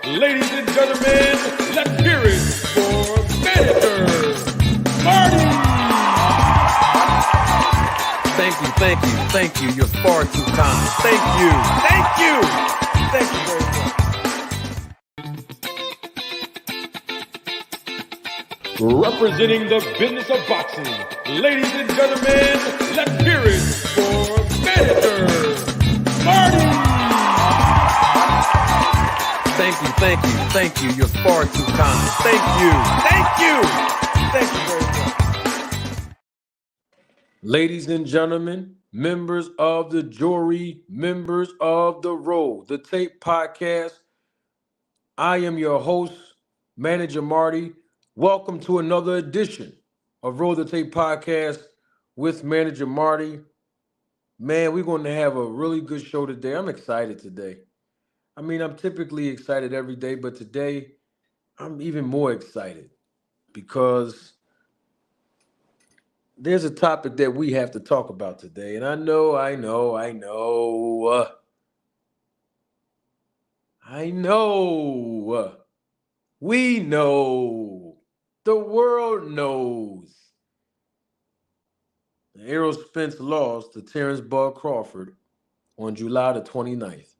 Ladies and gentlemen, let's hear it for Manager Marty. Thank you. You're far too kind. Thank you very much. Representing the business of boxing, ladies and gentlemen, let's hear it for Manager Marty. Thank you. You're far too kind. Thank you very much. Ladies and gentlemen, members of the jury, members of the Roll the Tape podcast, I am your host, Manager Marty. Welcome to another edition of Roll the Tape podcast with Manager Marty. Man, we're going to have a really good show today. I'm excited today. I mean, I'm typically excited every day, but today I'm even more excited because there's a topic that we have to talk about today. And I know. We know. The world knows. Errol Spence lost to Terrence Bud Crawford on July the 29th,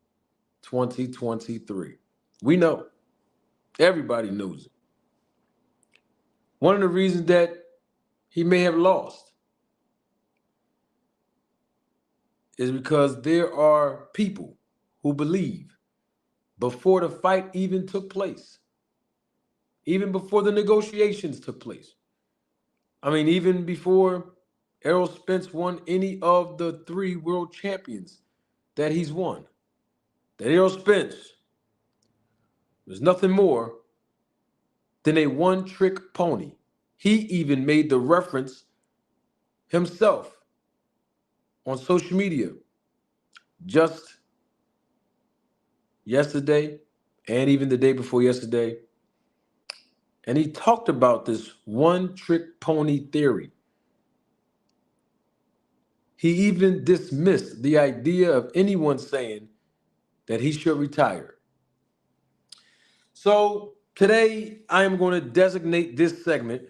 2023. We know. Everybody knows it. One of the reasons that he may have lost is because there are people who believe before the fight even took place, even before the negotiations took place, even before Errol Spence won any of the 3 world champions that he's won, that Errol Spence was nothing more than a one-trick pony. He even made the reference himself on social media just yesterday and even the day before yesterday. And he talked about this one-trick pony theory. He even dismissed the idea of anyone saying that he should retire. So today I am going to designate this segment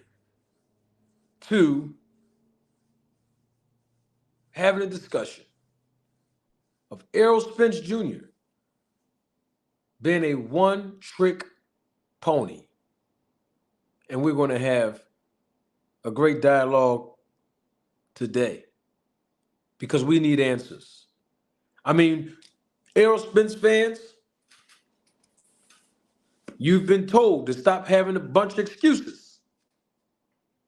to having a discussion of Errol Spence Jr. being a one-trick pony. And we're going to have a great dialogue today because we need answers. Errol Spence fans, you've been told to stop having a bunch of excuses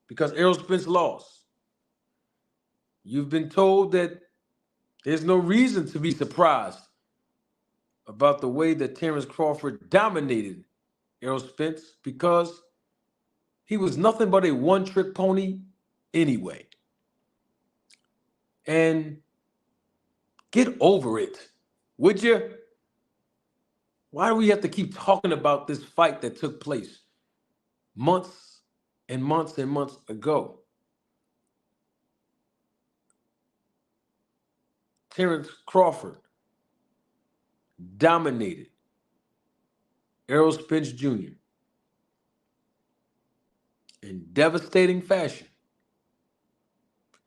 because Errol Spence lost. You've been told that there's no reason to be surprised about the way that Terrence Crawford dominated Errol Spence because he was nothing but a one-trick pony anyway. And get over it, would you? Why do we have to keep talking about this fight that took place months and months and months ago? Terrence Crawford dominated Errol Spence Jr. in devastating fashion.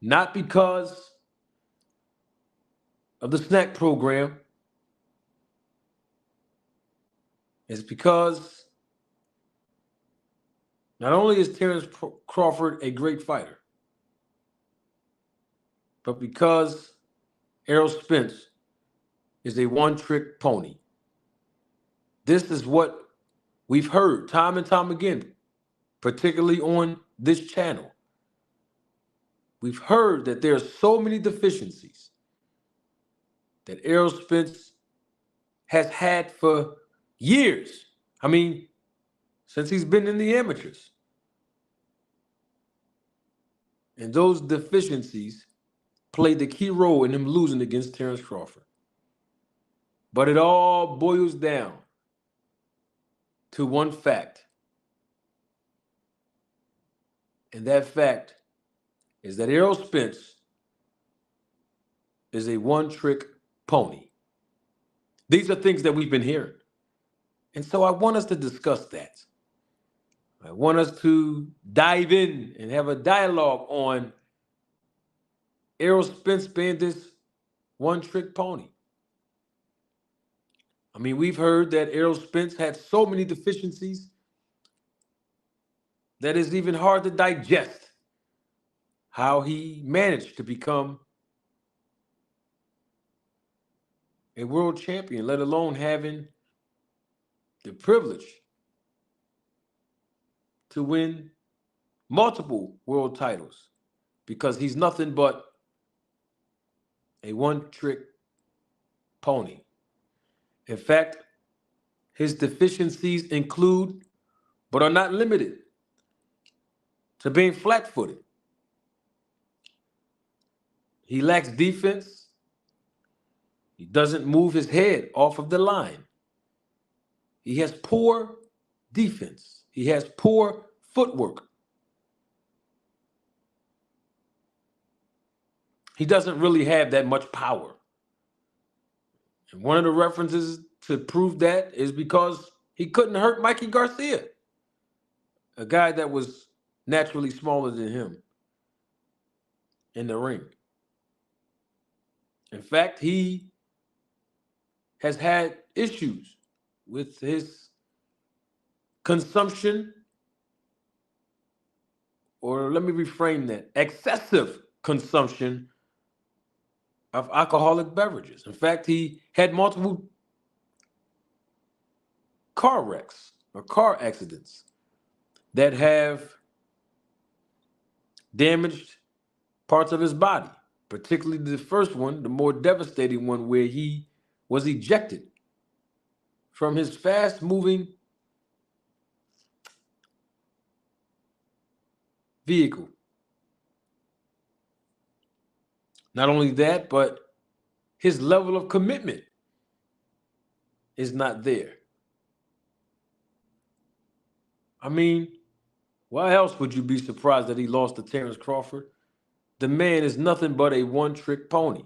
Not because of the snack program. It's because not only is Terrence Crawford a great fighter, but because Errol Spence is a one-trick pony. This is what we've heard time and time again, particularly on this channel. We've heard that there are so many deficiencies that Errol Spence has had for years. Since he's been in the amateurs. And those deficiencies played the key role in him losing against Terrence Crawford. But it all boils down to one fact. And that fact is that Errol Spence is a one-trick pony. These are things that we've been hearing. And so I want us to discuss that. I want us to dive in and have a dialogue on Errol Spence being this one trick pony. I mean, we've heard that Errol Spence had so many deficiencies that it's even hard to digest how he managed to become a world champion, let alone having the privilege to win multiple world titles, because he's nothing but a one trick pony. In fact, his deficiencies include, but are not limited to, being flat footed. He lacks defense. He doesn't move his head off of the line. He has poor defense. He has poor footwork. He doesn't really have that much power. And one of the references to prove that is because he couldn't hurt Mikey Garcia, a guy that was naturally smaller than him in the ring. In fact, he has had issues with his consumption, or let me reframe that, excessive consumption of alcoholic beverages. In fact, he had multiple car wrecks or car accidents that have damaged parts of his body, particularly the first one, the more devastating one, where he was ejected from his fast-moving vehicle. Not only that, but his level of commitment is not there. I mean, why else would you be surprised that he lost to Terrence Crawford? The man is nothing but a one-trick pony.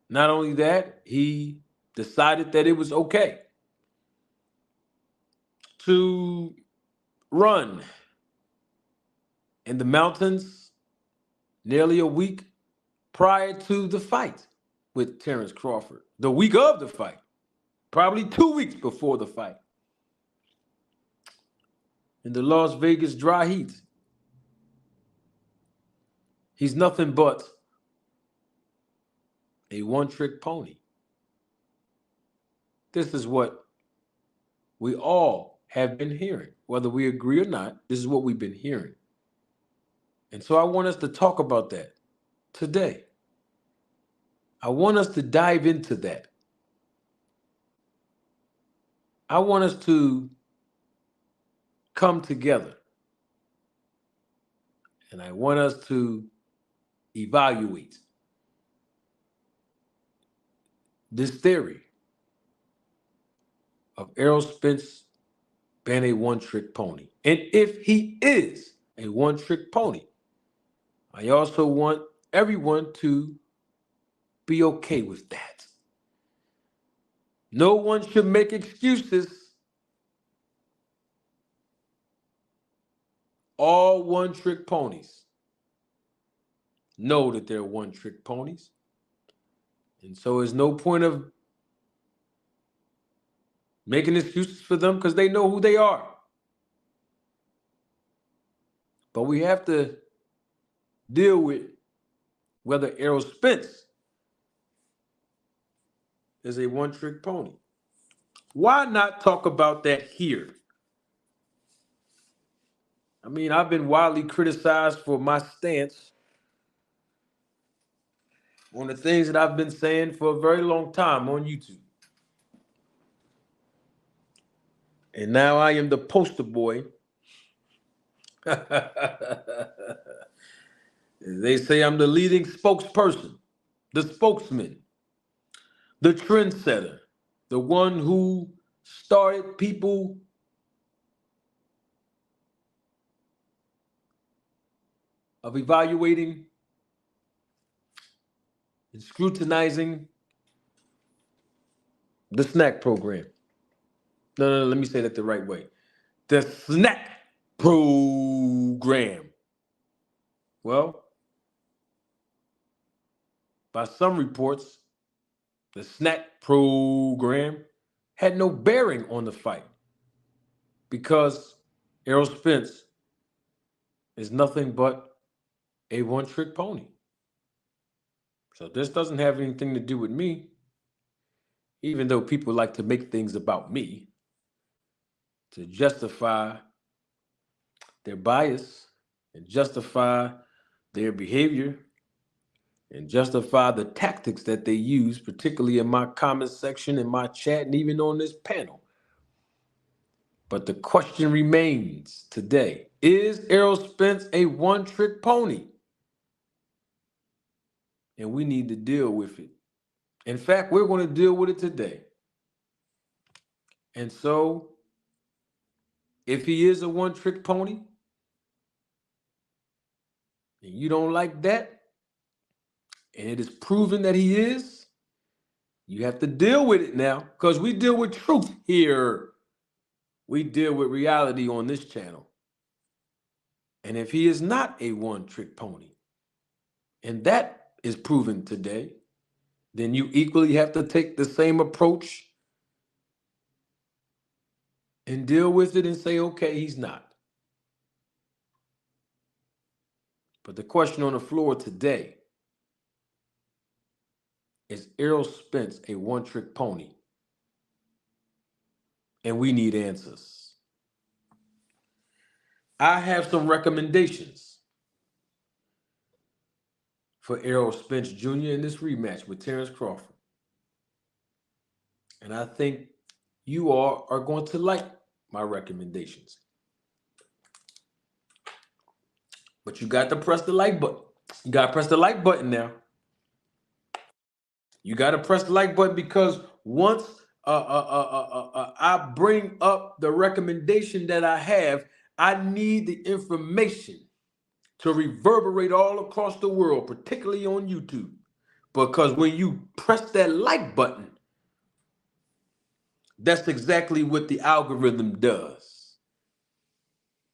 Not only that, he decided that it was okay to run in the mountains nearly a week prior to the fight with Terrence Crawford. The week of the fight, probably 2 weeks before the fight, in the Las Vegas dry heat. He's nothing but a one-trick pony. This is what we all have been hearing. Whether we agree or not, this is what we've been hearing. And so I want us to talk about that today. I want us to dive into that. I want us to come together. And I want us to evaluate this theory of Errol Spence being a one-trick pony. And if he is a one-trick pony, I also want everyone to be okay with that. No one should make excuses. All one-trick ponies know that they're one-trick ponies. And so there's no point of making excuses for them, because they know who they are. But we have to deal with whether Errol Spence is a one-trick pony. Why not talk about that here? I mean, I've been widely criticized for my stance on the things that I've been saying for a very long time on YouTube. And now I am the poster boy. They say I'm the leading spokesperson, the spokesman, the trendsetter, the one who started people of evaluating and scrutinizing The snack program. No, let me say that the right way. The snack program. Well, by some reports, the snack program had no bearing on the fight because Errol Spence is nothing but a one-trick pony. So this doesn't have anything to do with me, even though people like to make things about me to justify their bias and justify their behavior and justify the tactics that they use, particularly in my comment section, in my chat, and even on this panel. But the question remains today, is Errol Spence a one-trick pony? And we need to deal with it. In fact, we're going to deal with it today. And so, if he is a one-trick pony, and you don't like that, and it is proven that he is, you have to deal with it now, because we deal with truth here. We deal with reality on this channel. And if he is not a one-trick pony, and that is proven today, then you equally have to take the same approach and deal with it and say, okay, he's not. But the question on the floor today is Errol Spence a one-trick pony? And we need answers. I have some recommendations for Errol Spence Jr. in this rematch with Terrence Crawford. And I think you all are going to like my recommendations. But you got to press the like button. You got to press the like button now. You got to press the like button because once I bring up the recommendation that I have, I need the information to reverberate all across the world, particularly on YouTube. Because when you press that like button, that's exactly what the algorithm does.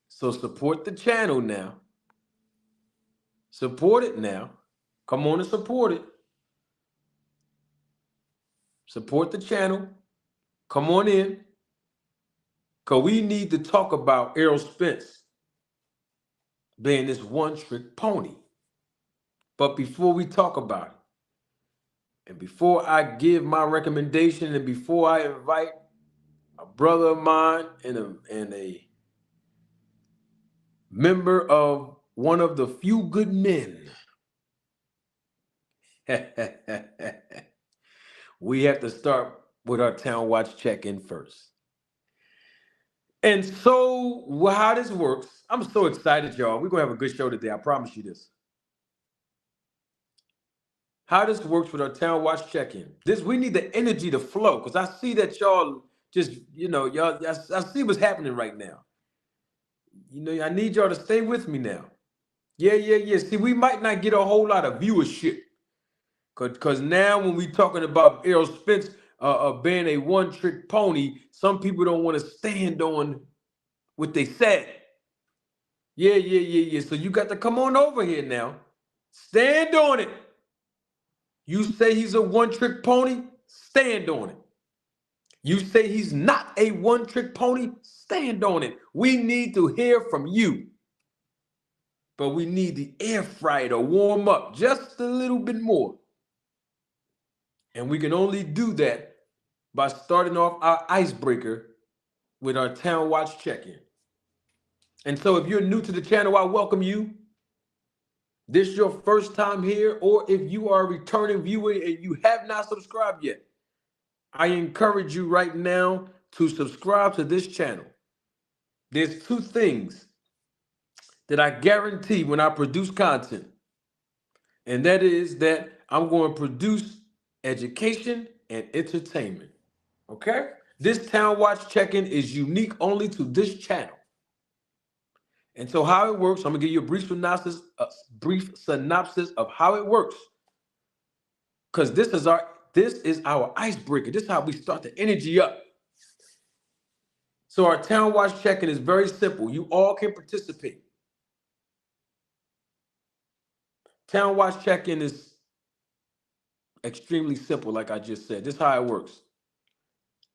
So support the channel now. Support it now. Come on and support it. Support the channel. Come on in. Because we need to talk about Errol Spence being this one-trick pony. But before we talk about it, and before I give my recommendation, and before I invite a brother of mine and a member of one of the few good men, we have to start with our Town Watch check-in first. And so how this works, I'm so excited, y'all. We're going to have a good show today. I promise you this. How this works with our Town Watch check-in. We need the energy to flow because I see that y'all just, I see what's happening right now. I need y'all to stay with me now. Yeah. See, we might not get a whole lot of viewership because now when we talking about Errol Spence being a one-trick pony, some people don't want to stand on what they said. Yeah. So you got to come on over here now. Stand on it. You say he's a one-trick pony, stand on it. You say he's not a one-trick pony, stand on it. We need to hear from you. But we need the air fryer to warm up just a little bit more. And we can only do that by starting off our icebreaker with our Town Watch check-in. And so if you're new to the channel, I welcome you. This is your first time here, or if you are a returning viewer and you have not subscribed yet, I encourage you right now to subscribe to this channel. There's two things that I guarantee when I produce content, and that is that I'm going to produce education and entertainment, okay? This Town Watch check-in is unique only to this channel. And so how it works, I'm going to give you a brief synopsis of how it works. Because this is our This is our icebreaker. This is how we start the energy up. So our Town Watch check-in is very simple. You all can participate. Town Watch check-in is extremely simple, like I just said. This is how it works.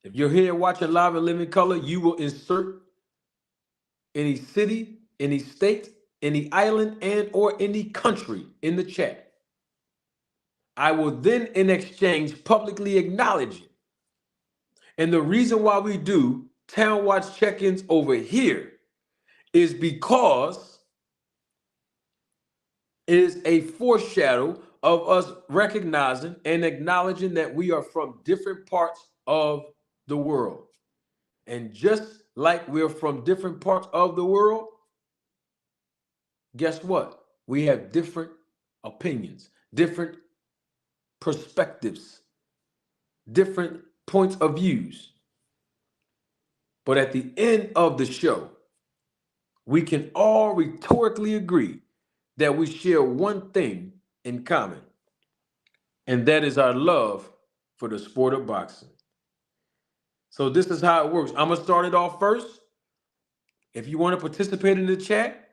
If you're here watching live and living color, you will insert any city, any state, any island, and or any country in the chat. I will then, in exchange, publicly acknowledge it. And the reason why we do Town Watch check-ins over here is because it is a foreshadow of us recognizing and acknowledging that we are from different parts of the world. And just like we're from different parts of the world, guess what? We have different opinions, different perspectives, different points of views. But at the end of the show, we can all rhetorically agree that we share one thing in common, and that is our love for the sport of boxing. So this is how it works. I'm going to start it off first. If you want to participate in the chat,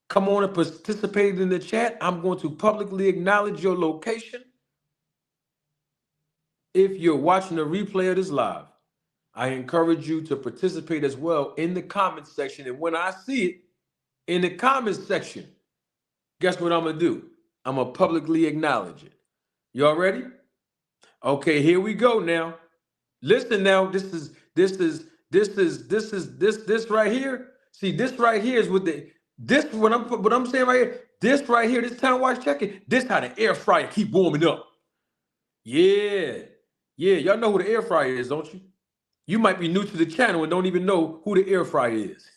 come on and participate in the chat. I'm going to publicly acknowledge your location. If you're watching the replay of this live, I encourage you to participate as well in the comments section. And when I see it in the comments section, guess what I'm going to do? I'm going to publicly acknowledge it. Y'all ready? Okay, here we go now. Listen now, this right here. See, this right here is what I'm saying right here. This right here, this Town Watch check-in, this how the air fryer keep warming up. Yeah, y'all know who the air fryer is, don't you? You might be new to the channel and don't even know who the air fryer is.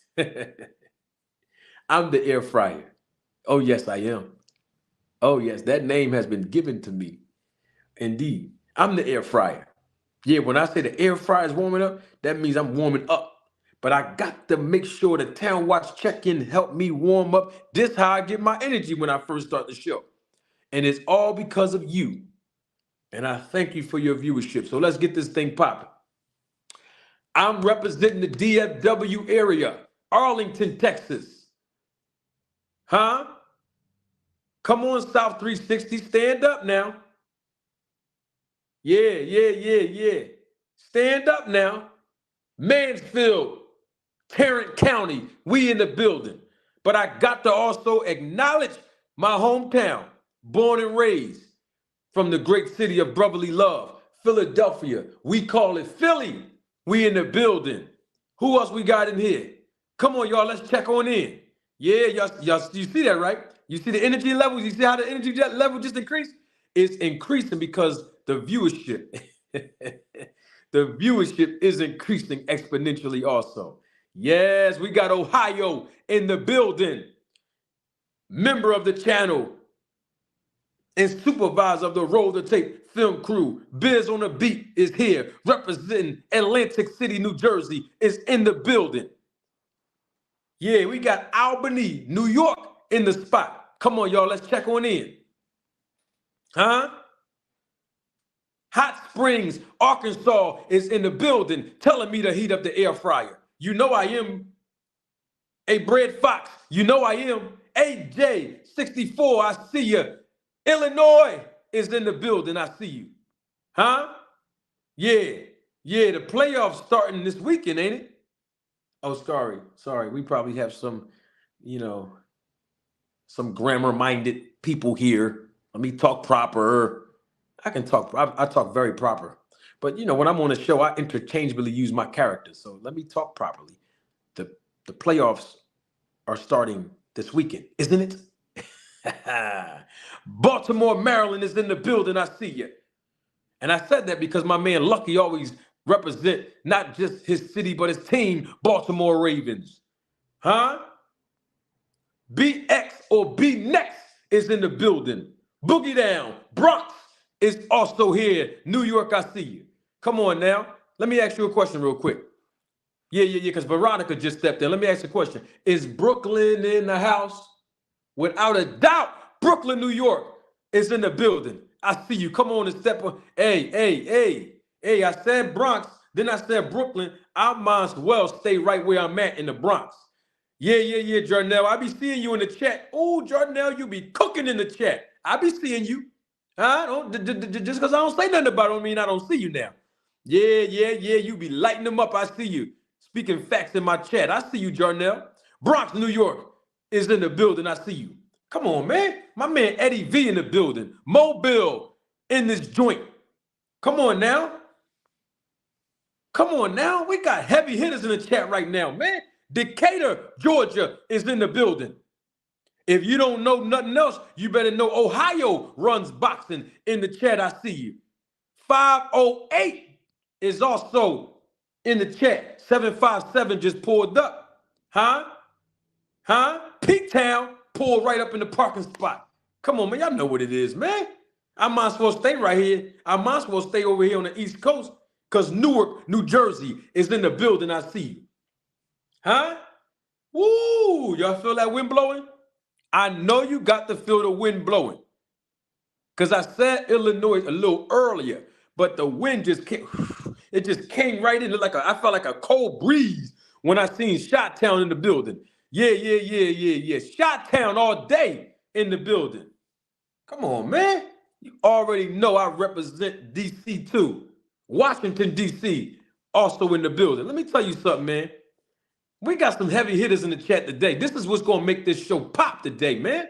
I'm the air fryer. Oh, yes, I am. Oh, yes, that name has been given to me. Indeed, I'm the air fryer. Yeah, when I say the air fryer is warming up, that means I'm warming up. But I got to make sure the Town Watch check-in help me warm up. This is how I get my energy when I first start the show. And it's all because of you. And I thank you for your viewership. So let's get this thing popping. I'm representing the DFW area, Arlington, Texas. Huh? Come on, South 360, stand up now. Yeah. Stand up now. Mansfield, Tarrant County, we in the building. But I got to also acknowledge my hometown, born and raised from the great city of brotherly love, Philadelphia. We call it Philly. We in the building. Who else we got in here? Come on, y'all, let's check on in. Yeah, y'all, you see that, right? You see the energy levels? You see how the energy level just increased? It's increasing because the viewership, the viewership is increasing exponentially also. Yes, we got Ohio in the building. Member of the channel and supervisor of the Roll the Tape film crew, Biz on the Beat is here, representing Atlantic City, New Jersey, is in the building. Yeah, we got Albany, New York in the spot. Come on, y'all, let's check on in. Huh? Hot Springs, Arkansas is in the building, telling me to heat up the air fryer. You know I am a Bread Fox. You know I am AJ64. I see you. Illinois is in the building. I see you. Huh? Yeah, the playoffs starting this weekend, ain't it? Oh, sorry. We probably have some, some grammar-minded people here. Let me talk proper. I talk very proper. But, when I'm on a show, I interchangeably use my characters. So let me talk properly. The playoffs are starting this weekend, isn't it? Baltimore, Maryland is in the building. I see you. And I said that because my man Lucky always represent not just his city, but his team, Baltimore Ravens. Huh? BX or B Next is in the building. Boogie Down, Bronx is also here. New York, I see you. Come on now. Let me ask you a question real quick. Yeah, because Veronica just stepped in. Let me ask you a question. Is Brooklyn in the house? Without a doubt, Brooklyn, New York is in the building. I see you. Come on and step on. Hey. I said Bronx, then I said Brooklyn. I might as well stay right where I'm at in the Bronx. Yeah, Jarnell. I be seeing you in the chat. Oh, Jarnell, you be cooking in the chat. I be seeing you. Huh? Just because I don't say nothing about it don't mean I don't see you now. Yeah. You be lighting them up. I see you. Speaking facts in my chat. I see you, Jarnell. Bronx, New York is in the building. I see you. Come on, man. My man Eddie V in the building. Mobile in this joint. Come on now. Come on now. We got heavy hitters in the chat right now, man. Decatur, Georgia is in the building. If you don't know nothing else, you better know Ohio runs boxing in the chat. I see you. 508 is also in the chat. 757 just pulled up. Huh? Peak Town pulled right up in the parking spot. Come on, man. Y'all know what it is, man. I might as well stay right here. I might as well stay over here on the East Coast because Newark, New Jersey is in the building. I see you. Huh? Woo! Y'all feel that wind blowing? I know you got to feel the wind blowing. Because I said Illinois a little earlier, but the wind just came, it just came right in. I felt like a cold breeze when I seen Chi-Town in the building. Yeah. Chi-Town all day in the building. Come on, man. You already know I represent DC too. Washington, DC, also in the building. Let me tell you something, man. We got some heavy hitters in the chat today. This is what's going to make this show pop today, man.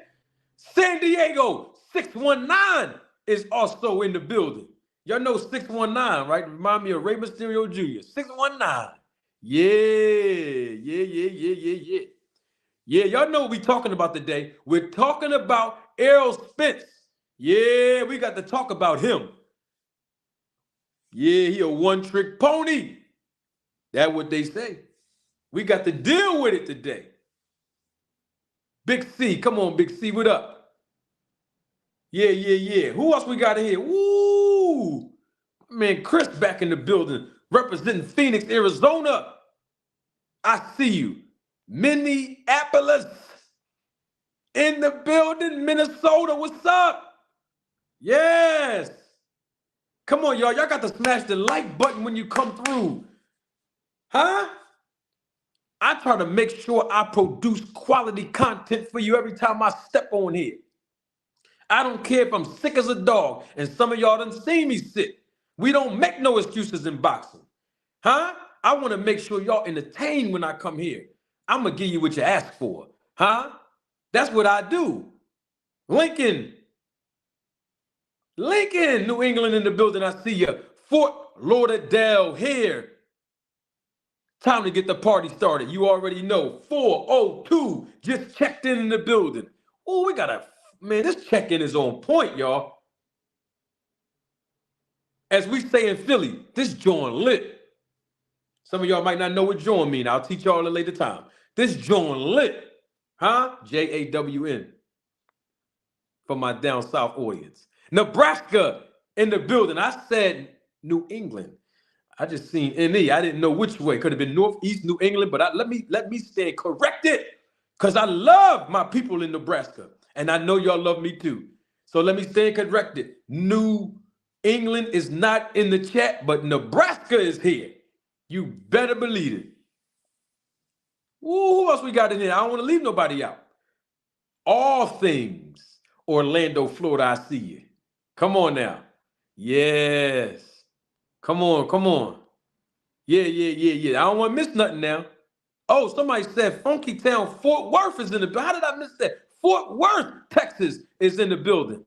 San Diego 619 is also in the building. Y'all know 619, right? Remind me of Rey Mysterio Jr. 619. Yeah. Yeah, y'all know what we're talking about today. We're talking about Errol Spence. Yeah, we got to talk about him. Yeah, he a one-trick pony. That's what they say. We got to deal with it today. Big C, come on, Big C, what up? Yeah. Who else we got in here? Woo! Man, Chris back in the building, representing Phoenix, Arizona. I see you. Minneapolis in the building, Minnesota, what's up? Yes. Come on, y'all. Y'all got to smash the like button when you come through. Huh? I try to make sure I produce quality content for you every time I step on here. I don't care if I'm sick as a dog, and some of y'all done seen me sick. We don't make no excuses in boxing. Huh? I want to make sure y'all entertained when I come here. I'm going to give you what you ask for. Huh? That's what I do. Lincoln, New England in the building. I see you. Fort Lauderdale here. Time to get the party started. You already know. 402 just checked in the building. Oh, man, this check-in is on point, y'all. As we say in Philly, this joint lit. Some of y'all might not know what joint mean. I'll teach y'all at a later time. This joint lit. Huh? Jawn. For my down south audience. Nebraska in the building. I said New England. I just seen NE. I didn't know which way. Could have been Northeast New England, but let me stay corrected because I love my people in Nebraska. And I know y'all love me too. So let me stay corrected. New England is not in the chat, but Nebraska is here. You better believe it. Who else we got in here? I don't want to leave nobody out. All things Orlando, Florida, I see you. Come on now. Yes. Come on. Yeah. I don't want to miss nothing now. Oh, somebody said Funky Town, Fort Worth is in the building. How did I miss that? Fort Worth, Texas is in the building.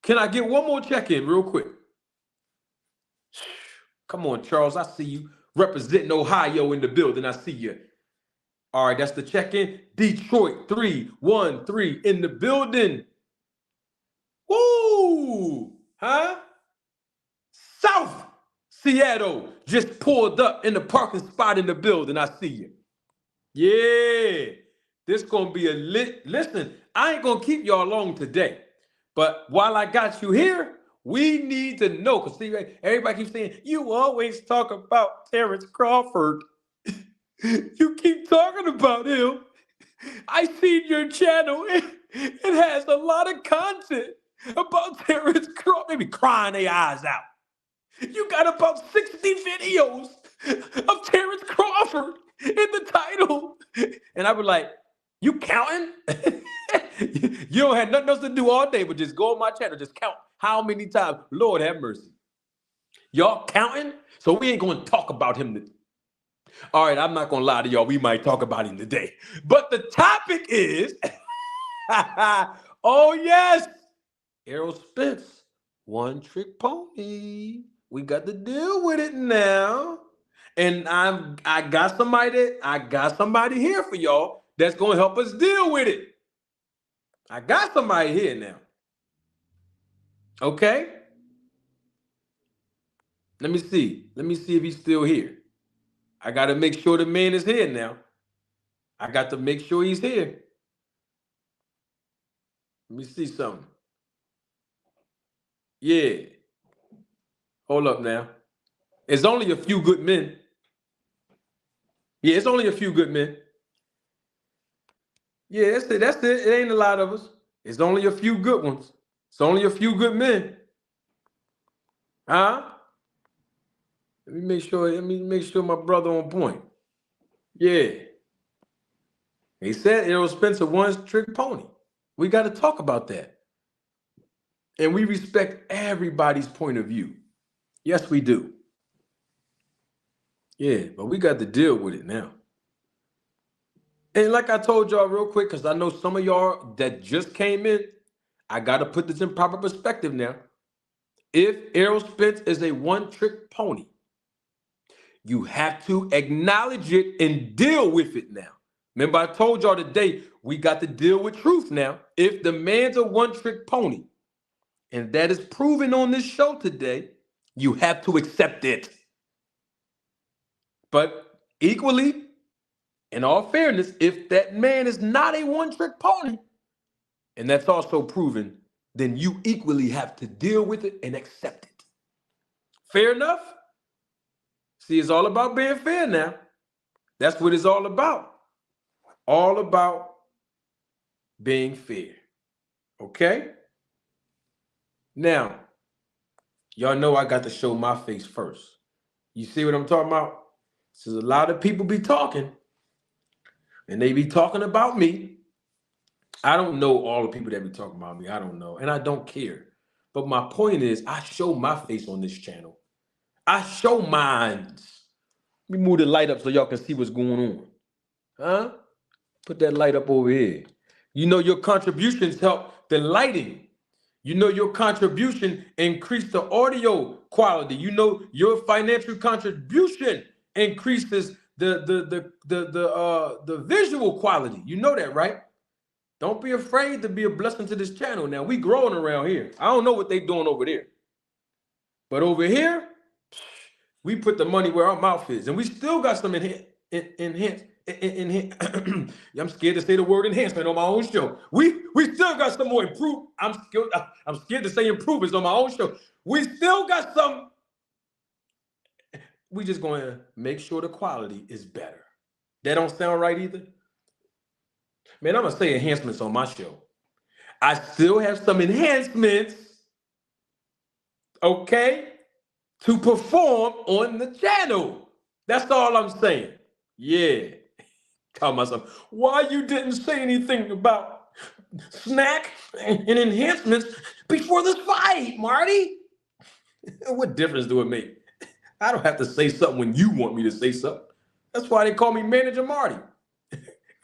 Can I get one more check-in real quick? Come on, Charles. I see you representing Ohio in the building. I see you. All right, that's the check-in. Detroit 313 in the building. Woo! Huh? South Seattle just pulled up in the parking spot in the building. I see you. Yeah. This going to be a lit. Listen, I ain't going to keep y'all long today. But while I got you here, we need to know. Because see, everybody keeps saying, you always talk about Terrence Crawford. You keep talking about him. I seen your channel. It has a lot of content. about Terrence Crawford. They be crying their eyes out. You got about 60 videos of Terrence Crawford in the title. And I was like, you counting? You don't have nothing else to do all day, but just go on my channel, just count how many times. Lord have mercy. Y'all counting? So we ain't going to talk about him today. All right, I'm not going to lie to y'all. We might talk about him today. But the topic is, oh yes, Errol Spence, one trick pony. We got to deal with it now. And I got somebody here for y'all that's going to help us deal with it. I got somebody here now. Okay? Let me see. Let me see if he's still here. I got to make sure the man is here now. I got to make sure he's here. Let me see something. Yeah. Hold up now. It's only a few good men. Yeah, it's only a few good men. Yeah, that's it. That's it. It ain't a lot of us. It's only a few good ones. It's only a few good men. Huh? Let me make sure my brother on point. Yeah. He said Errol Spence one trick pony. We got to talk about that. And we respect everybody's point of view. Yes, we do. Yeah, but we got to deal with it now. And like I told y'all real quick, because I know some of y'all that just came in, I got to put this in proper perspective now. If Errol Spence is a one-trick pony, you have to acknowledge it and deal with it now. Remember, I told y'all today, we got to deal with truth now. If the man's a one-trick pony, and that is proven on this show today, you have to accept it. But equally, in all fairness, if that man is not a one-trick pony, and that's also proven, then you equally have to deal with it and accept it. Fair enough? See, it's all about being fair now. That's what it's all about. All about being fair. Okay? Now, y'all know I got to show my face first. You see what I'm talking about? So a lot of people be talking, and they be talking about me. I don't know all the people that be talking about me. I don't know, and I don't care. But my point is, I show my face on this channel. I show mine. Let me move the light up so y'all can see what's going on. Huh? Put that light up over here. You know your contributions help the lighting. You know your contribution increase the audio quality. You know your financial contribution increases the visual quality. You know that, right? Don't be afraid to be a blessing to this channel. Now we growing around here. I don't know what they doing over there, but over here, we put the money where our mouth is, and we still got some I'm scared to say the word enhancement on my own show. We still got some more improve. I'm scared to say improvements on my own show. We still got some. We just going to make sure the quality is better. That don't sound right either. Man, I'm gonna say enhancements on my show. I still have some enhancements, okay, to perform on the channel. That's all I'm saying. Yeah. Tell myself, why you didn't say anything about snack and enhancements before this fight, Marty? What difference do it make? I don't have to say something when you want me to say something. That's why they call me Manager Marty.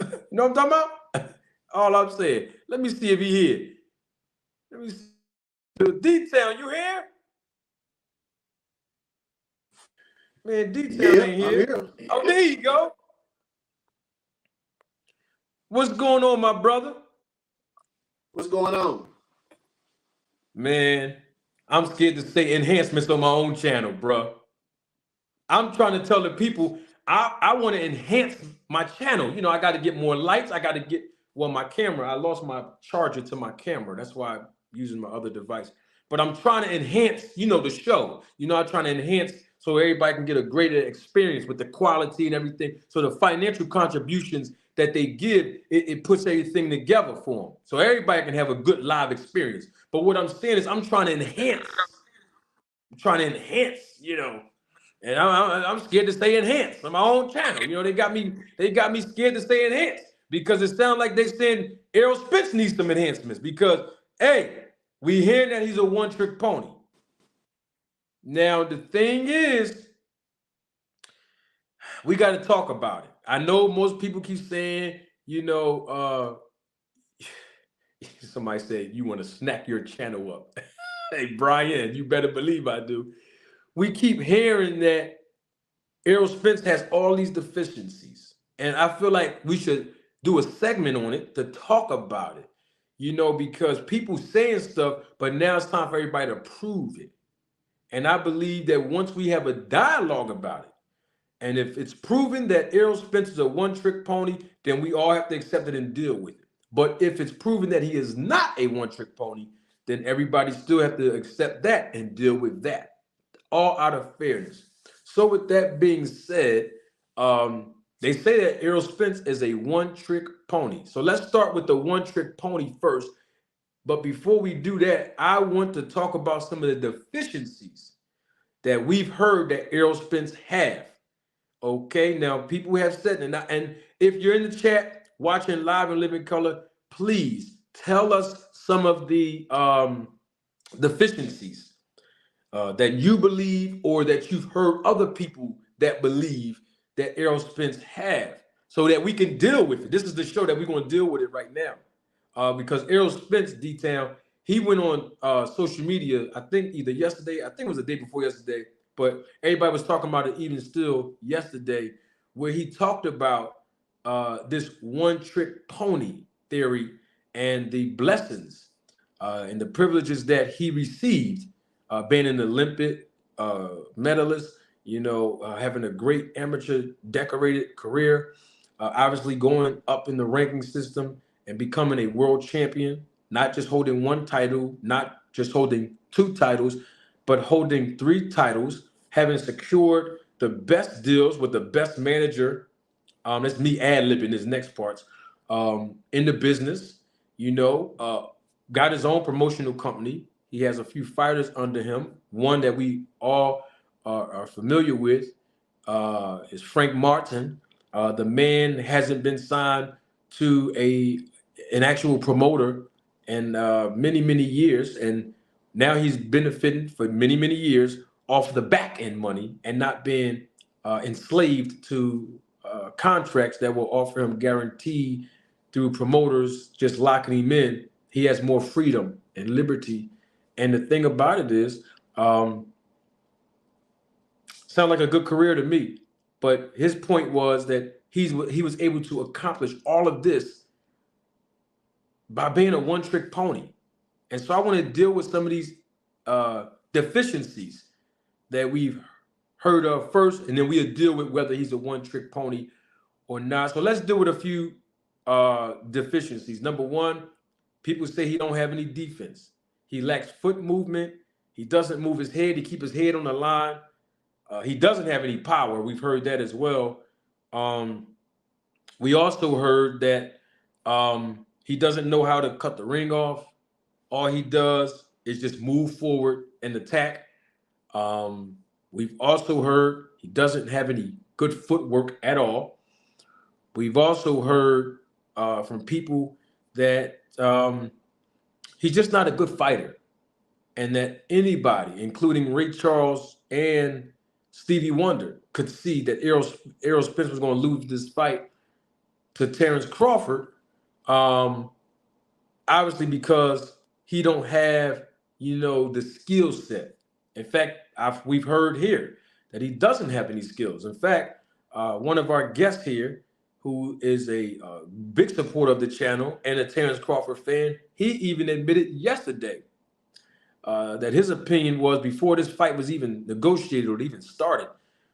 You know what I'm talking about? All I'm saying. Let me see if he here. Let me see. D-Town, you here? Man, D-Town ain't here. I'm here. Oh, there you go. What's going on, my brother? What's going on? Man, I'm scared to say enhancements on my own channel, bro. I'm trying to tell the people I want to enhance my channel. You know, I got to get more lights. I got to get, well, my camera. I lost my charger to my camera. That's why I'm using my other device. But I'm trying to enhance, you know, the show. You know, I'm trying to enhance so everybody can get a greater experience with the quality and everything. So the financial contributions that they give, it puts everything together for them. So everybody can have a good live experience. But what I'm saying is I'm trying to enhance, and I'm scared to say enhance on my own channel. They got me scared to say enhance because it sounds like they saying Errol Spence needs some enhancements because, hey, we hear that he's a one-trick pony. Now, the thing is, we got to talk about it. I know most people keep saying, somebody said, you want to snack your channel up. Hey, Brian, you better believe I do. We keep hearing that Errol Spence has all these deficiencies. And I feel like we should do a segment on it to talk about it, because people saying stuff, but now it's time for everybody to prove it. And I believe that once we have a dialogue about it, and if it's proven that Errol Spence is a one-trick pony, then we all have to accept it and deal with it. But if it's proven that he is not a one-trick pony, then everybody still have to accept that and deal with that, all out of fairness. So with that being said, they say that Errol Spence is a one-trick pony. So let's start with the one-trick pony first. But before we do that, I want to talk about some of the deficiencies that we've heard that Errol Spence have. Okay, now people have said, and if you're in the chat watching live and living color, please tell us some of the deficiencies that you believe or that you've heard other people that believe that Errol Spence have, so that we can deal with it. This is the show that we're going to deal with it right now, because Errol Spence, D-Town, he went on social media, I think either yesterday, I think it was the day before yesterday, but everybody was talking about it even still yesterday, where he talked about this one-trick pony theory and the blessings and the privileges that he received, being an Olympic medalist, having a great amateur decorated career, obviously going up in the ranking system and becoming a world champion, not just holding one title, not just holding two titles, but holding 3 titles, having secured the best deals with the best manager. That's me ad-libbing this next part. In the business, got his own promotional company. He has a few fighters under him. One that we all are familiar with is Frank Martin. The man hasn't been signed to an actual promoter in many, many years. And now he's benefiting for many, many years off the back end money and not being enslaved to contracts that will offer him guarantee through promoters just locking him in. He has more freedom and liberty. And the thing about it is, sound like a good career to me. But his point was that he was able to accomplish all of this by being a one-trick pony. And so I want to deal with some of these deficiencies that we've heard of first, and then we'll deal with whether he's a one-trick pony or not. So let's deal with a few deficiencies. Number one, people say he don't have any defense. He lacks foot movement. He doesn't move his head. He keeps his head on the line. He doesn't have any power. We've heard that as well. We also heard that he doesn't know how to cut the ring off. All he does is just move forward and attack. We've also heard he doesn't have any good footwork at all. We've also heard from people that he's just not a good fighter, and that anybody, including Ray Charles and Stevie Wonder, could see that Errol Spence was going to lose this fight to Terrence Crawford, obviously because he don't have, the skill set. In fact, we've heard here that he doesn't have any skills. In fact, one of our guests here, who is a big supporter of the channel and a Terrence Crawford fan, he even admitted yesterday that his opinion was, before this fight was even negotiated or even started,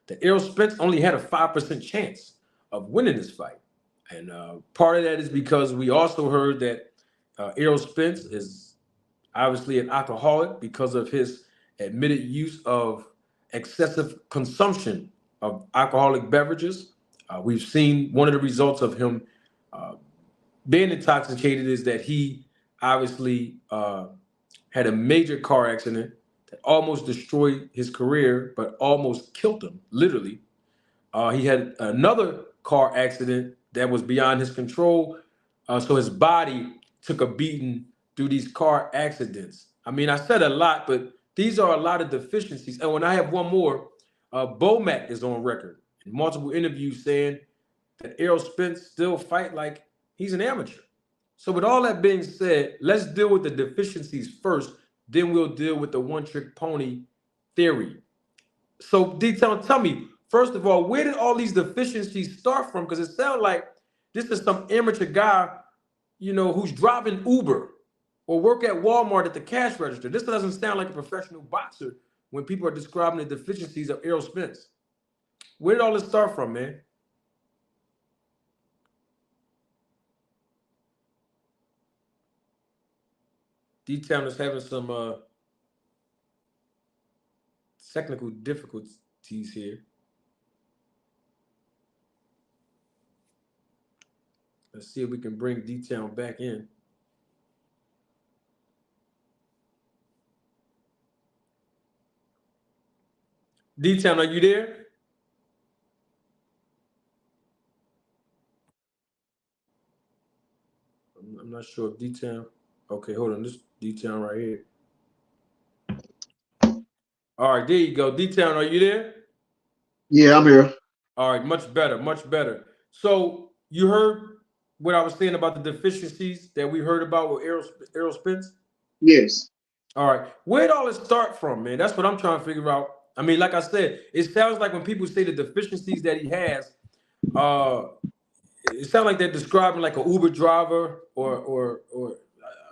that Errol Spence only had a 5% chance of winning this fight. And part of that is because we also heard that Errol Spence is obviously an alcoholic because of his admitted use of excessive consumption of alcoholic beverages. We've seen one of the results of him being intoxicated is that he obviously had a major car accident that almost destroyed his career, but almost killed him, literally. He had another car accident that was beyond his control. So his body took a beating through these car accidents. I mean, I said a lot, but these are a lot of deficiencies. And when I have one more, Bomac is on record in multiple interviews saying that Errol Spence still fight like he's an amateur. So with all that being said, let's deal with the deficiencies first. Then we'll deal with the one-trick pony theory. So, D-Town, tell me, first of all, where did all these deficiencies start from? Because it sounds like this is some amateur guy, who's driving Uber or work at Walmart at the cash register. This doesn't sound like a professional boxer when people are describing the deficiencies of Errol Spence. Where did all this start from, man? D-Town is having some technical difficulties here. Let's see if we can bring D-Town back in. D-Town, are you there? I'm not sure if D-Town. Okay, hold on. This D-Town right here. All right, there you go. D-Town, are you there? Yeah, I'm here. All right, much better, much better. So you heard what I was saying about the deficiencies that we heard about with Errol Spence? Yes. All right. Where'd all this start from, man? That's what I'm trying to figure out. I mean, like I said, it sounds like when people say the deficiencies that he has, uh, it sounds like they're describing like an Uber driver or I'm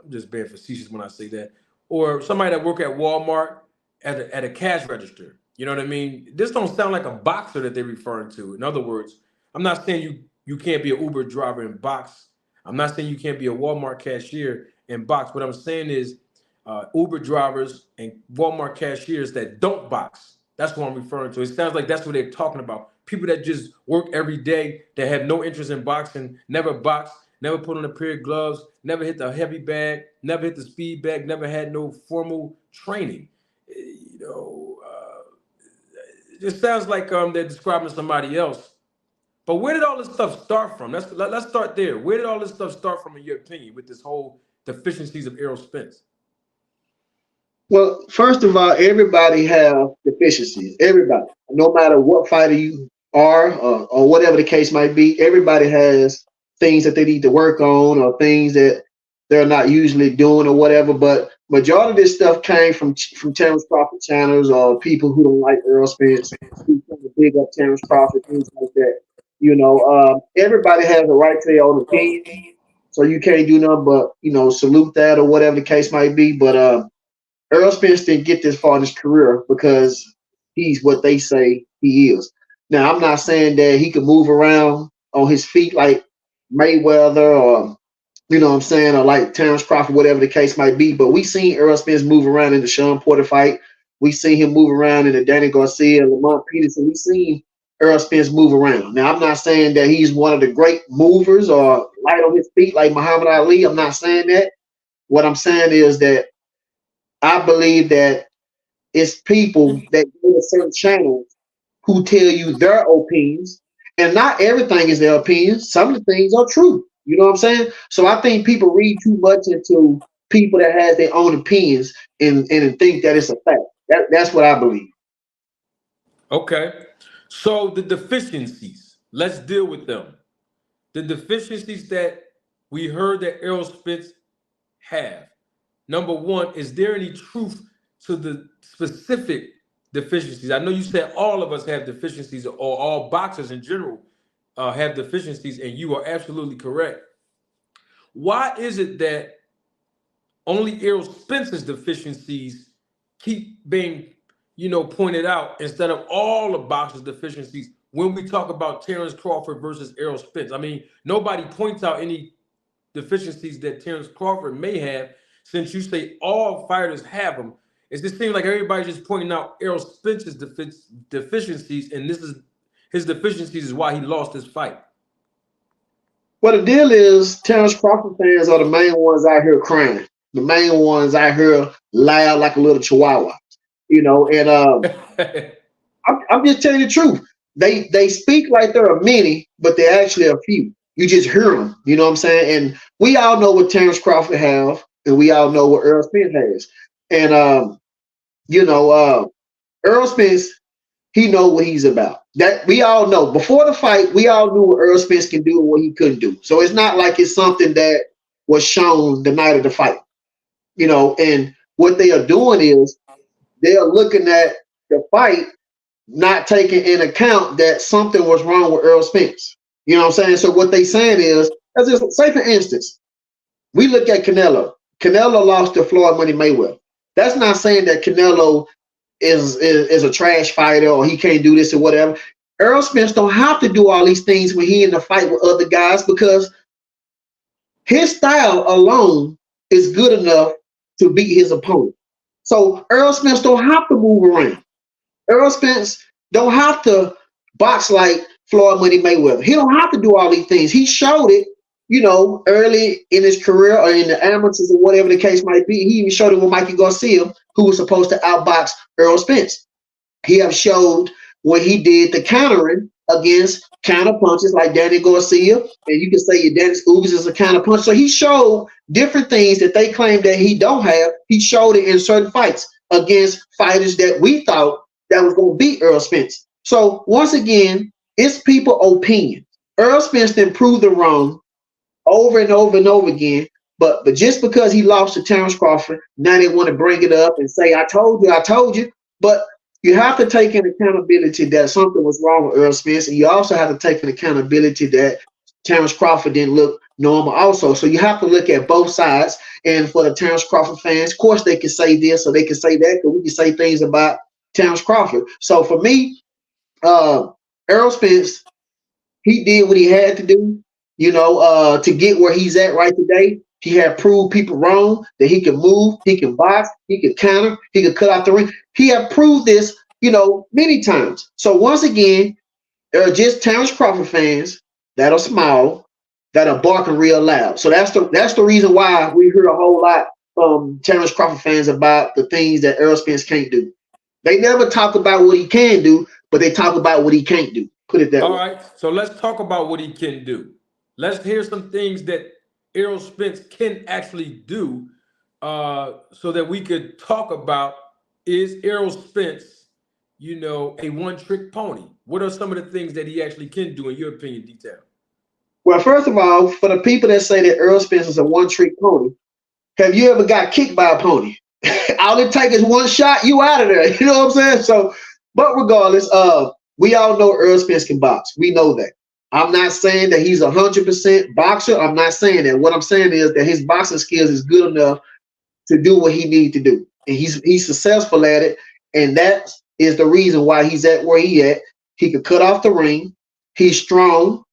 just being facetious when I say that, or somebody that work at Walmart at a cash register. You know what I mean? This don't sound like a boxer that they're referring to. In other words, I'm not saying you can't be an Uber driver and box. I'm not saying you can't be a Walmart cashier and box. What I'm saying is Uber drivers and Walmart cashiers that don't box. That's what I'm referring to. It sounds like that's what they're talking about. People that just work every day, that have no interest in boxing, never box, never put on a pair of gloves, never hit the heavy bag, never hit the speed bag, never had no formal training. It just sounds like they're describing somebody else. But where did all this stuff start from? Let's start there. Where did all this stuff start from, in your opinion, with this whole deficiencies of Errol Spence? Well, first of all, everybody have deficiencies. Everybody, no matter what fighter you are or whatever the case might be, everybody has things that they need to work on or things that they're not usually doing or whatever. But majority of this stuff came from Terrence Crawford channels or people who don't like Earl Spence, who trying to big up Terrence Crawford, things like that. Everybody has a right to their own opinion, so you can't do nothing but salute that or whatever the case might be. But Earl Spence didn't get this far in his career because he's what they say he is. Now, I'm not saying that he could move around on his feet like Mayweather or, what I'm saying, or like Terrence Crawford, whatever the case might be. But we seen Earl Spence move around in the Sean Porter fight. We seen him move around in the Danny Garcia and Lamont Peterson. We seen Earl Spence move around. Now, I'm not saying that he's one of the great movers or light on his feet like Muhammad Ali. I'm not saying that. What I'm saying is that I believe that it's people that go to certain channels who tell you their opinions, and not everything is their opinions. Some of the things are true. You know what I'm saying? So I think people read too much into people that have their own opinions and think that it's a fact. That's what I believe. Okay. So the deficiencies, let's deal with them. The deficiencies that we heard that Errol Spence have. Number one, is there any truth to the specific deficiencies? I know you said all of us have deficiencies, or all boxers in general have deficiencies, and you are absolutely correct. Why is it that only Errol Spence's deficiencies keep being, pointed out instead of all the boxers' deficiencies when we talk about Terrence Crawford versus Errol Spence? I mean, nobody points out any deficiencies that Terrence Crawford may have, since you say all fighters have them. It just seems like everybody's just pointing out Errol Spence's deficiencies, and this is his deficiencies is why he lost this fight. Well, the deal is, Terrence Crawford fans are the main ones out here crying. The main ones out here loud like a little chihuahua. And I'm just telling you the truth. They speak like there are many, but they're actually a few. You just hear them. You know what I'm saying? And we all know what Terrence Crawford have, and we all know what Errol Spence has. And Errol Spence, he know what he's about. That we all know. Before the fight, we all knew what Errol Spence can do and what he couldn't do. So it's not like it's something that was shown the night of the fight. And what they are doing is they are looking at the fight, not taking in account that something was wrong with Errol Spence. You know what I'm saying? So what they saying is, as just say for instance, we look at Canelo. Canelo lost to Floyd Money Mayweather. That's not saying that Canelo is a trash fighter or he can't do this or whatever. Errol Spence don't have to do all these things when he in the fight with other guys because his style alone is good enough to beat his opponent. So Errol Spence don't have to move around. Errol Spence don't have to box like Floyd Money Mayweather. He don't have to do all these things. He showed it, early in his career or in the amateurs or whatever the case might be. He even showed it with Mikey Garcia, who was supposed to outbox Errol Spence. He have showed when he did the countering against counter punches like Danny Garcia, and you can say Dennis Ugas is a counter punch. So he showed different things that they claim that he don't have. He showed it in certain fights against fighters that we thought that was going to beat Errol Spence. So once again, it's people opinion. Errol Spence didn't prove them wrong over and over and over again. But just because he lost to Terrence Crawford, now they want to bring it up and say, I told you. But you have to take in accountability that something was wrong with Errol Spence, and you also have to take in accountability that Terrence Crawford didn't look normal also. So you have to look at both sides. And for the Terrence Crawford fans, of course, they can say this or they can say that, because we can say things about Terrence Crawford. So for me, Errol Spence, he did what he had to do, to get where he's at right today. He had proved people wrong, that he can move, he can box, he can counter, he can cut out the ring. He had proved this, many times. So once again, there are just Terrence Crawford fans that are small, that are barking real loud. So that's the reason why we hear a whole lot from Terrence Crawford fans about the things that Errol Spence can't do. They never talk about what he can do, but they talk about what he can't do. Put it that way. All right, so let's talk about what he can do. Let's hear some things that Errol Spence can actually do, so that we could talk about, is Errol Spence, a one-trick pony? What are some of the things that he actually can do, in your opinion, Detail? Well, first of all, for the people that say that Errol Spence is a one-trick pony, have you ever got kicked by a pony? All it takes is one shot, you out of there. You know what I'm saying? So, but regardless, we all know Errol Spence can box. We know that. I'm not saying that he's 100% boxer. I'm not saying that. What I'm saying is that his boxing skills is good enough to do what he needs to do. And he's successful at it. And that is the reason why he's at where he at. He can cut off the ring. He's strong.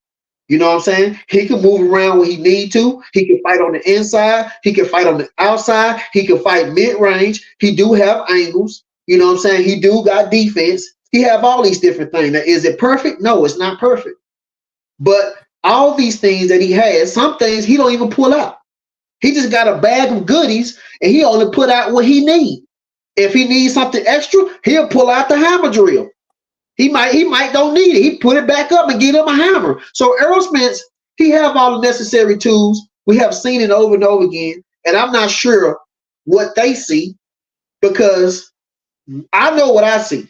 You know what I'm saying? He can move around when he need to. He can fight on the inside. He can fight on the outside. He can fight mid-range. He do have angles. You know what I'm saying? He do got defense. He have all these different things. Now, is it perfect? No, it's not perfect. But all these things that he has, some things he don't even pull out. He just got a bag of goodies, and he only put out what he needs. If he needs something extra, he'll pull out the hammer drill. He might don't need it. He put it back up and get him a hammer. So Errol Spence, he have all the necessary tools. We have seen it over and over again, and I'm not sure what they see, because I know what I see.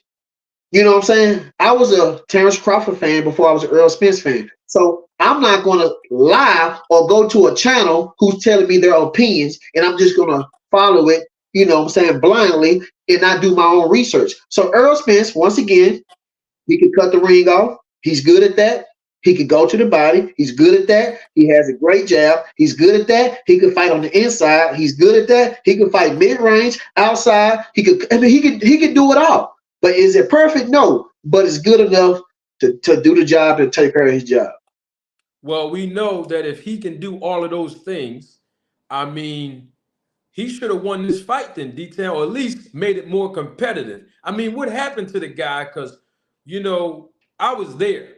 You know what I'm saying? I was a Terrence Crawford fan before I was an Errol Spence fan. So I'm not going to lie or go to a channel who's telling me their opinions, and I'm just going to follow it, blindly, and not do my own research. So Errol Spence, once again, he can cut the ring off. He's good at that. He can go to the body. He's good at that. He has a great jab. He's good at that. He can fight on the inside. He's good at that. He can fight mid-range, outside. He can do it all. But is it perfect? No. But it's good enough to do the job and take care of his job. Well, we know that if he can do all of those things, I mean, he should have won this fight then, Detail, or at least made it more competitive. I mean, what happened to the guy? Because, I was there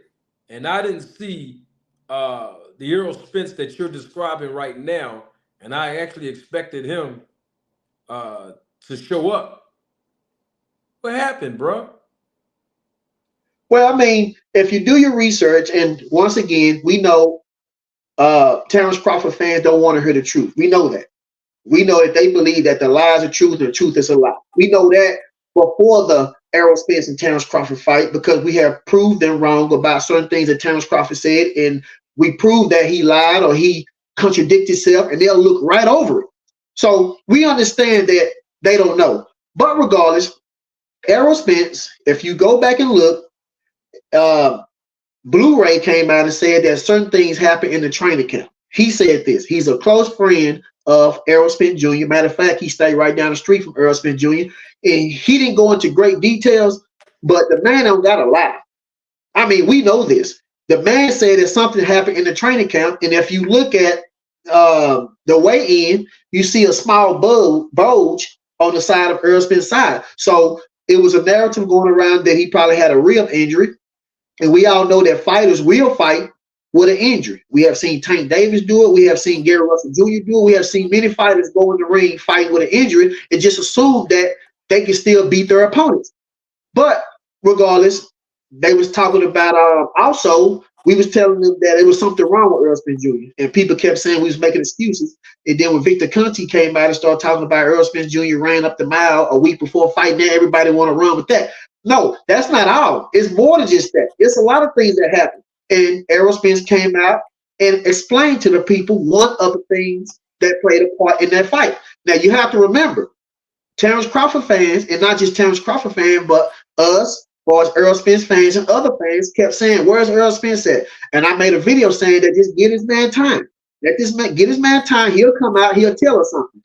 and I didn't see the Errol Spence that you're describing right now. And I actually expected him uh, to show up. What happened, bro? Well, I mean, if you do your research, and once again, we know Terrence Crawford fans don't want to hear the truth. We know that. We know that they believe that the lies are truth and the truth is a lie. We know that before the Errol Spence and Terrence Crawford fight because we have proved them wrong about certain things that Terrence Crawford said, and we proved that he lied or he contradicted himself, and they'll look right over it. So we understand that they don't know. But regardless, Errol Spence, if you go back and look, uh, Blu-ray came out and said that certain things happen in the training camp. He said this. He's a close friend of Errol Spence Jr. Matter of fact, he stayed right down the street from Errol Spence Jr. And he didn't go into great details, but the man don't got to lie. I mean, we know this. The man said that something happened in the training camp, and if you look at the weigh-in, you see a small bulge on the side of Errol Spence's side. So it was a narrative going around that he probably had a rib injury. And we all know that fighters will fight with an injury. We have seen Tank Davis do it. We have seen Gary Russell Jr. do it. We have seen many fighters go in the ring fighting with an injury and just assume that they can still beat their opponents. But regardless, they was talking about also, we was telling them that there was something wrong with Errol Spence Jr. And people kept saying we was making excuses. And then when Victor Conte came out and started talking about Errol Spence Jr. ran up the mile a week before fighting, now everybody want to run with that. No, that's not all. It's more than just that. It's a lot of things that happen. And Errol Spence came out and explained to the people one of the things that played a part in that fight. Now, you have to remember, Terrence Crawford fans, and not just Terrence Crawford fans, but us, as far as Errol Spence fans and other fans, kept saying, where's Errol Spence at? And I made a video saying that just give this man time. Let this man, give this man time. He'll come out. He'll tell us something.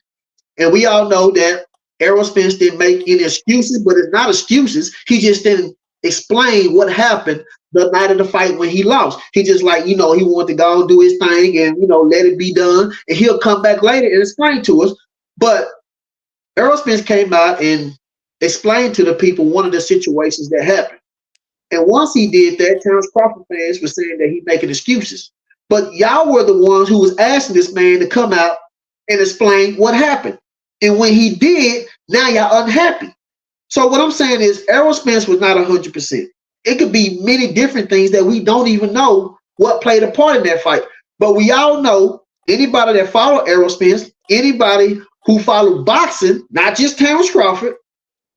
And we all know that Errol Spence didn't make any excuses, but it's not excuses. He just didn't explain what happened the night of the fight when he lost. He just he wanted to go and do his thing and, let it be done. And he'll come back later and explain to us. But Errol Spence came out and explained to the people one of the situations that happened. And once he did that, Terrence Crawford fans were saying that he's making excuses. But y'all were the ones who was asking this man to come out and explain what happened. And when he did, now y'all unhappy. So what I'm saying is Errol Spence was not 100%. It could be many different things that we don't even know what played a part in that fight. But we all know anybody that followed Errol Spence, anybody who followed boxing, not just Terrence Crawford,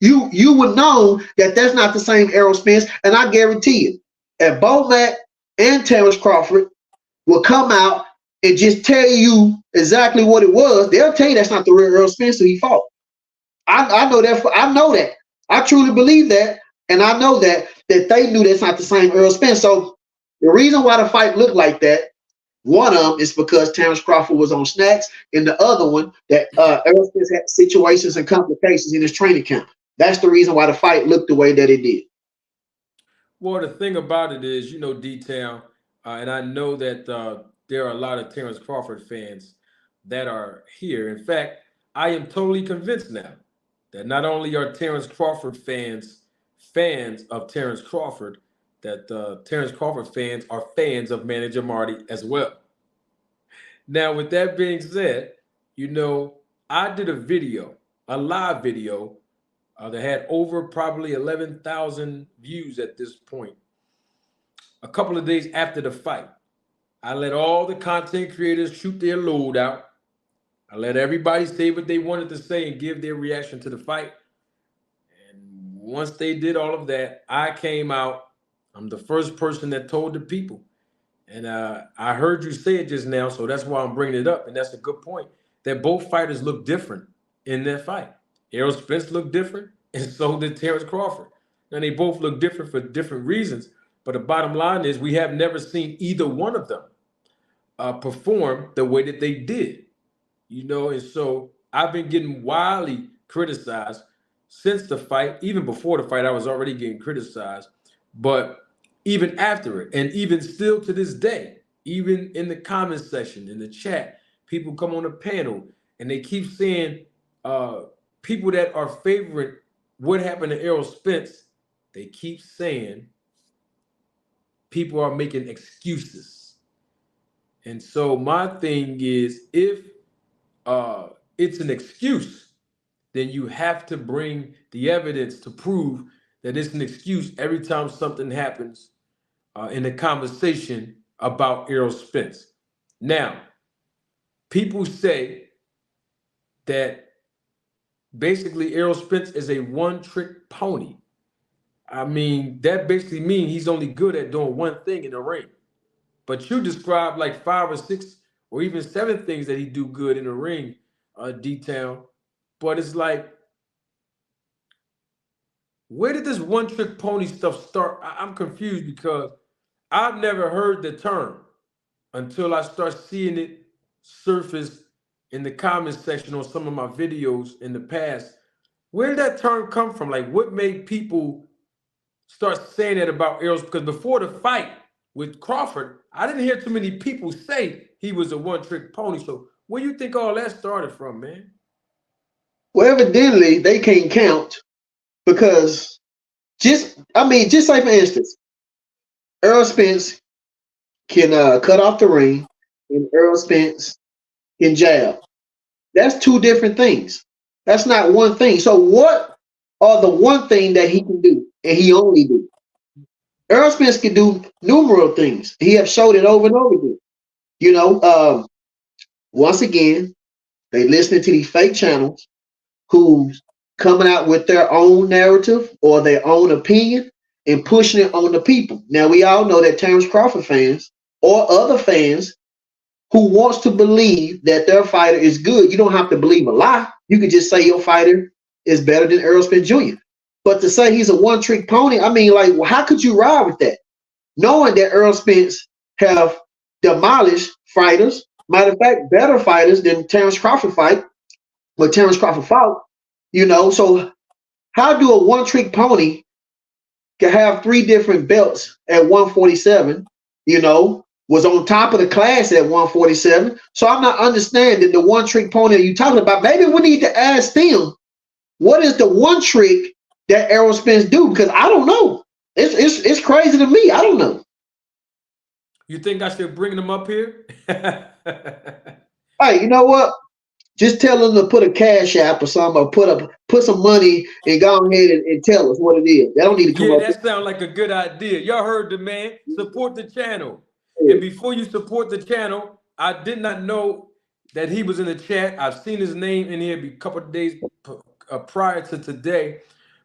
you would know that that's not the same Errol Spence. And I guarantee you, if Bo Mack and Terrence Crawford will come out and just tell you exactly what it was, they'll tell you that's not the real Errol Spence who he fought. I know that. I know that. I truly believe that, and I know that they knew that's not the same Errol Spence. So the reason why the fight looked like that, one of them is because Terrence Crawford was on snacks, and the other one that Errol Spence had situations and complications in his training camp. That's the reason why the fight looked the way that it did. Well, the thing about it is, Detail, and I know that there are a lot of Terrence Crawford fans that are here. In fact, I am totally convinced now that not only are Terrence Crawford fans of Terrence Crawford, that Terrence Crawford fans are fans of Manager Marty as well. Now, with that being said, I did a live video that had over probably 11,000 views at this point. A couple of days after the fight, I let all the content creators shoot their load out. I let everybody say what they wanted to say and give their reaction to the fight. And once they did all of that, I came out. I'm the first person that told the people. And I heard you say it just now, so that's why I'm bringing it up. And that's a good point, that both fighters look different in their fight. Errol Spence looked different, and so did Terrence Crawford. And they both look different for different reasons. But the bottom line is we have never seen either one of them perform the way that they did. And so I've been getting wildly criticized since the fight. Even before the fight, I was already getting criticized. But even after it, and even still to this day, even in the comment section, in the chat, people come on the panel and they keep saying people that are favoring what happened to Errol Spence, they keep saying people are making excuses. And so my thing is, if it's an excuse, then you have to bring the evidence to prove that it's an excuse every time something happens in a conversation about Errol Spence. Now, people say that basically Errol Spence is a one-trick pony. I mean, that basically means he's only good at doing one thing in the ring. But you described like 5 or 6 or even 7 things that he do good in the ring, detail. But it's like, where did this one-trick pony stuff start? I'm confused because I've never heard the term until I start seeing it surface in the comments section on some of my videos in the past. Where did that term come from? Like, what made people start saying that about Errol? Because before the fight with Crawford, I didn't hear too many people say he was a one-trick pony. So where you think all that started from, man? Well, evidently they can't count because just say for instance, Errol Spence can cut off the ring, and Errol Spence can jab. That's two different things. That's not one thing. So what are the one thing that he can do and he only do? Errol Spence can do numerous things. He have showed it over and over again. You know, once again, they listening to these fake channels who's coming out with their own narrative or their own opinion and pushing it on the people. Now we all know that Terrence Crawford fans or other fans who wants to believe that their fighter is good, you don't have to believe a lie. You could just say your fighter is better than Errol Spence Jr. But to say he's a one-trick pony, I mean, like, how could you ride with that? Knowing that Errol Spence have demolished fighters, matter of fact, better fighters than Terrence Crawford fight, but Terrence Crawford fought, you know. So how do a one-trick pony can have 3 different belts at 147, you know, was on top of the class at 147. So I'm not understanding the one-trick pony that you're talking about. Maybe we need to ask them, what is the one trick that Errol Spence do? Because I don't know. It's crazy to me. I don't know. You think I should bring them up here? Hey, you know what? Just tell them to put a cash app or something, or put some money and go ahead and tell us what it is. They don't need to come Yeah, up. that sounds like a good idea. Y'all heard the man. Support the channel. Yeah. And before you support the channel, I did not know that he was in the chat. I've seen his name in here a couple of days prior to today.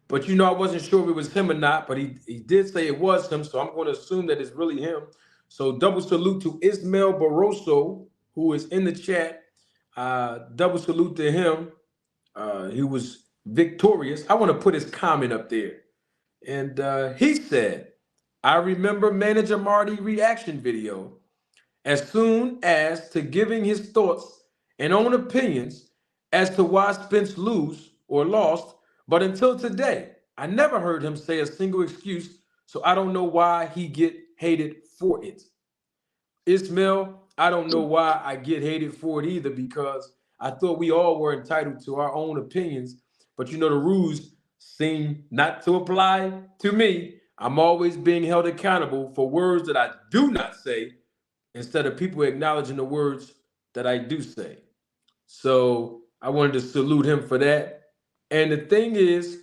But, you know, I wasn't sure if it was him or not. But he did say it was him. So I'm going to assume that it's really him. So double salute to Ismail Barroso, who is in the chat. Double salute to him. He was victorious. I want to put his comment up there. And he said, I remember Manager Marty reaction video as soon as to giving his thoughts and own opinions as to why Spence lose or lost. But until today, I never heard him say a single excuse. So I don't know why he get hated for it. Ismail, I don't know why I get hated for it either, because I thought we all were entitled to our own opinions. But you know, the rules seem not to apply to me. I'm always being held accountable for words that I do not say instead of people acknowledging the words that I do say. So I wanted to salute him for that. And the thing is,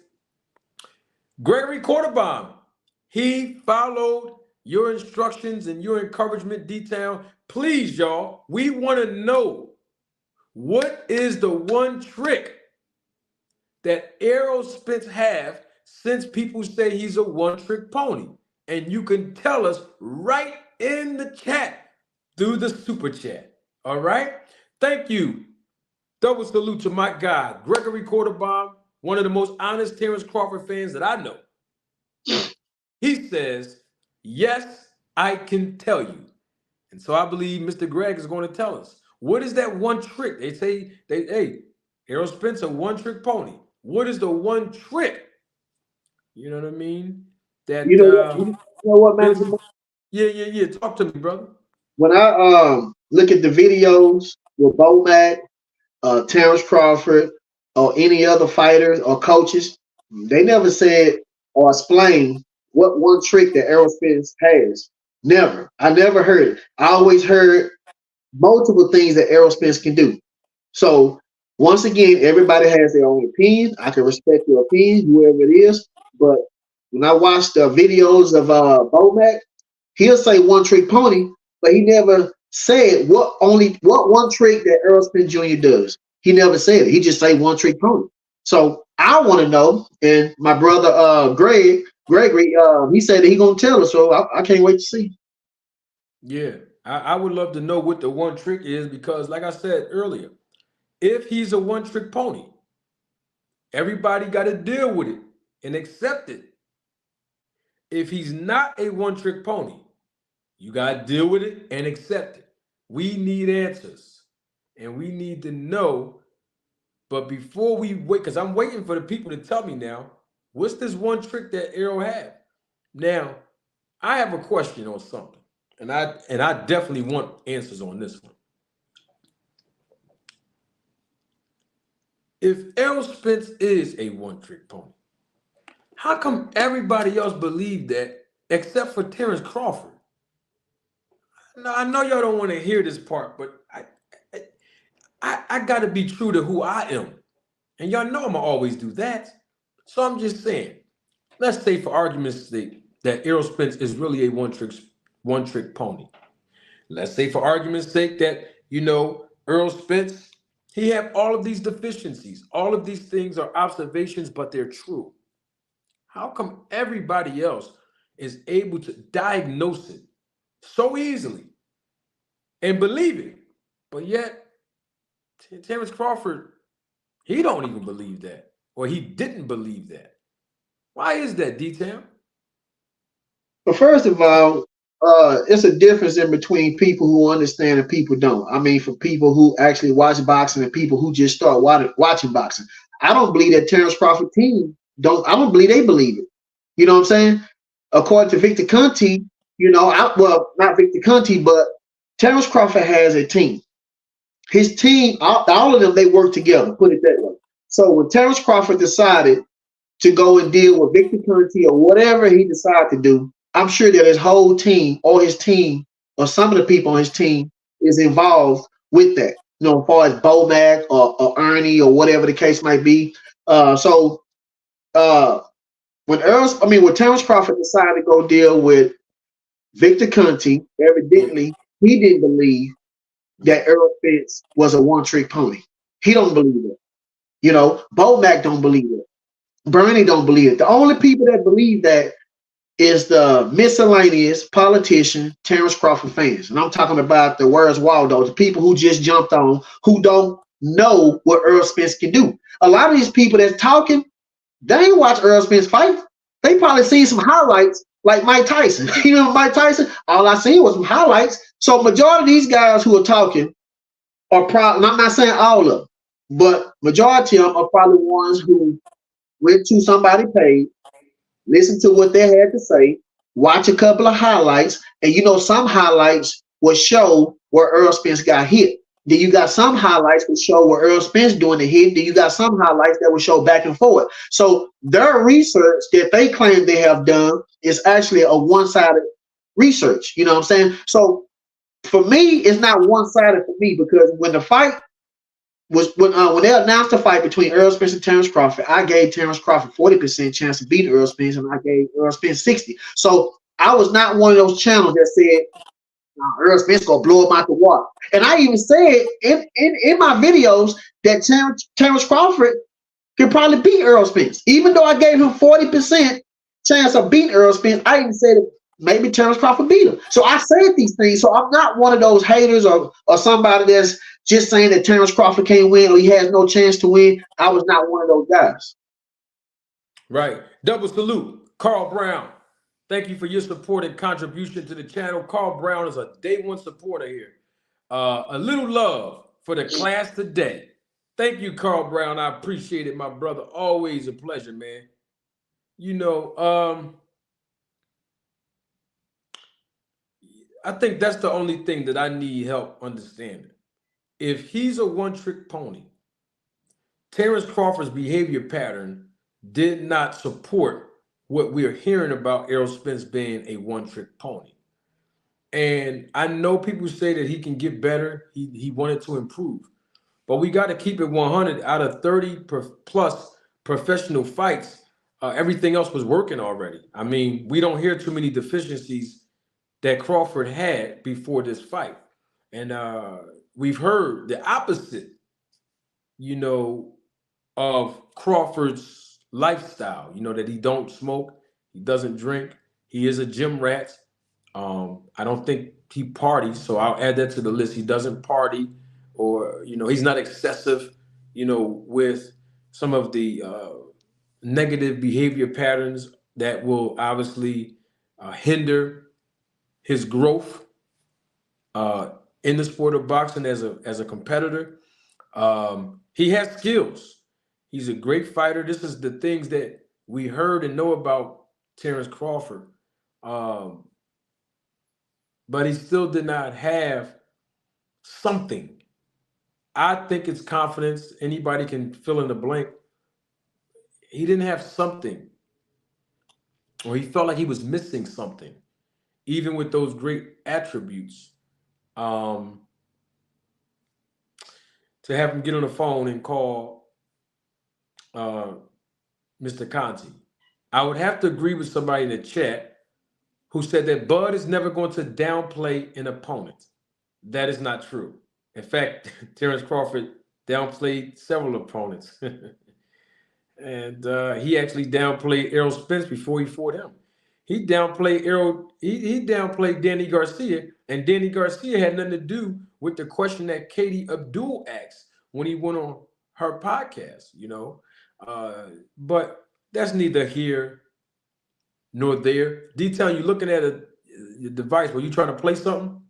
Gregory Quarterbaum, he followed your instructions and your encouragement detail. Please, y'all, we want to know, what is the one trick that Errol Spence have, since people say he's a one-trick pony? And you can tell us right in the chat through the super chat. All right? Thank you. Double salute to my guy, Gregory Quarterbaum, one of the most honest Terrence Crawford fans that I know. He says, yes, I can tell you. And so I believe Mr. Greg is going to tell us. What is that one trick? They say, hey, Errol Spence, a one-trick pony. What is the one trick? You know what I mean? That You know what, man? yeah. Talk to me, brother. When I look at the videos with Bo Mac Terrence Crawford, or any other fighters or coaches, they never said or explained what one trick that Errol Spence has. Never. I never heard it. I always heard multiple things that Errol Spence can do. So once again, everybody has their own opinion. I can respect your opinion, whoever it is. But when I watch the videos of Bomac, he'll say one trick pony, but he never said what one trick that Errol Spence Jr. does. He never said it. He just say one trick pony. So I want to know, and my brother Gregory, he said that he gonna tell us. So I can't wait to see. Yeah, I would love to know what the one trick is because, like I said earlier, if he's a one trick pony, everybody got to deal with it and accept it. If he's not a one trick pony, you got to deal with it and accept it. We need answers and we need to know. But before we wait, because I'm waiting for the people to tell me now, what's this one trick that Errol had? Now, I have a question on something, and I definitely want answers on this one. If Errol Spence is a one trick pony, how come everybody else believed that except for Terrence Crawford? Now, I know y'all don't want to hear this part, but I got to be true to who I am. And y'all know I'm going to always do that. So I'm just saying, let's say for argument's sake that Errol Spence is really a one trick pony. Let's say for argument's sake that, Errol Spence, he have all of these deficiencies. All of these things are observations, but they're true. How come everybody else is able to diagnose it so easily and believe it? But yet, Terrence Crawford, he don't even believe that, or he didn't believe that. Why is that, D-Town? But first of all, it's a difference in between people who understand and people don't. I mean, for people who actually watch boxing and people who just start watching boxing. I don't believe that Terrence Crawford team don't. I don't believe they believe it. You know what I'm saying? According to Victor Conti, well, not Victor Conti, but Terrence Crawford has a team. His team, all of them, they work together. Put it that way. So when Terrence Crawford decided to go and deal with Victor Conti or whatever he decided to do, I'm sure that his whole team or his team or some of the people on his team is involved with that. As far as Bomac or Ernie or whatever the case might be. So when Terrence Crawford decided to go deal with Victor Conti, evidently he didn't believe that Errol Spence was a one-trick pony. He don't believe it. Bomac don't believe it. Bernie don't believe it. The only people that believe that is the miscellaneous politician Terrence Crawford fans. And I'm talking about the Where's Waldo, the people who just jumped on, who don't know what Errol Spence can do. A lot of these people that's talking, they ain't watch Errol Spence fight. They probably seen some highlights like Mike Tyson. Mike Tyson, all I seen was some highlights. So majority of these guys who are talking are probably, I'm not saying all of them, but majority of them are probably ones who went to somebody paid, listen to what they had to say, watch a couple of highlights, and some highlights will show where Errol Spence got hit. Then you got some highlights that show where Errol Spence doing the hit. Then you got some highlights that will show back and forth. So their research that they claim they have done is actually a one-sided research. You know what I'm saying? So for me, it's not one-sided for me because when the fight was when they announced the fight between Errol Spence and Terrence Crawford, I gave Terrence Crawford 40% chance to beat Errol Spence, and I gave Errol Spence 60. So I was not one of those channels that said Errol Spence gonna blow him out the water. And I even said in my videos that Terrence Crawford could probably beat Errol Spence, even though I gave him 40% chance of beating Errol Spence. I even said maybe Terrence Crawford beat him. So I said these things. So I'm not one of those haters or somebody that's just saying that Terrence Crawford can't win or he has no chance to win. I was not one of those guys. Right. Double salute, Carl Brown. Thank you for your support and contribution to the channel. Carl Brown is a day one supporter here. A little love for the class today. Thank you, Carl Brown. I appreciate it, my brother. Always a pleasure, man. I think that's the only thing that I need help understanding. if he's a one-trick pony, Terrence Crawford's behavior pattern did not support what we're hearing about Errol Spence being a one-trick pony. And I know people say that he can get better. He wanted to improve. But we got to keep it 100. Out of 30 plus professional fights, everything else was working already. I mean, we don't hear too many deficiencies that Crawford had before this fight. And we've heard the opposite, you know, of Crawford's lifestyle, you know, that he don't smoke, he doesn't drink, he is a gym rat. I don't think he parties, so I'll add that to the list. He doesn't party, or you know, he's not excessive, you know, with some of the negative behavior patterns that will obviously hinder his growth in the sport of boxing as a competitor. He has skills. He's a great fighter. This is the things that we heard and know about Terrence Crawford. But he still did not have something. I think it's confidence. Anybody can fill in the blank. He didn't have something, or he felt like he was missing something, even with those great attributes. To have him get on the phone and call Mr. Conti. I would have to agree with somebody in the chat who said that Bud is never going to downplay an opponent. That is not true. In fact, Terrence Crawford downplayed several opponents. And he actually downplayed Errol Spence before he fought him. He downplayed Errol, he downplayed Danny Garcia, and Danny Garcia had nothing to do with the question that Katie Abdul asked when he went on her podcast, you know. But that's neither here nor there. D-Town, you looking at a device, were you trying to play something?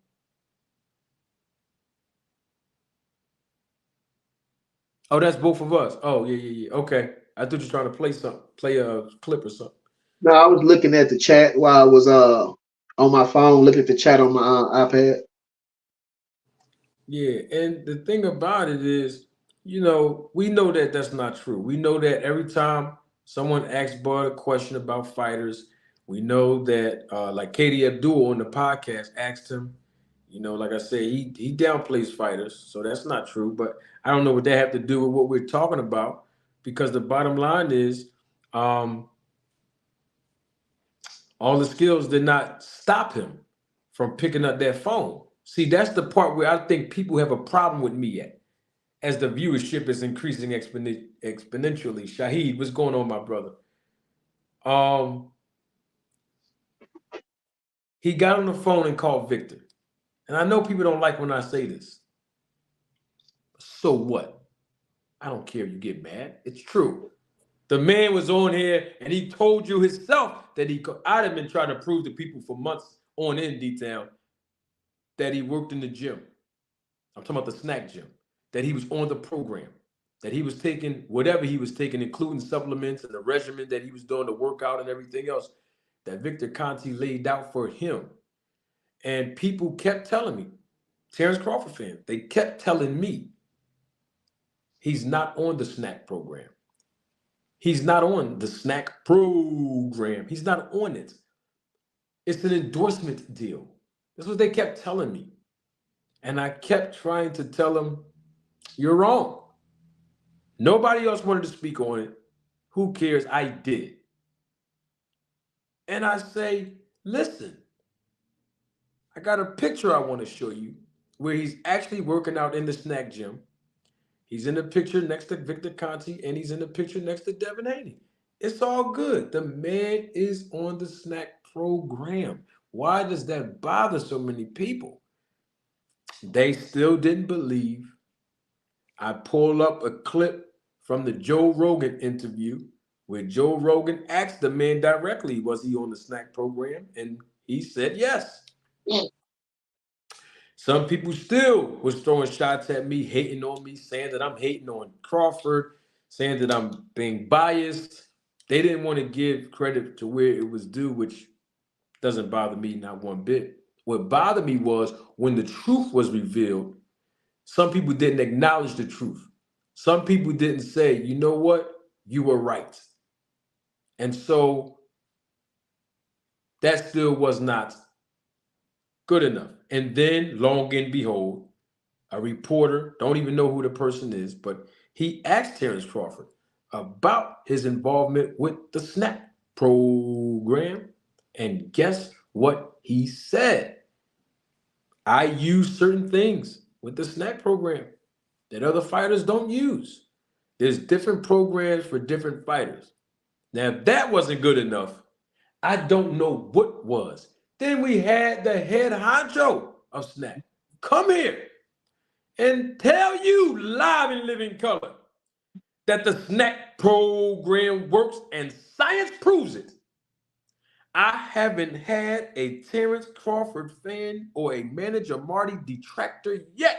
Oh, that's both of us. Oh, yeah. Okay. I thought you were trying to play something, play a clip or something. No, I was looking at the chat while I was on my phone, looking at the chat on my iPad. Yeah, and the thing about it is, you know, we know that that's not true. We know that every time someone asks Bud a question about fighters, we know that, like Katie Abdul on the podcast asked him, you know, like I said, he downplays fighters, so that's not true. But I don't know what that have to do with what we're talking about, because the bottom line is, all the skills did not stop him from picking up that phone. See, that's the part where I think people have a problem with me at, as the viewership is increasing exponentially. Shahid, what's going on, my brother? He got on the phone and called Victor. And I know people don't like when I say this. So what? I don't care if you get mad. It's true. The man was on here and he told you himself that I'd have been trying to prove to people for months on in D-Town that he worked in the gym. I'm talking about the snack gym. That he was on the program. That he was taking whatever he was taking, including supplements and the regimen that he was doing, the workout and everything else that Victor Conti laid out for him. And people kept telling me, Terrence Crawford fan, they kept telling me he's not on the snack program. He's not on the snack program. He's not on it. It's an endorsement deal. That's what they kept telling me. And I kept trying to tell them, you're wrong. Nobody else wanted to speak on it. Who cares? I did. And I say, listen, I got a picture I want to show you where he's actually working out in the snack gym. He's in the picture next to Victor Conti, and he's in the picture next to Devin Haney. It's all good. The man is on the snack program. Why does that bother so many people? They still didn't believe. I pulled up a clip from the Joe Rogan interview where Joe Rogan asked the man directly, was he on the snack program? And he said yes. Some people still was throwing shots at me, hating on me, saying that I'm hating on Crawford, saying that I'm being biased. They didn't want to give credit to where it was due, which doesn't bother me not one bit. What bothered me was when the truth was revealed Some people didn't acknowledge the truth. Some people didn't say, you know what, you were right. And so that still was not good enough. And then, long and behold, a reporter, don't even know who the person is, but he asked Terrence Crawford about his involvement with the SNAP program. And guess what he said? I use certain things with the SNAP program that other fighters don't use. There's different programs for different fighters. Now, if that wasn't good enough, I don't know what was. Then we had the head honcho of SNAP come here and tell you live in living color that the SNAP program works and science proves it. I haven't had a Terrence Crawford fan or a Manager Marty detractor yet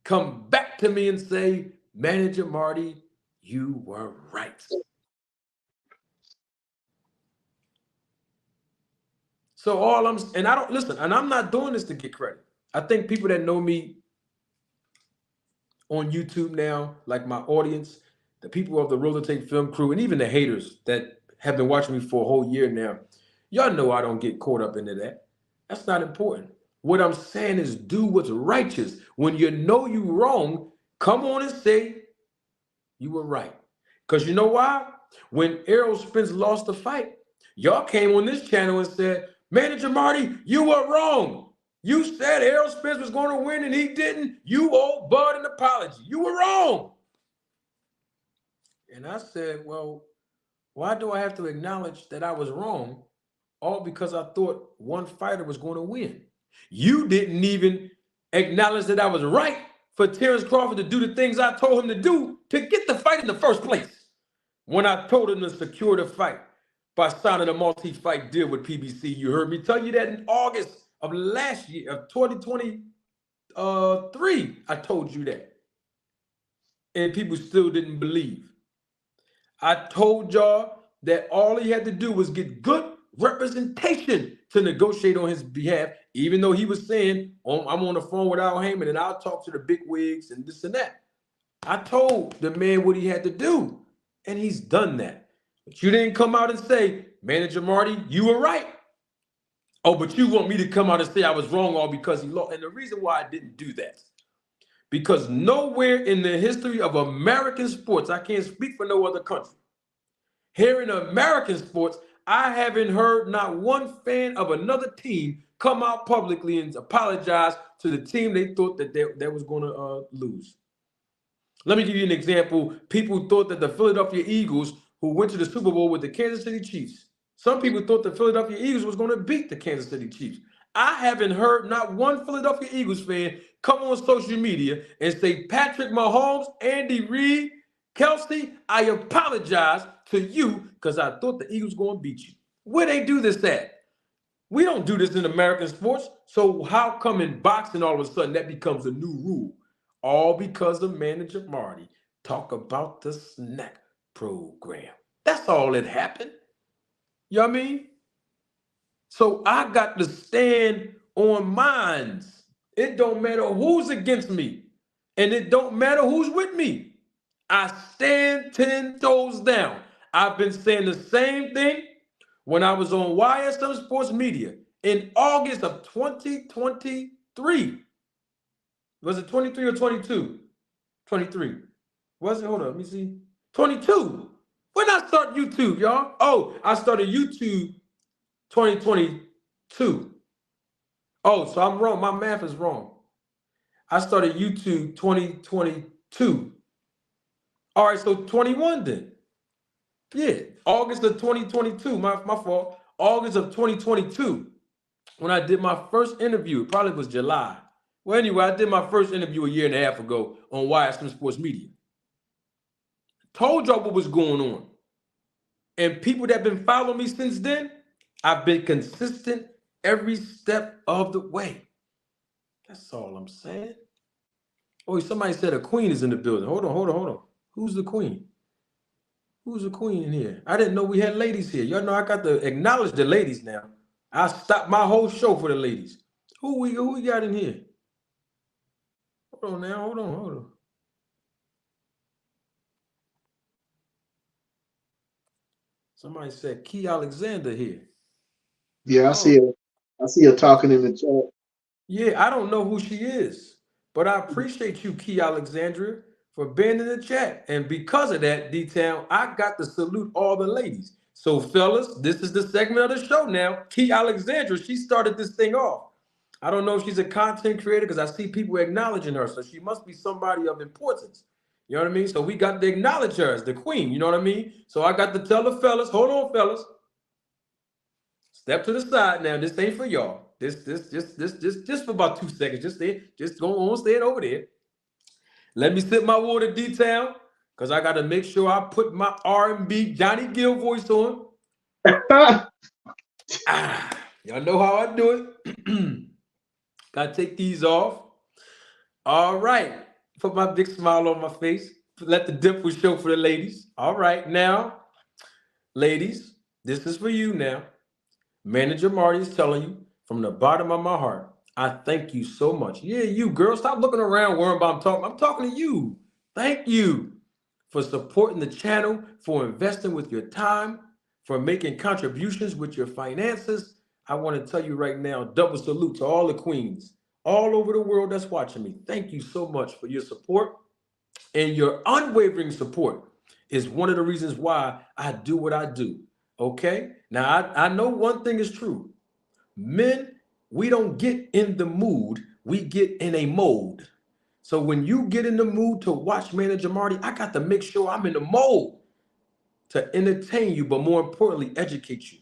come back to me and say, Manager Marty, you were right. So and I don't listen, and I'm not doing this to get credit. I think people that know me on YouTube now, like my audience, the people of the Roller Tape Film crew, and even the haters that have been watching me for a whole year now, y'all know I don't get caught up into that. That's not important. What I'm saying is do what's righteous. When you know you wrong, come on and say you were right. Because you know why? When Errol Spence lost the fight, y'all came on this channel and said, Manager Marty, you were wrong. You said Errol Spence was going to win and he didn't. You owe Bud an apology. You were wrong. And I said, well, why do I have to acknowledge that I was wrong? All because I thought one fighter was going to win. You didn't even acknowledge that I was right for Terrence Crawford to do the things I told him to do to get the fight in the first place. When I told him to secure the fight by signing a multi-fight deal with PBC, you heard me tell you that in August of last year, of 2023, I told you that. And people still didn't believe. I told y'all that all he had to do was get good representation to negotiate on his behalf, even though he was saying, I'm on the phone with Al Heyman and I'll talk to the big wigs and this and that. I told the man what he had to do, and he's done that. But you didn't come out and say, Manager Marty, you were right. Oh, but you want me to come out and say I was wrong all because he lost. And the reason why I didn't do that, because nowhere in the history of American sports, I can't speak for no other country, here in American sports, I haven't heard not one fan of another team come out publicly and apologize to the team they thought that they was going to lose. Let me give you an example. People thought that the Philadelphia Eagles, who went to the Super Bowl with the Kansas City Chiefs, some people thought the Philadelphia Eagles was going to beat the Kansas City Chiefs. I haven't heard not one Philadelphia Eagles fan come on social media and say, Patrick Mahomes, Andy Reid, Kelsey, I apologize to you because I thought the Eagles were going to beat you. Where they do this at? We don't do this in American sports. So how come in boxing all of a sudden that becomes a new rule? All because of Manager Marty talk about the snack program. That's all that happened. You know what I mean? So I got to stand on mines. It don't matter who's against me. And it don't matter who's with me. I stand 10 toes down. I've been saying the same thing when I was on YSM Sports Media in August of 2023. Was it 23 or 22? 23. Was it? Hold on, let me see. 22. When I start YouTube, y'all? Oh, I started YouTube 2022. Oh, so I'm wrong. My math is wrong. I started YouTube 2022. All right, so 21 then. Yeah, August of 2022. My fault. August of 2022. When I did my first interview, it probably was July. Well, anyway, I did my first interview a year and a half ago on YSM Sports Media. Told y'all what was going on. And people that have been following me since then, I've been consistent every step of the way. That's all I'm saying. Oh, somebody said a queen is in the building. Hold on. Who's the queen? Who's the queen in here? I didn't know we had ladies here. Y'all know I got to acknowledge the ladies now. I stopped my whole show for the ladies. Who we got in here? Hold on now. Hold on. Somebody said Key Alexander here. Yeah, Oh, I see her talking in the chat. yeah, I don't know who she is, but I appreciate you, Key Alexandria, for being in the chat. And because of that, D-Town, I got to salute all the ladies. So, fellas, this is the segment of the show now. Key Alexandria, she started this thing off. I don't know if she's a content creator because I see people acknowledging her. So she must be somebody of importance. You know what I mean? So we got to acknowledge her as the queen. You know what I mean? So I got to tell the fellas, hold on, fellas. Step to the side now. This ain't for y'all. Just for about 2 seconds. Just go on, stay over there. Let me sip my water, detail, because I gotta make sure I put my R&B Johnny Gill voice on. Y'all know how I do it. Gotta take these off. All right. Put my big smile on my face. Let the dimple show for the ladies. All right, now, ladies, this is for you now. Manager Marty is telling you from the bottom of my heart, I thank you so much. Yeah, you girl, stop looking around worrying about I'm talking to you. Thank you for supporting the channel, for investing with your time, for making contributions with your finances. I want to tell you right now, double salute to all the queens all over the world that's watching me. Thank you so much for your support, and your unwavering support is one of the reasons why I do what I do. Okay? Now, I know one thing is true. Men, we don't get in the mood, we get in a mode. So when you get in the mood to watch Manager Marty, I got to make sure I'm in the mode to entertain you, but more importantly, educate you.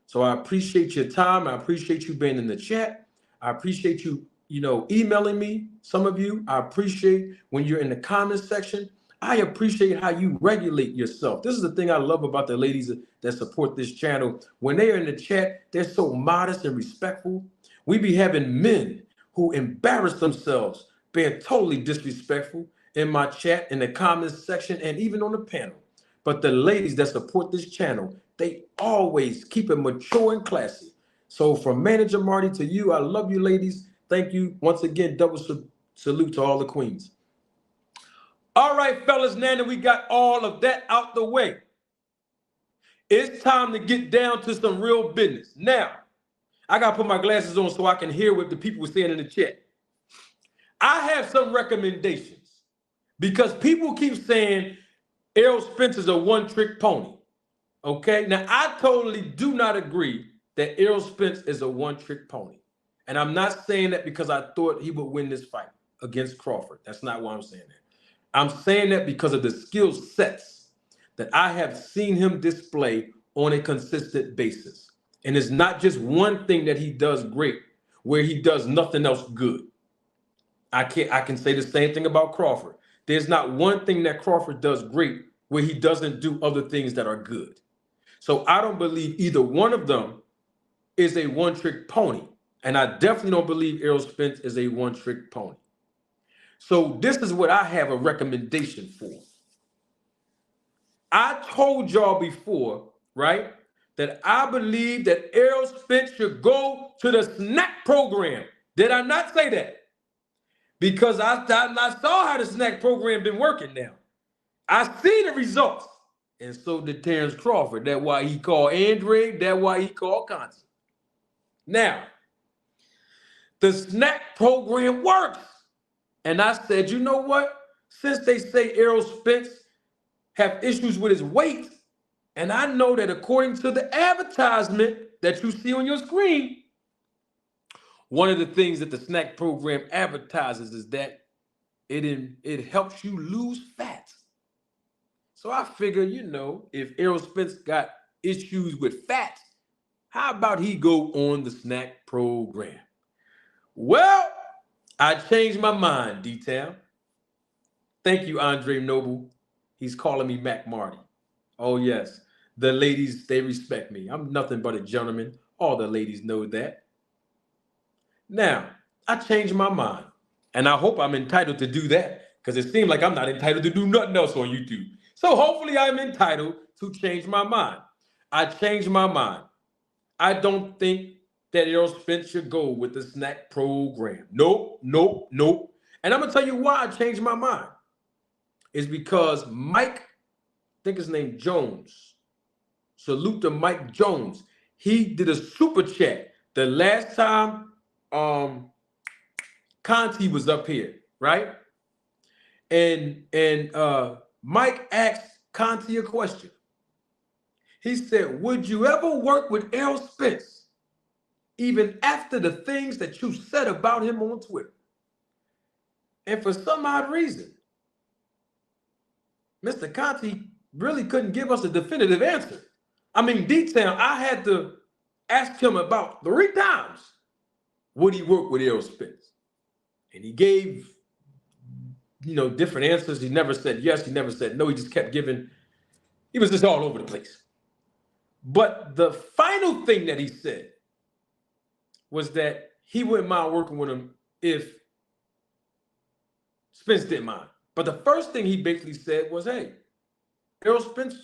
So I appreciate your time. I appreciate you being in the chat. I appreciate you, emailing me, some of you. I appreciate when you're in the comments section. I appreciate how you regulate yourself. This is the thing I love about the ladies that support this channel. When they are in the chat, they're so modest and respectful. We be having men who embarrass themselves, being totally disrespectful in my chat, in the comments section, and even on the panel. But the ladies that support this channel, they always keep it mature and classy. So from Manager Marty to you, I love you, ladies. Thank you. Once again, double salute to all the queens. All right, fellas, now that we got all of that out the way, it's time to get down to some real business. Now, I got to put my glasses on so I can hear what the people were saying in the chat. I have some recommendations because people keep saying Errol Spence is a one-trick pony. Okay, now I totally do not agree that Errol Spence is a one-trick pony. And I'm not saying that because I thought he would win this fight against Crawford. That's not why I'm saying that. I'm saying that because of the skill sets that I have seen him display on a consistent basis. And it's not just one thing that he does great, where he does nothing else good. I can say the same thing about Crawford. There's not one thing that Crawford does great where he doesn't do other things that are good. So I don't believe either one of them is a one-trick pony. And I definitely don't believe Errol Spence is a one-trick pony. So this is what I have a recommendation for. I told y'all before, right, that I believe that Errol Spence should go to the snack program. Did I not say that? Because I saw how the snack program been working now. I see the results. And so did Terrence Crawford. That's why he called Andre. That's why he called Conti. Now, the snack program works. And I said, you know what? Since they say Errol Spence have issues with his weight, and I know that according to the advertisement that you see on your screen, one of the things that the snack program advertises is that it helps you lose fat. So I figure, if Errol Spence got issues with fat, how about he go on the snack program? Well, I changed my mind, D-Town. Thank you, Andre Noble. He's calling me Mac Marty. Oh, yes. The ladies, they respect me. I'm nothing but a gentleman. All the ladies know that. Now, I changed my mind. And I hope I'm entitled to do that because it seems like I'm not entitled to do nothing else on YouTube. So hopefully I'm entitled to change my mind. I changed my mind. I don't think that Errol Spence should go with the snack program. Nope, nope, nope. And I'm going to tell you why I changed my mind. It's because Mike, I think his name Jones, salute to Mike Jones. He did a super chat the last time Conti was up here, right? And Mike asked Conti a question. He said, would you ever work with Errol Spence, even after the things that you said about him on Twitter? And for some odd reason, Mr. Conti really couldn't give us a definitive answer. I mean, detail, I had to ask him about 3 times, would he work with Errol Spence? And he gave, different answers. He never said yes, he never said no. He just kept giving, he was just all over the place. But the final thing that he said was that he wouldn't mind working with him if Spence didn't mind. But the first thing he basically said was, hey, Errol Spence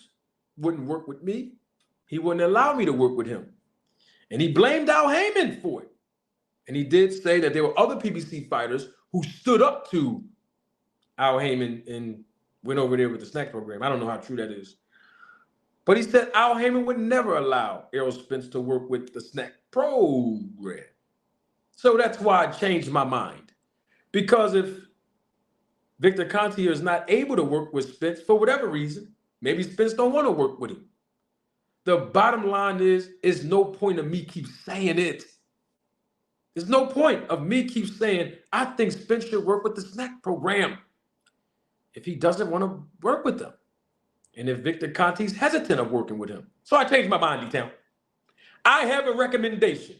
wouldn't work with me. He wouldn't allow me to work with him. And he blamed Al Heyman for it. And he did say that there were other PBC fighters who stood up to Al Heyman and went over there with the snack program. I don't know how true that is. But he said Al Heyman would never allow Errol Spence to work with the snack program. So that's why I changed my mind. Because if Victor Conti is not able to work with Spence for whatever reason, maybe Spence don't want to work with him. The bottom line is, it's no point of me keep saying it. There's no point of me keep saying, I think Spence should work with the snack program if he doesn't want to work with them. And if Victor Conti's hesitant of working with him. So I changed my mind, D-Town. I have a recommendation.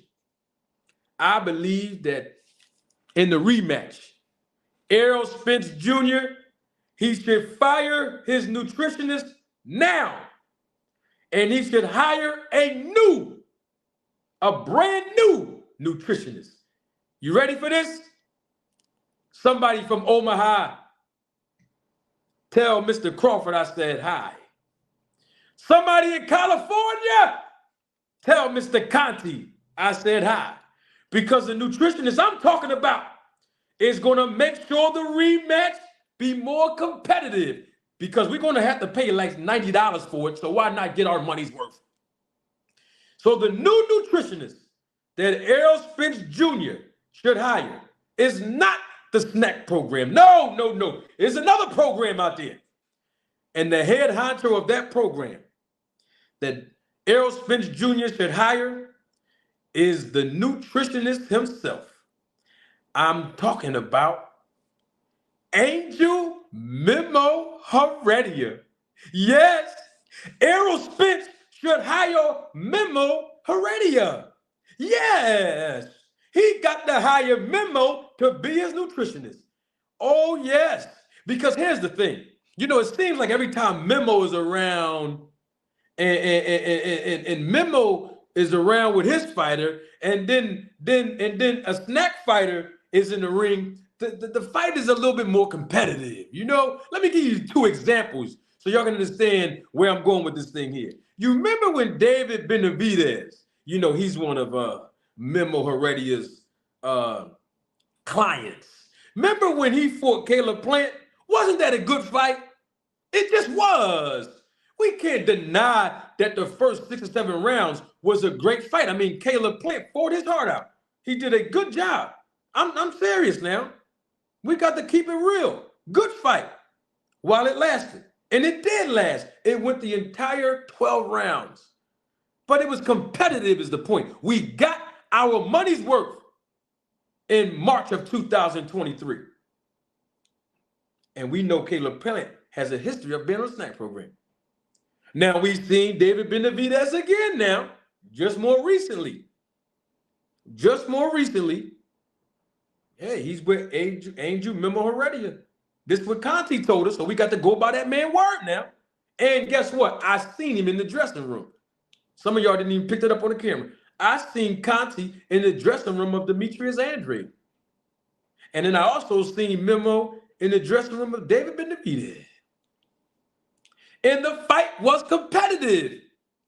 I believe that in the rematch, Errol Spence Jr., he should fire his nutritionist now. And he should hire a brand new nutritionist. You ready for this? Somebody from Omaha, tell Mr. Crawford I said hi. Somebody in California, tell Mr. Conti I said hi. Because the nutritionist I'm talking about is going to make sure the rematch be more competitive. Because we're going to have to pay like $90 for it, so why not get our money's worth? So the new nutritionist that Errol Spence Jr. should hire is not the snack program. No. There's another program out there. And the head honcho of that program that Errol Spence Jr. should hire is the nutritionist himself. I'm talking about Angel Memo Heredia. Yes, Errol Spence should hire Memo Heredia. Yes, he got to hire Memo to be his nutritionist. Oh, yes, because here's the thing. It seems like every time Memo is around and Memo is around with his fighter, and then a snack fighter is in the ring, the fight is a little bit more competitive. Let me give you 2 examples so y'all can understand where I'm going with this thing here. You remember when David Benavidez, he's one of Memo Heredia's clients. Remember when he fought Caleb Plant? Wasn't that a good fight? It just was. We can't deny that the first 6 or 7 rounds was a great fight. I mean, Caleb Plant fought his heart out. He did a good job. I'm serious now. We got to keep it real. Good fight while it lasted. And it did last. It went the entire 12 rounds. But it was competitive is the point. We got our money's worth in March of 2023. And we know Caleb Plant has a history of being on a snack program. Now we've seen David Benavidez again now, just more recently. Yeah, he's with Angel Memo Heredia. This is what Conti told us, so we got to go by that man's word now. And guess what? I seen him in the dressing room. Some of y'all didn't even pick that up on the camera. I seen Conti in the dressing room of Demetrius Andrade. And then I also seen Memo in the dressing room of David Benavidez. And the fight was competitive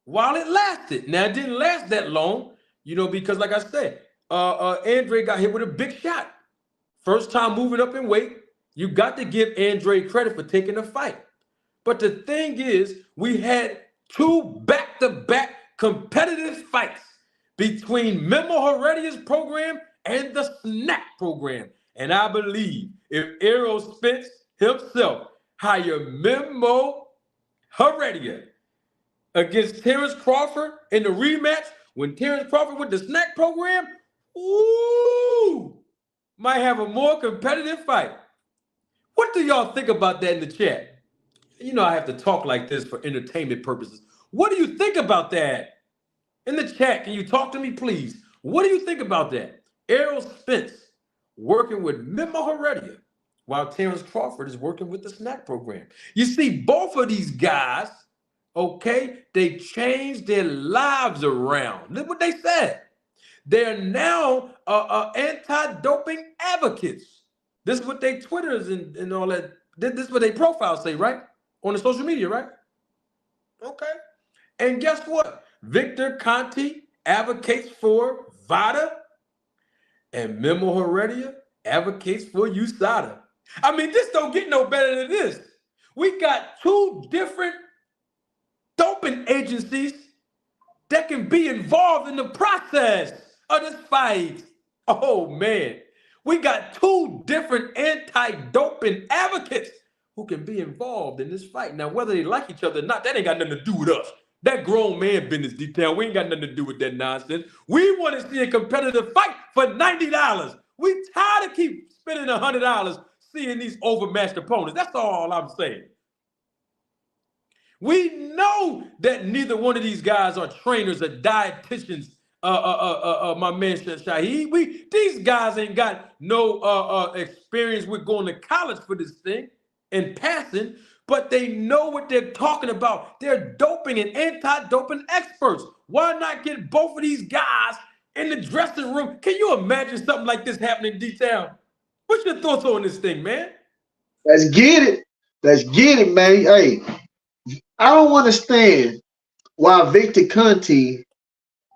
while it lasted. Now, it didn't last that long, because like I said, Andre got hit with a big shot First time moving up in weight. You got to give Andre credit for taking the fight. But the thing is, we had two back-to-back competitive fights between Memo Heredia's program and the Snap program. And I believe if Errol Spence himself hire Memo Heredia against Terrence Crawford in the rematch, when Terrence Crawford with the Snack program, ooh, might have a more competitive fight. What do y'all think about that in the chat? You know I have to talk like this for entertainment purposes. What do you think about that? In the chat, can you talk to me, please? What do you think about that? Errol Spence working with Memo Heredia while Terrence Crawford is working with the Snack program. You see, both of these guys, okay, they changed their lives around. Look what they said. They're now anti-doping advocates. This is what they Twitters and all that. This is what they profiles say, right? On the social media, right? Okay. And guess what? Victor Conti advocates for VADA, and Memo Heredia advocates for USADA. I mean, this don't get no better than this. We got two different doping agencies that can be involved in the process of this fight. Oh, man. We got two different anti-doping advocates who can be involved in this fight. Now, whether they like each other or not, that ain't got nothing to do with us. That grown man business detail, we ain't got nothing to do with that nonsense. We want to see a competitive fight for $90. We tired of keep spending $100 seeing these overmatched opponents. That's all I'm saying. We know that neither one of these guys are trainers or dietitians. My man Shaheed. These guys ain't got no experience with going to college for this thing and passing, but they know what they're talking about. They're doping and anti-doping experts. Why not get both of these guys in the dressing room? Can you imagine something like this happening in D-Town? What's your thoughts on this thing, man? Let's get it. Let's get it, man. Hey, I don't understand why Victor Conti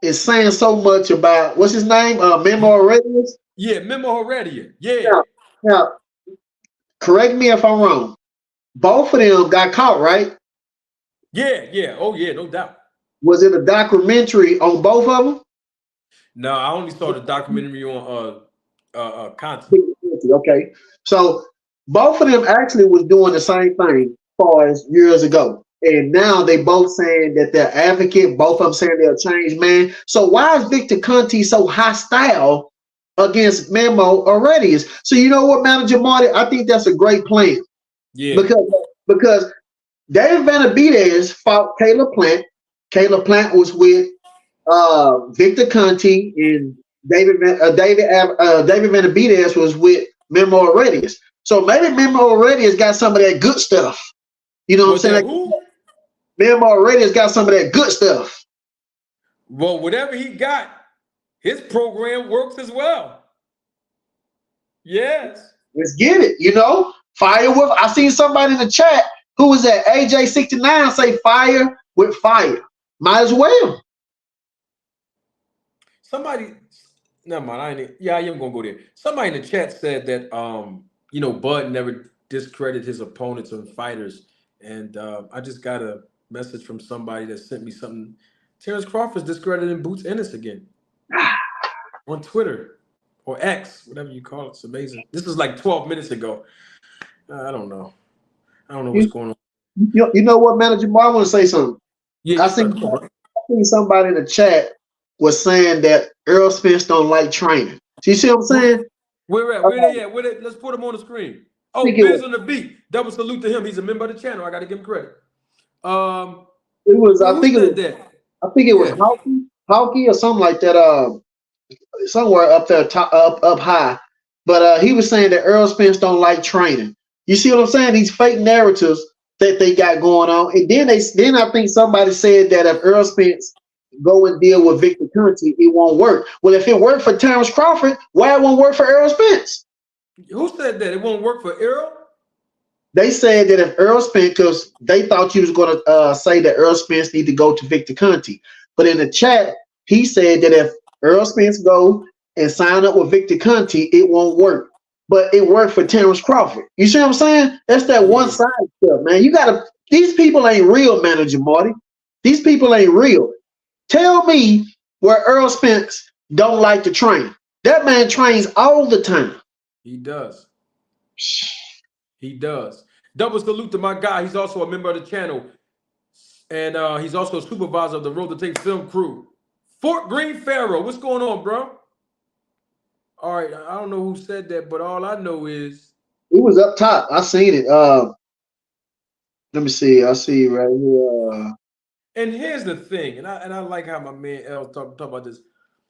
is saying so much about what's his name? Memo Heredia? Yeah, Memo Heredia. Yeah. Now, correct me if I'm wrong. Both of them got caught, right? Yeah. Oh, yeah, no doubt. Was it a documentary on both of them? No, I only saw the documentary on Conti. Okay. So both of them actually was doing the same thing as far as years ago. And now they both saying that they're advocate, both of them saying they're a changed man. So why is Victor Conti so hostile against Memo Heredia? So you know what, Manager Marty? I think that's a great plan. Yeah. Because David Benavidez fought Caleb Plant. Caleb Plant was with Victor Conti, and David Benavidez was with Memo Heredia. So maybe Memo Heredia's got some of that good stuff. You know what I'm saying? Memo Heredia's got some of that good stuff. Well, whatever he got, his program works as well. Yes. Let's get it. You know, fire with. I seen somebody in the chat who was at AJ69 say fire with fire. Might as well. Somebody, never mind. I am gonna go there. Somebody in the chat said that Bud never discredited his opponents and fighters, and I just got a message from somebody that sent me something. Terrence Crawford's discrediting Boots Ennis again on Twitter or X, whatever you call it. It's amazing. This was like 12 minutes ago. I don't know. What's going on. You know what, Manager? I want to say something. Yeah, I think somebody in the chat was saying that Errol Spence don't like training. Do you see what I'm saying? Where they at? Let's put him on the screen. Oh, Biz on the beat. Double salute to him. He's a member of the channel. I got to give him credit. It was. I think it was Hawkey or something like that. Somewhere up there, up high. But he was saying that Errol Spence don't like training. You see what I'm saying? These fake narratives that they got going on, and then I think somebody said that if Errol Spence go and deal with Victor Conti, it won't work. Well, if it worked for Terrence Crawford, why it won't work for Errol Spence? Who said that it won't work for Errol? They said that if Errol Spence, because they thought you was going to say that Errol Spence need to go to Victor Conti, but in the chat he said that if Errol Spence go and sign up with Victor Conti, it won't work. but it worked for Terrence Crawford. You see what I'm saying? That's that one Yeah. side stuff, man. You gotta. These people ain't real, manager Marty. These people ain't real. Tell me where Errol Spence don't like to train. That man trains all the time. He does. He does. Double salute to my guy. He's also a member of the channel. And he's also a supervisor of the Road to Tape film crew. Fort Greene Pharaoh. What's going on, bro? All right. I don't know who said that, but all I know is He was up top. I seen it. Let me see. I see right here. and here's the thing, and I like how my man L talk about this.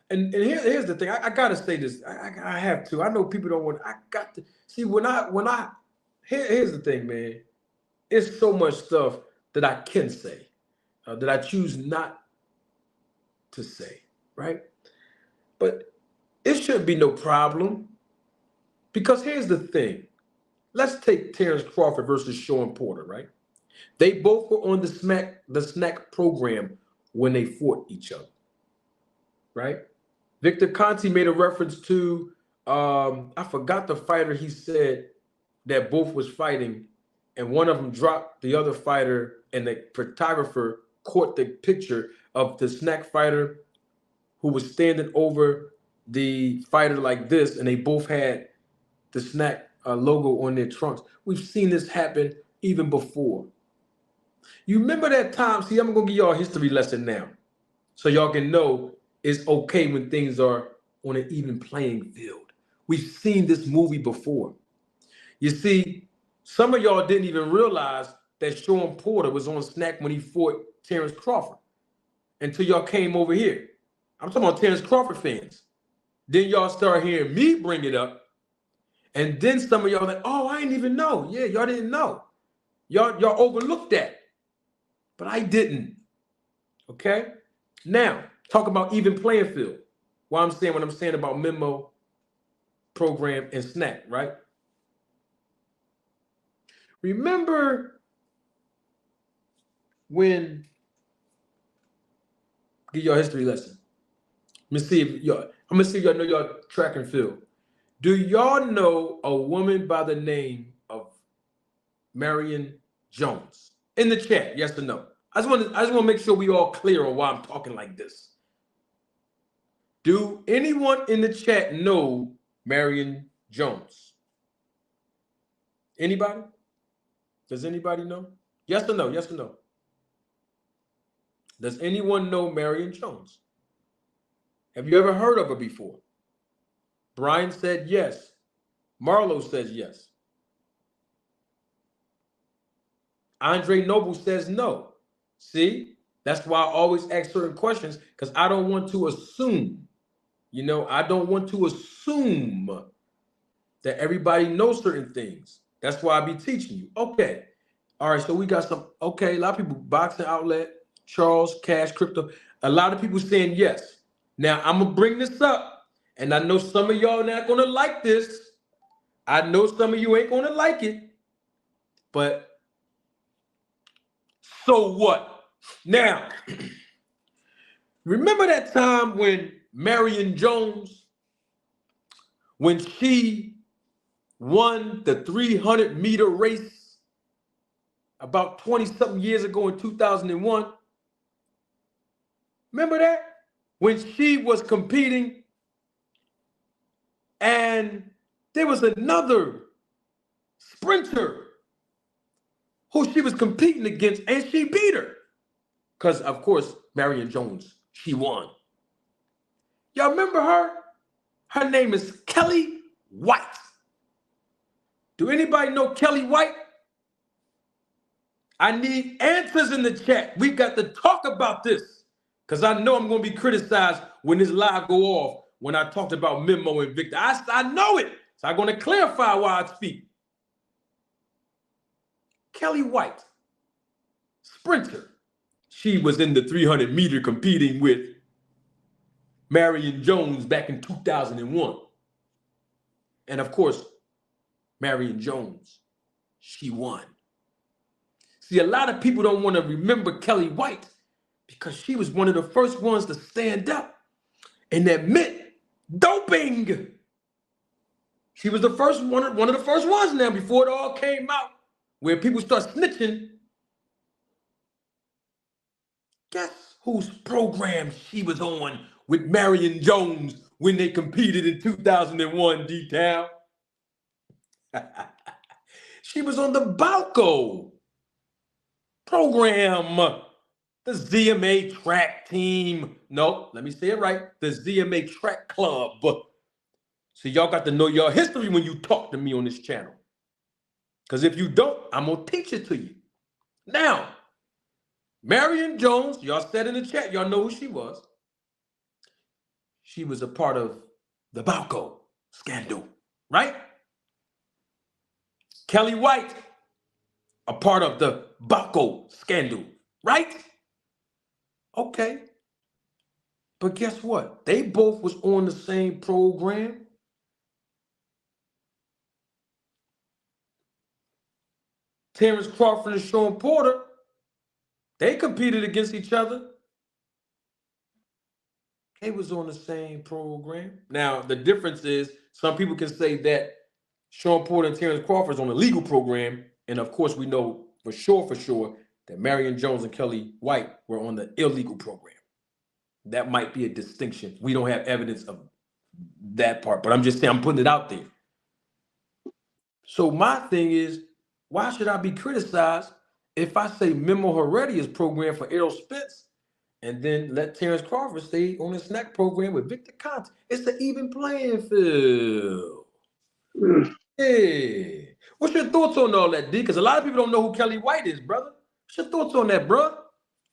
And here's the thing. I gotta say this. I have to. I know people don't want. I got to see here's the thing, man. It's so much stuff that I can say that I choose not to say, right? But it shouldn't be no problem because here's the thing. Let's take Terrence Crawford versus Sean Porter, right? They both were on the snack program when they fought each other, right? Victor Conti made a reference to I forgot the fighter he said that both was fighting, and one of them dropped the other fighter, and the photographer caught the picture of the snack fighter who was standing over the fighter like this, and they both had the snack logo on their trunks. We've seen this happen even before. You remember that time? See, I'm gonna give y'all a history lesson now, so y'all can know it's okay when things are on an even playing field. We've seen this movie before. You see, some of y'all didn't even realize that Sean Porter was on snack when he fought Terrence Crawford until y'all came over here. I'm talking about Terrence Crawford fans. Then y'all start hearing me bring it up. And then some of y'all like, oh, I didn't even know. Yeah, y'all didn't know. Y'all overlooked that. But I didn't. Okay? Now, talk about even playing field. What I'm saying about memo, program, and snack, right? Remember when, give y'all a history lesson. I'm gonna see if y'all know y'all track and field. Do y'all know a woman by the name of Marion Jones? In the chat, yes or no? I just want to make sure we all clear on why I'm talking like this. Do anyone in the chat know Marion Jones? Anybody? Does anybody know? Yes or no? Yes or no? Does anyone know Marion Jones? Have you ever heard of her before? Brian said yes. Marlo says yes. Andre Noble says no. See? That's why I always ask certain questions, because I don't want to assume. I don't want to assume that everybody knows certain things. That's why I be teaching you. Okay. All right, so we got some, okay, a lot of people, Boxing Outlet, Charles, Cash, Crypto. A lot of people saying yes. Now, I'm going to bring this up, and I know some of y'all not going to like this. I know some of you ain't going to like it, but so what? Now, remember that time when Marion Jones, when she won the 300-meter race about 20-something years ago in 2001? Remember that? When she was competing and there was another sprinter who she was competing against and she beat her. Because, of course, Marion Jones, she won. Y'all remember her? Her name is Kelly White. Do anybody know Kelly White? I need answers in the chat. We got to talk about this because I know I'm going to be criticized when this live go off when I talked about Memo and Victor. I know it. So I'm going to clarify why I speak. Kelly White, sprinter. She was in the 300-meter competing with Marion Jones back in 2001. And of course, Marion Jones, she won. See, a lot of people don't want to remember Kelly White because she was one of the first ones to stand up and admit doping. She was the first one of the first ones now before it all came out, where people start snitching. Guess whose program she was on with Marion Jones when they competed in 2001, D-Town? She was on the Balco program, the ZMA track team. No, let me say it right. The ZMA track club. So y'all got to know your history when you talk to me on this channel. Because if you don't, I'm going to teach it to you. Now, Marion Jones, y'all said in the chat, y'all know who she was. She was a part of the Balco scandal, right? Kelly White, a part of the Balco scandal, right? Okay. But guess what? They both was on the same program. Terrence Crawford and Sean Porter, they competed against each other. They was on the same program. Now, the difference is some people can say that Sean Porter and Terrence Crawford is on the legal program. And of course, we know for sure that Marion Jones and Kelly White were on the illegal program. That might be a distinction. We don't have evidence of that part, but I'm just saying, I'm putting it out there. So my thing is, why should I be criticized if I say Memo Heredia's program for Errol Spence and then let Terrence Crawford stay on the snack program with Victor Conte? It's an even playing field. Yeah. What's your thoughts on all that, D? Because a lot of people don't know who Kelly White is, brother. What's your thoughts on that, bro?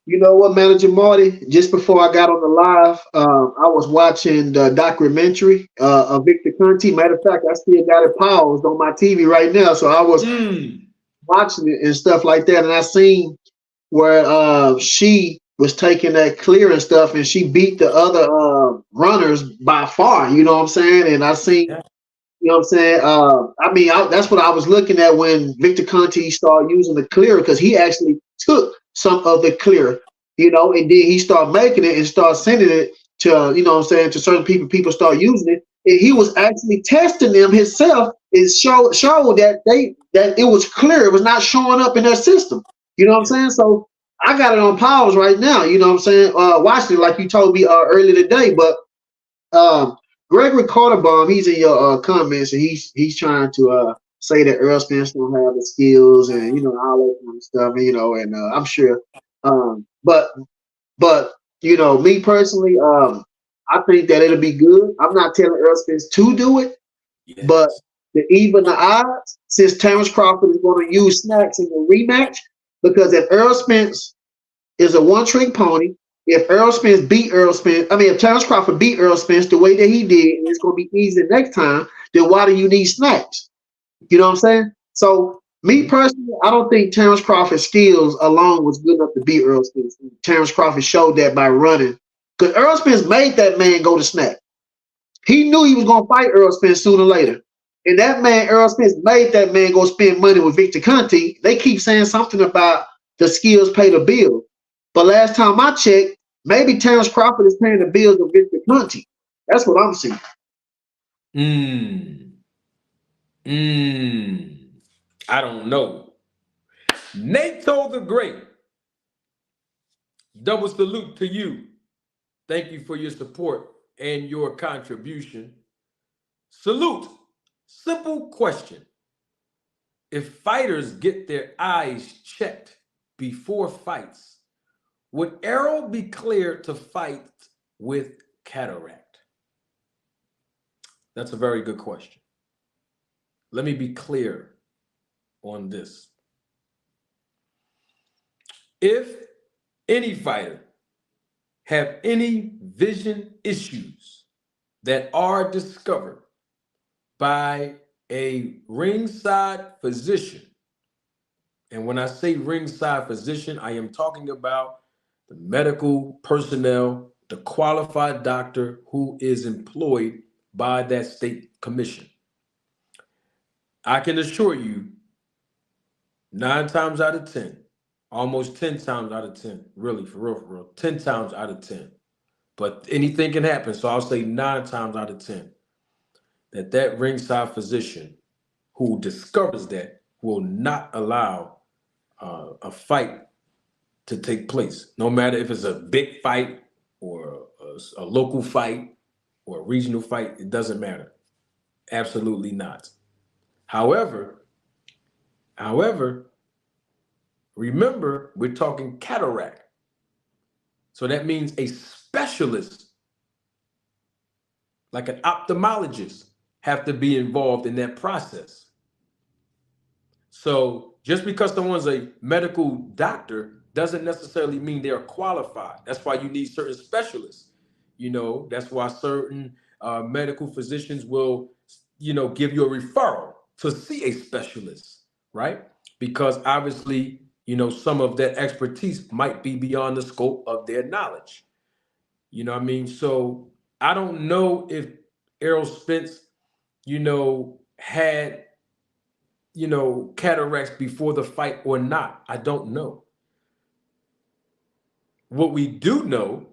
You know what, Manager Marty? Just before I got on the live, I was watching the documentary of Victor Conte. Matter of fact, I still got it paused on my TV right now. So I was watching it and stuff like that. And I seen where she was taking that clear and stuff, and she beat the other runners by far. You know what I'm saying? And I seen, you know what I'm saying? That's what I was looking at when Victor Conte started using the clear, because he actually took some of the clear, you know, and then he started making it and started sending it to, you know what I'm saying, to certain people. People start using it. And he was actually testing them himself. It showed that it was clear. It was not showing up in their system. You know what I'm saying? So I got it on pause right now. You know what I'm saying? Watched it like you told me earlier today. But Gregory Carterbaum, he's in your comments, and he's trying to say that Errol Spence don't have the skills and, you know, all that kind of stuff, you know, and I'm sure. But you know, me personally, I think that it'll be good. I'm not telling Errol Spence to do it, but to even the odds, since Terrence Crawford is going to use snacks in the rematch, because if Errol Spence is a one-trick pony, if Terrence Crawford beat Errol Spence the way that he did, and it's going to be easy next time, then why do you need snacks? You know what I'm saying? So, me personally, I don't think Terrence Crawford's skills alone was good enough to beat Errol Spence. Terrence Crawford showed that by running. Because Errol Spence made that man go to snack. He knew he was going to fight Errol Spence sooner or later. And that man, Errol Spence, made that man go spend money with Victor Conte. They keep saying something about the skills pay the bill. But last time I checked, maybe Terrence Crawford is paying the bills of Victor Conte. That's what I'm seeing. I don't know. Nato the Great, double salute to you. Thank you for your support and your contribution. Salute. Simple question. If fighters get their eyes checked before fights, would Errol be cleared to fight with cataract? That's a very good question. Let me be clear on this. If any fighter have any vision issues that are discovered by a ringside physician, and when I say ringside physician, I am talking about the medical personnel, the qualified doctor who is employed by that state commission. I can assure you, 9 times out of 10, almost 10 times out of 10, really, for real, 10 times out of 10. But anything can happen, so I'll say 9 times out of 10. that ringside physician who discovers that will not allow a fight to take place, no matter if it's a big fight or a local fight or a regional fight. It doesn't matter. Absolutely not. However, remember, we're talking cataract. So that means a specialist, like an ophthalmologist, have to be involved in that process. So just because someone's a medical doctor doesn't necessarily mean they're qualified. That's why you need certain specialists. That's why certain medical physicians will, give you a referral to see a specialist, right? Because obviously, some of that expertise might be beyond the scope of their knowledge. You know what I mean? So I don't know if Errol Spence, had, cataracts before the fight or not. I don't know. What we do know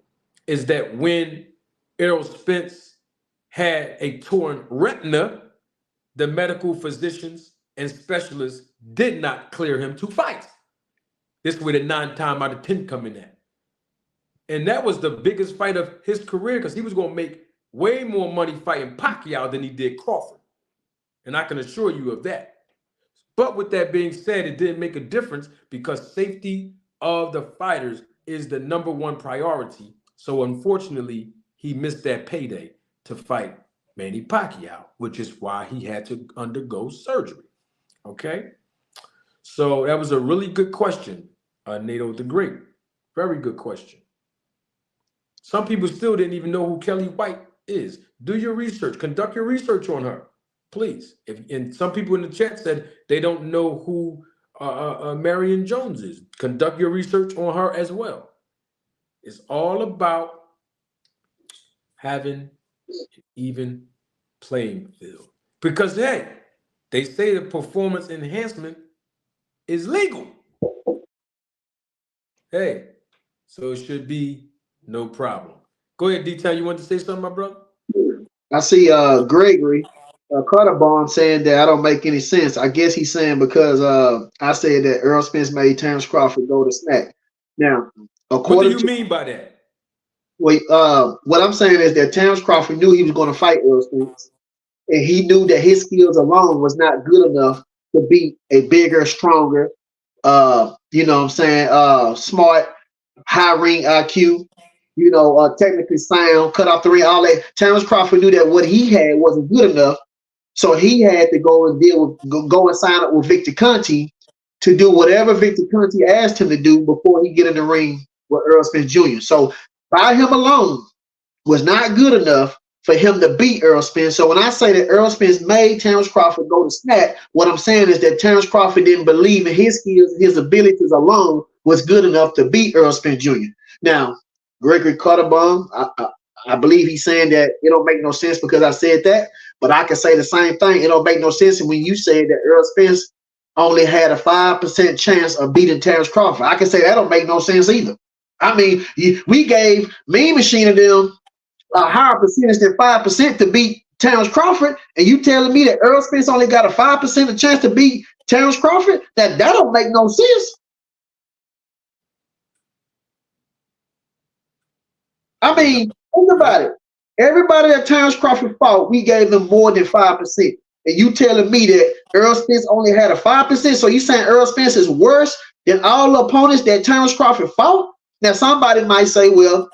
is that when Errol Spence had a torn retina, the medical physicians and specialists did not clear him to fight. This is where the 9 times out of 10 come in at. And that was the biggest fight of his career because he was going to make way more money fighting Pacquiao than he did Crawford. And I can assure you of that. But with that being said, it didn't make a difference because safety of the fighters is the #1 priority. So unfortunately, he missed that payday to fight Manny Pacquiao, which is why he had to undergo surgery. Okay? So that was a really good question, Nato the Great. Very good question. Some people still didn't even know who Kelly White is. Do your research. Conduct your research on her, please. And some people in the chat said they don't know who Marion Jones is. Conduct your research on her as well. It's all about having an even playing field. Because, hey, they say the performance enhancement is legal. Hey, so it should be no problem. Go ahead, D-Town. You want to say something, my brother? I see Gregory Cutterbomb saying that I don't make any sense. I guess he's saying because I said that Errol Spence made Terrence Crawford go to smack. Now, what do you mean by that? Well, what I'm saying is that Terrence Crawford knew he was going to fight Errol Spence, and he knew that his skills alone was not good enough to beat a bigger, stronger, smart, high ring IQ, technically sound, cut off the ring, all that. Terrence Crawford knew that what he had wasn't good enough, so he had to go and sign up with Victor Conte to do whatever Victor Conte asked him to do before he get in the ring with Errol Spence Jr. So by him alone was not good enough for him to beat Errol Spence. So when I say that Errol Spence made Terrence Crawford go to snap, what I'm saying is that Terrence Crawford didn't believe in his skills, his abilities alone was good enough to beat Errol Spence Jr. Now, Gregory Cutterbomb, I believe he's saying that it don't make no sense because I said that, but I can say the same thing. It don't make no sense when you said that Errol Spence only had a 5% chance of beating Terrence Crawford. I can say that don't make no sense either. I mean, we gave Mean Machine and them a higher percentage than 5% to beat Terrence Crawford, and you telling me that Errol Spence only got a 5% of chance to beat Terrence Crawford? That don't make no sense. I mean, think about it. Everybody that Terrence Crawford fought, we gave them more than 5%. And you telling me that Errol Spence only had a 5%? So you saying Errol Spence is worse than all the opponents that Terrence Crawford fought? Now, somebody might say, well,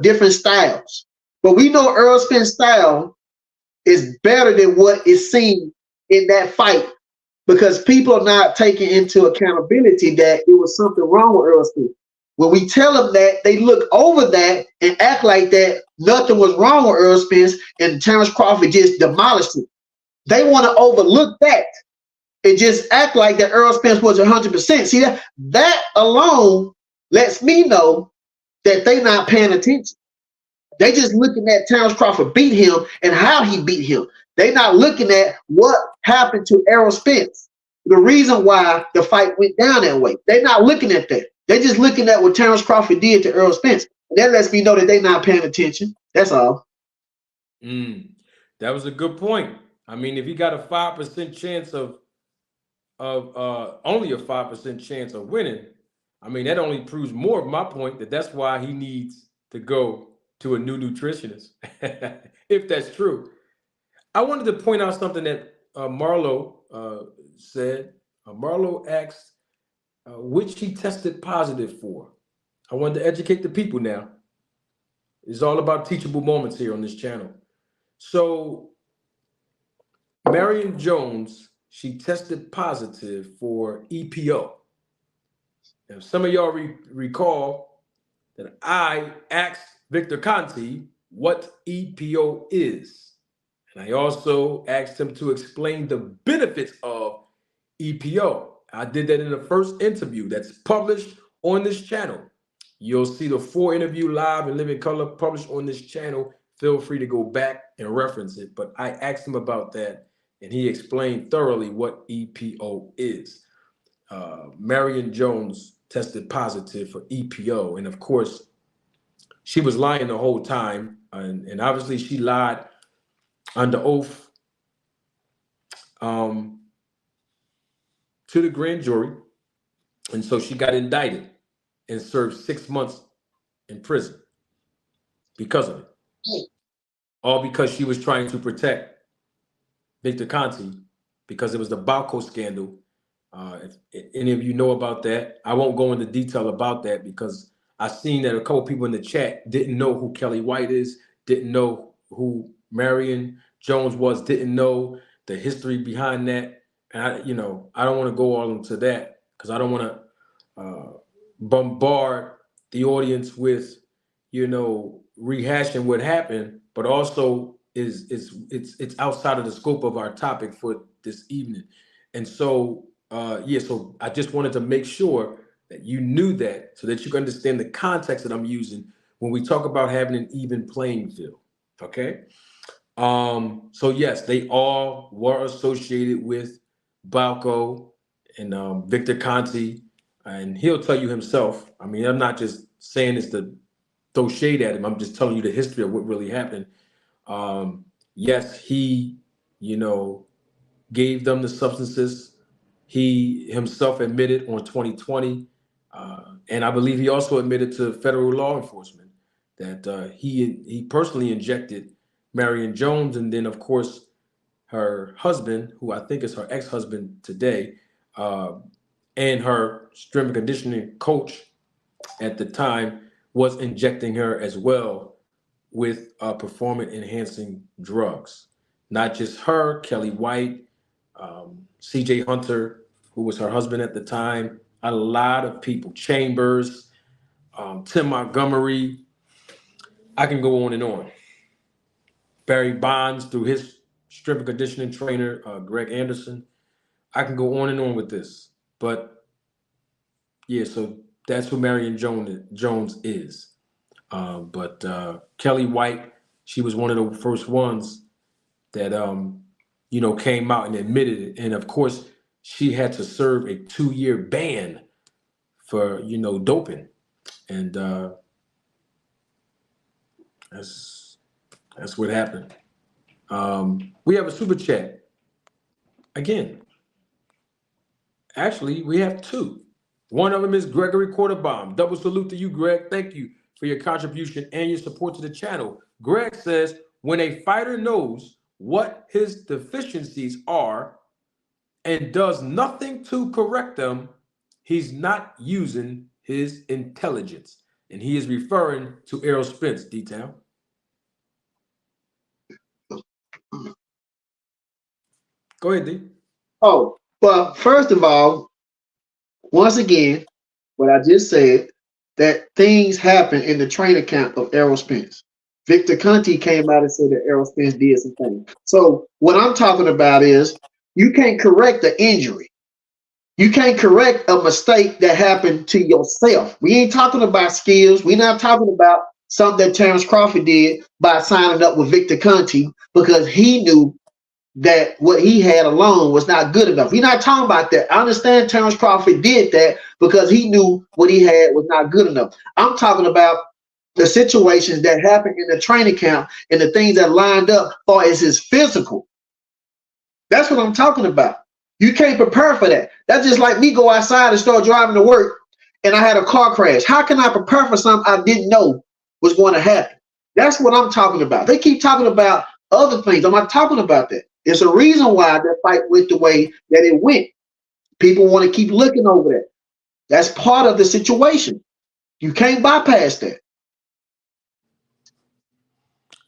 different styles. But we know Errol Spence's style is better than what is seen in that fight because people are not taking into accountability that it was something wrong with Errol Spence. When we tell them that, they look over that and act like that nothing was wrong with Errol Spence and Terrence Crawford just demolished him. They want to overlook that and just act like that Errol Spence was 100%. See, that alone lets me know that they not paying attention. They just looking at Terrence Crawford beat him and how he beat him. They not looking at what happened to Errol Spence. The reason why the fight went down that way. They're not looking at that. They're just looking at what Terrence Crawford did to Errol Spence. And that lets me know that they're not paying attention. That's all. That was a good point. I mean, if he got a 5% chance of only a 5% chance of winning, I mean, that only proves more of my point that that's why he needs to go to a new nutritionist, if that's true. I wanted to point out something that Marlo said. Marlo asked which he tested positive for. I wanted to educate the people now. It's all about teachable moments here on this channel. So, Marion Jones, she tested positive for EPO. Now, some of y'all recall that I asked Victor Conti what EPO is. And I also asked him to explain the benefits of EPO. I did that in the first interview that's published on this channel. You'll see the full interview live and living color published on this channel. Feel free to go back and reference it. But I asked him about that, and he explained thoroughly what EPO is. Marion Jones tested positive for EPO. And of course, she was lying the whole time. And obviously, she lied under oath to the grand jury. And so she got indicted and served 6 months in prison because of it. All because she was trying to protect Victor Conti because it was the Balco scandal. If any of you know about that, I won't go into detail about that because I seen that a couple people in the chat didn't know who Kelly White is, didn't know who Marion Jones was, didn't know the history behind that. And I don't want to go all into that because I don't want to bombard the audience with, rehashing what happened, but also it's outside of the scope of our topic for this evening. And so, so I just wanted to make sure that you knew that so that you can understand the context that I'm using when we talk about having an even playing field. Okay. So yes, they all were associated with Balco and Victor Conti, and he'll tell you himself. I mean, I'm not just saying this to throw shade at him. I'm just telling you the history of what really happened. Yes, he, gave them the substances. He himself admitted on 2020, and I believe he also admitted to federal law enforcement that he personally injected Marion Jones, and then of course her husband, who I think is her ex-husband today, and her strength and conditioning coach at the time was injecting her as well with performance-enhancing drugs. Not just her, Kelly White, C.J. Hunter, who was her husband at the time, a lot of people, Chambers, Tim Montgomery. I can go on and on. Barry Bonds through his strength and conditioning trainer, Greg Anderson. I can go on and on with this. But yeah, so that's who Marion Jones is. But Kelly White, she was one of the first ones that, came out and admitted it. And of course, she had to serve a 2-year ban for, doping. And that's what happened. We have a super chat. Again, actually, we have two. One of them is Gregory Quarterbaum. Double salute to you, Greg. Thank you for your contribution and your support to the channel. Greg says, when a fighter knows what his deficiencies are and does nothing to correct them, he's not using his intelligence. And he is referring to Errol Spence, D-Town. Go ahead, D. Oh, well, first of all, once again, what I just said, that things happen in the training camp of Errol Spence. Victor Conti came out and said that Errol Spence did some things. So what I'm talking about is you can't correct the injury. You can't correct a mistake that happened to yourself. We ain't talking about skills. We're not talking about something that Terrence Crawford did by signing up with Victor Conti because he knew that what he had alone was not good enough. We're not talking about that. I understand Terrence Crawford did that because he knew what he had was not good enough. I'm talking about the situations that happened in the training camp and the things that lined up far as his physical. That's what I'm talking about. You can't prepare for that. That's just like me go outside and start driving to work and I had a car crash. How can I prepare for something I didn't know was going to happen? That's what I'm talking about. They keep talking about other things. I'm not talking about that. There's a reason why the fight went the way that it went. People want to keep looking over that. That's part of the situation. You can't bypass that.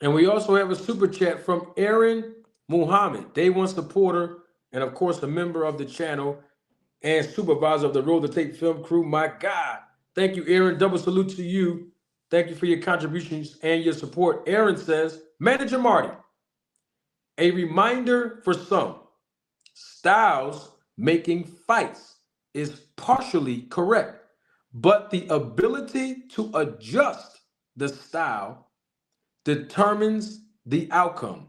And we also have a super chat from Aaron Muhammad, Day One supporter, and of course, a member of the channel and supervisor of the Roll the Tape film crew. My God. Thank you, Aaron. Double salute to you. Thank you for your contributions and your support. Aaron says, Manager Marty, a reminder for some, Styles making fights is partially correct, but the ability to adjust the style determines the outcome.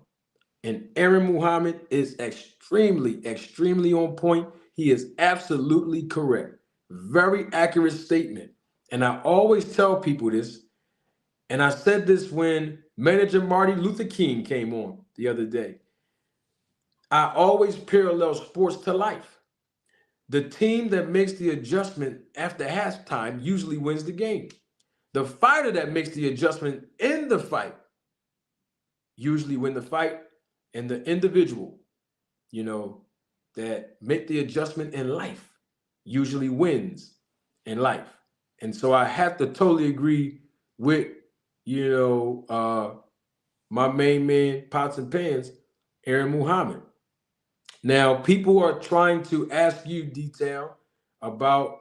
And Aaron Muhammad is extremely, extremely on point. He is absolutely correct. Very accurate statement. And I always tell people this, and I said this when Manager Martin Luther King came on the other day. I always parallel sports to life. The team that makes the adjustment after halftime usually wins the game. The fighter that makes the adjustment in the fight usually win the fight, and the individual, that make the adjustment in life usually wins in life. And so I have to totally agree with, my main man, Pots and Pans, Aaron Muhammad. Now, people are trying to ask you detail about,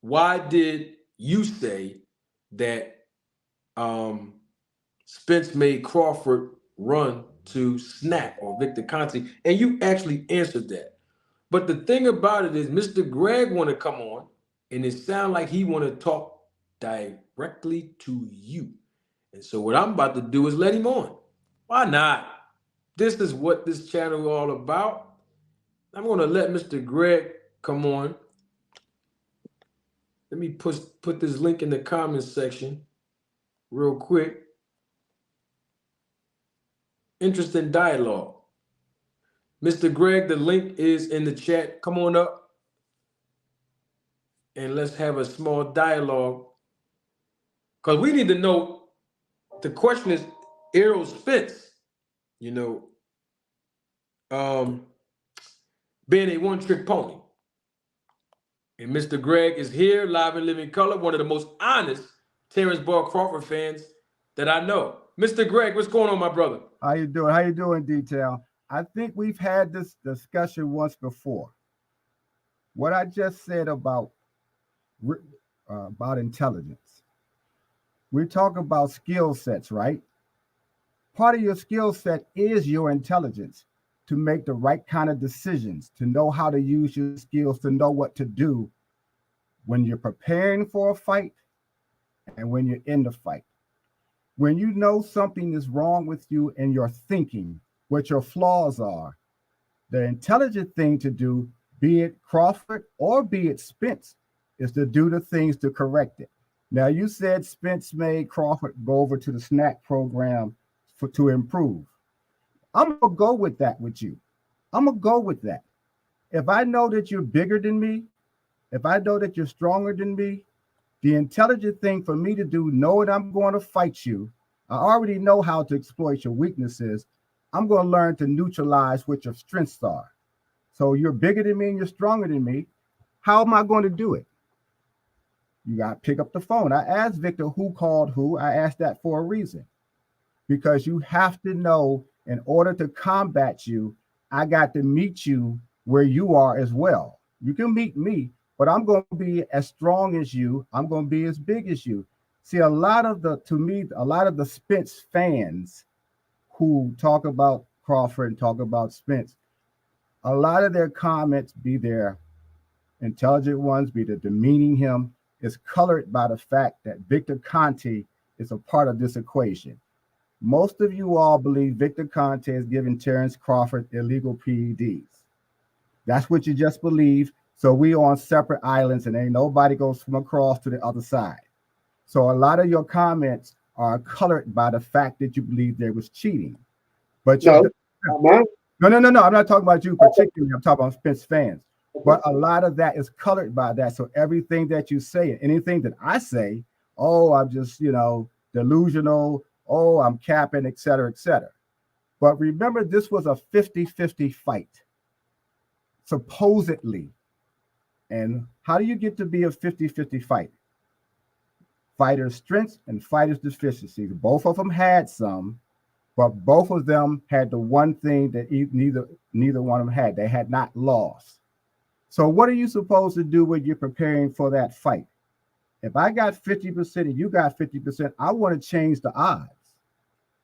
why did you say that Spence made Crawford run to snap or Victor Conte? And you actually answered that. But the thing about it is Mr. Greg want to come on and it sounds like he want to talk directly to you. And so what I'm about to do is let him on. Why not? This is what this channel is all about. I'm going to let Mr. Greg come on. Let me put this link in the comments section real quick. Interesting dialogue. Mr. Greg, the link is in the chat. Come on up and let's have a small dialogue. Because we need to know, the question is Errol Spence, being a one-trick pony. And Mr. Greg is here, live and living color, one of the most honest Terrence Ball Crawford fans that I know. Mr. Greg, what's going on, my brother? How you doing? How you doing, Detail? I think we've had this discussion once before. What I just said about intelligence. We talk about skill sets, right? Part of your skill set is your intelligence to make the right kind of decisions, to know how to use your skills, to know what to do when you're preparing for a fight and when you're in the fight. When you know something is wrong with you and your thinking, what your flaws are, the intelligent thing to do, be it Crawford or be it Spence, is to do the things to correct it. Now, you said Spence made Crawford go over to the snack program to improve. I'm going to go with that with you. I'm going to go with that. If I know that you're bigger than me, if I know that you're stronger than me, the intelligent thing for me to do, knowing I'm going to fight you, I already know how to exploit your weaknesses. I'm going to learn to neutralize what your strengths are. So you're bigger than me and you're stronger than me. How am I going to do it? You got to pick up the phone. I asked Victor who called who. I asked that for a reason. Because you have to know, in order to combat you, I got to meet you where you are as well. You can meet me, but I'm going to be as strong as you. I'm going to be as big as you. See, a lot of the Spence fans who talk about Crawford and talk about Spence, a lot of their comments, be their intelligent ones, be the demeaning him, is colored by the fact that Victor Conte is a part of this equation. Most of you all believe Victor Conte is giving Terrence Crawford illegal PEDs. That's what you just believe. So we on separate islands, and ain't nobody goes from across to the other side. So a lot of your comments are colored by the fact that you believe there was cheating. But you No, not mine. no. I'm not talking about you particularly. I'm talking about Spence fans. Okay. But a lot of that is colored by that. So everything that you say, anything that I say, oh, I'm just, delusional. Oh, I'm capping, et cetera, et cetera. But remember, this was a 50-50 fight, supposedly. And how do you get to be a 50-50 fight? Fighters' strengths and fighters' deficiencies. Both of them had some, but both of them had the one thing that neither one of them had. They had not lost. So what are you supposed to do when you're preparing for that fight? If I got 50% and you got 50%, I want to change the odds.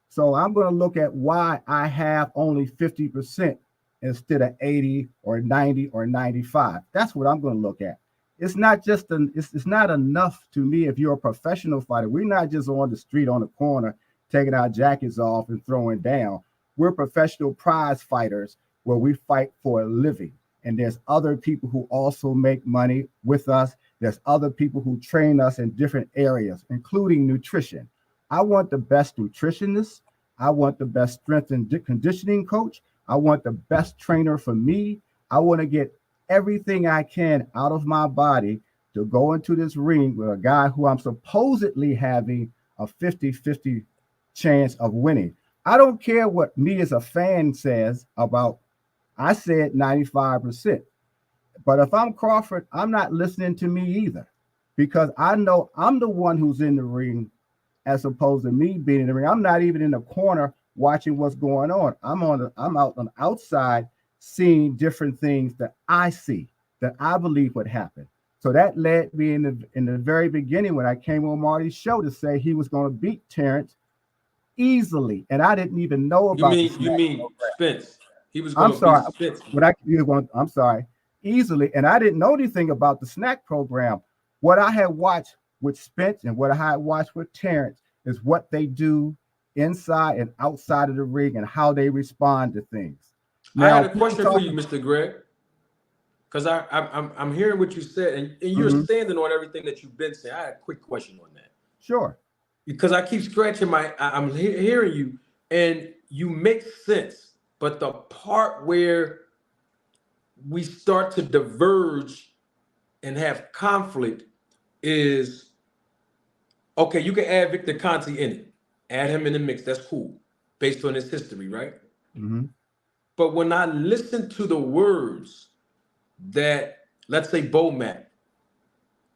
So I'm going to look at why I have only 50% instead of 80 or 90 or 95. That's what I'm going to look at. It's not just it's not enough to me if you're a professional fighter. We're not just on the street on the corner taking our jackets off and throwing down. We're professional prize fighters where we fight for a living. And there's other people who also make money with us. There's other people who train us in different areas, including nutrition. I want the best nutritionist. I want the best strength and conditioning coach. I want the best trainer for me. I want to get everything I can out of my body to go into this ring with a guy who I'm supposedly having a 50-50 chance of winning. I don't care what me as a fan says about, I said 95%. But if I'm Crawford, I'm not listening to me either, because I know I'm the one who's in the ring as opposed to me being in the ring. I'm not even in the corner watching what's going on. I'm out on the outside seeing different things that I see, that I believe would happen. So that led me in the very beginning when I came on Marty's show to say he was going to beat Terrence easily, and I didn't even know about. You mean Spence? He was I'm going to sorry. beat Spence. I'm sorry. Easily, and I didn't know anything about the snack program. What I had watched with Spence and what I had watched with Terrence is what they do inside and outside of the ring and how they respond to things. Now, I had a question for you, Mr. Greg, because I'm hearing what you said, and you're standing on everything that you've been saying. I had a quick question on that. Sure. Because I keep scratching I'm hearing you, and you make sense, but the part where we start to diverge and have conflict is, okay, you can add Victor Conti in it. Add him in the mix. That's cool, based on his history, right? Mm-hmm. But when I listen to the words that, let's say, Bomac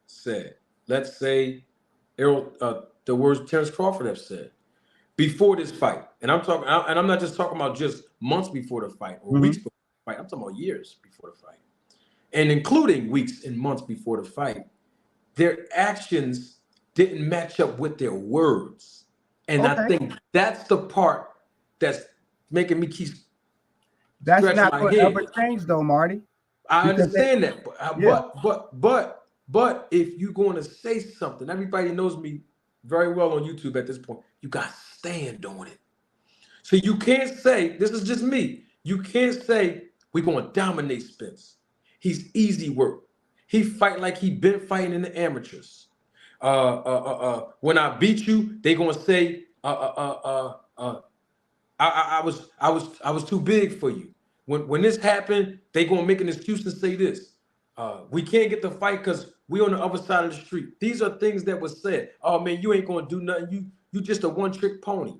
said, let's say Errol, the words Terrence Crawford have said before this fight, and I'm not just talking about just months before the fight or weeks before the fight. I'm talking about years before the fight, and including weeks and months before the fight, their actions didn't match up with their words. And I think that's the part that's making me keep That's scratching not my going to head. ever change, though, Marty. I understand that, but if you're going to say something, everybody knows me very well on YouTube at this point. You got to stand on it. So you can't say, this is just me. You can't say we're going to dominate Spence. He's easy work. He fight like he been fighting in the amateurs. When I beat you, they gonna say I was too big for you. When this happened, they gonna make an excuse and say this. We can't get the fight because we on the other side of the street. These are things that was said. Oh man, you ain't gonna do nothing. You just a one-trick pony.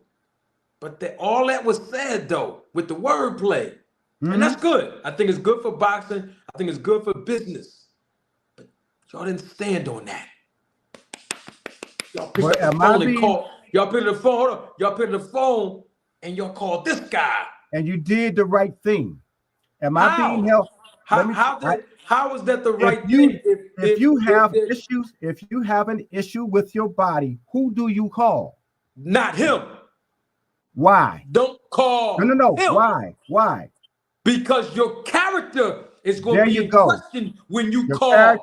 But all that was said though with the wordplay, and that's good. I think it's good for boxing. I think it's good for business. But y'all didn't stand on that. Y'all picked up the phone and called. Y'all picked up the phone. Hold up. Y'all picked up the phone and y'all called this guy. And you did the right thing. Am I being held? How is that the right thing? If you have an issue with your body, who do you call? Not him. Why? Don't call. No. Him. Why? Because your character is going to be in question when you call him.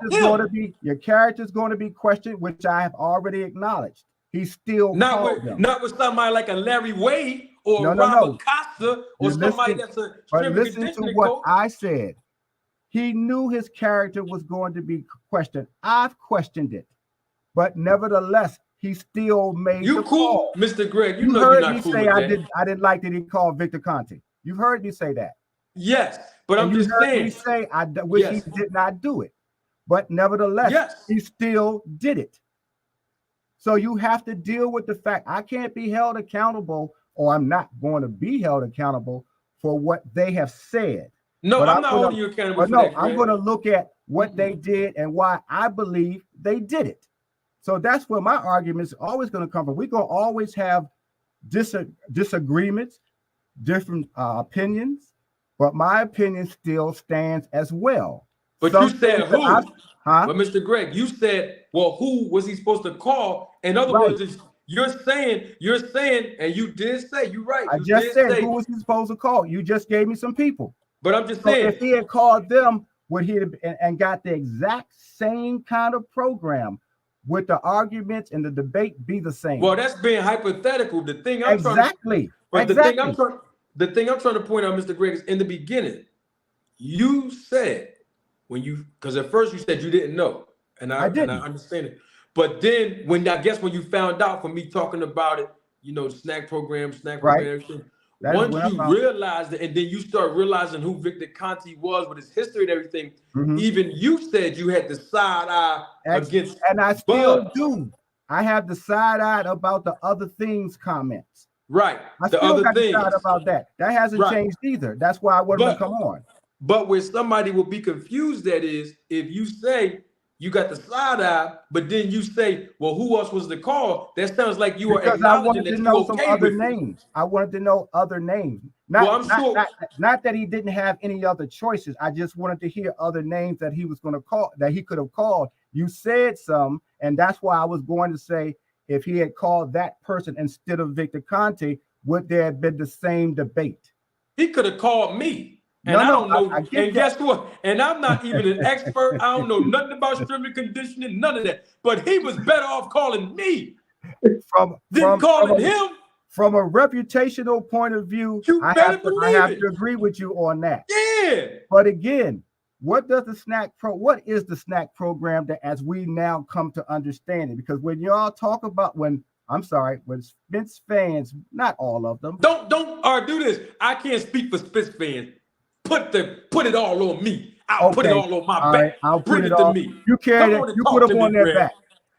Your character's going to be questioned, which I have already acknowledged. He's still not with somebody like a Larry Wade or Robert Costa or somebody that's a but listen to what I said. He knew his character was going to be questioned. I've questioned it, but nevertheless, he still made You the cool, call. Mr. Greg? You You know you're heard not me cool say with I that. didn't like that he called Victor Conte. You heard me say that. Yes, but And I'm you just heard me saying. say I wish he Yes. did not do it. But nevertheless, Yes. he still did it. So you have to deal with the fact I can't be held accountable, or I'm not going to be held accountable for what they have said. No, But I'm not holding you accountable for that, I'm Greg. going to look at what they did and why I believe they did it. So that's where my argument is always going to come from. We're going to always have disagreements, different opinions, but my opinion still stands as well. But Some you said things that who? huh? But Mr. Greg, you said, well, who was he supposed to call? In other Right. words, you're saying, and you did say, you're right. I You just did said, say, who was he supposed to call? You just gave me some people. but I'm just So saying. if he had called them, would he have and got the exact same kind of program? Would the arguments and the debate be the same? Well, that's being hypothetical. The thing I'm exactly. trying to, but Exactly. the thing I'm trying to point out, Mr. Greg, is in the beginning, you said because at first you said you didn't know, and I didn't. understand it. But then when you found out from me talking about it, the snack program, everything. That is Once when I you found realized it, and then you start realizing who Victor Conte was with his history and everything, Mhm. even you said you had the side eye against, and I still do. I have the side eye about the other things comments. Right. I the still other got the things. side about that. That hasn't Right. changed either. That's why I wanted to come on. But where somebody will be confused, that is, if you say you got the side eye, but then you say, well, who else was the call? That sounds like you are Because I acknowledging wanted to that know you're some okay other with it. names. I wanted to know other names. Well, I'm sure. Not that he didn't have any other choices. I just wanted to hear other names that he was going to call, that he could have called. You said some, and that's why I was going to say, if he had called that person instead of Victor Conte, would there have been the same debate? He could have called me. And No, I don't know. I get And that. guess what? And I'm not even an expert. I don't know nothing about strength and conditioning, none of that. But he was better off calling me than calling him. From a reputational point of view, I have to agree with you on that. Yeah. But again, what is the snack program that as we now come to understand it? Because when y'all talk about when Spence fans, not all of them. Don't do this. I can't speak for Spence fans. Put it all on me. I'll put it all on my back. Right, I'll Bring put it to me. You carry it. You put them on their back.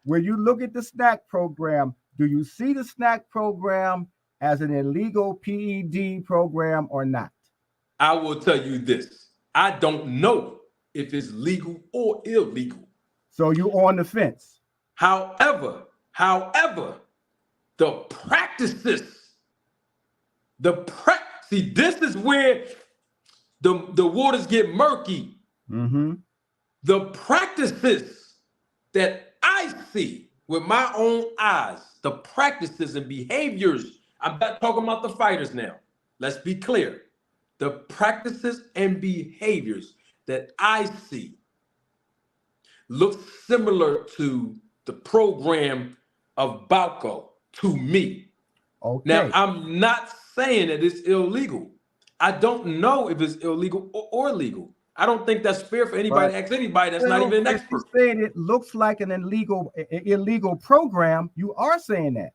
When you look at the snack program, do you see the snack program as an illegal PED program or not? I will tell you this. I don't know if it's legal or illegal. So you're on the fence. However, the practices, see, this is where the waters get murky. Mm-hmm. The practices that I see with my own eyes, the practices and behaviors, I'm not talking about the fighters now. Let's be clear. The practices and behaviors that I see look similar to the program of Balco to me. Okay. Now, I'm not saying that it's illegal. I don't know if it's illegal or legal. I don't think that's fair for anybody to ask anybody that's not even an expert. You're saying it looks like an illegal program. You are saying that.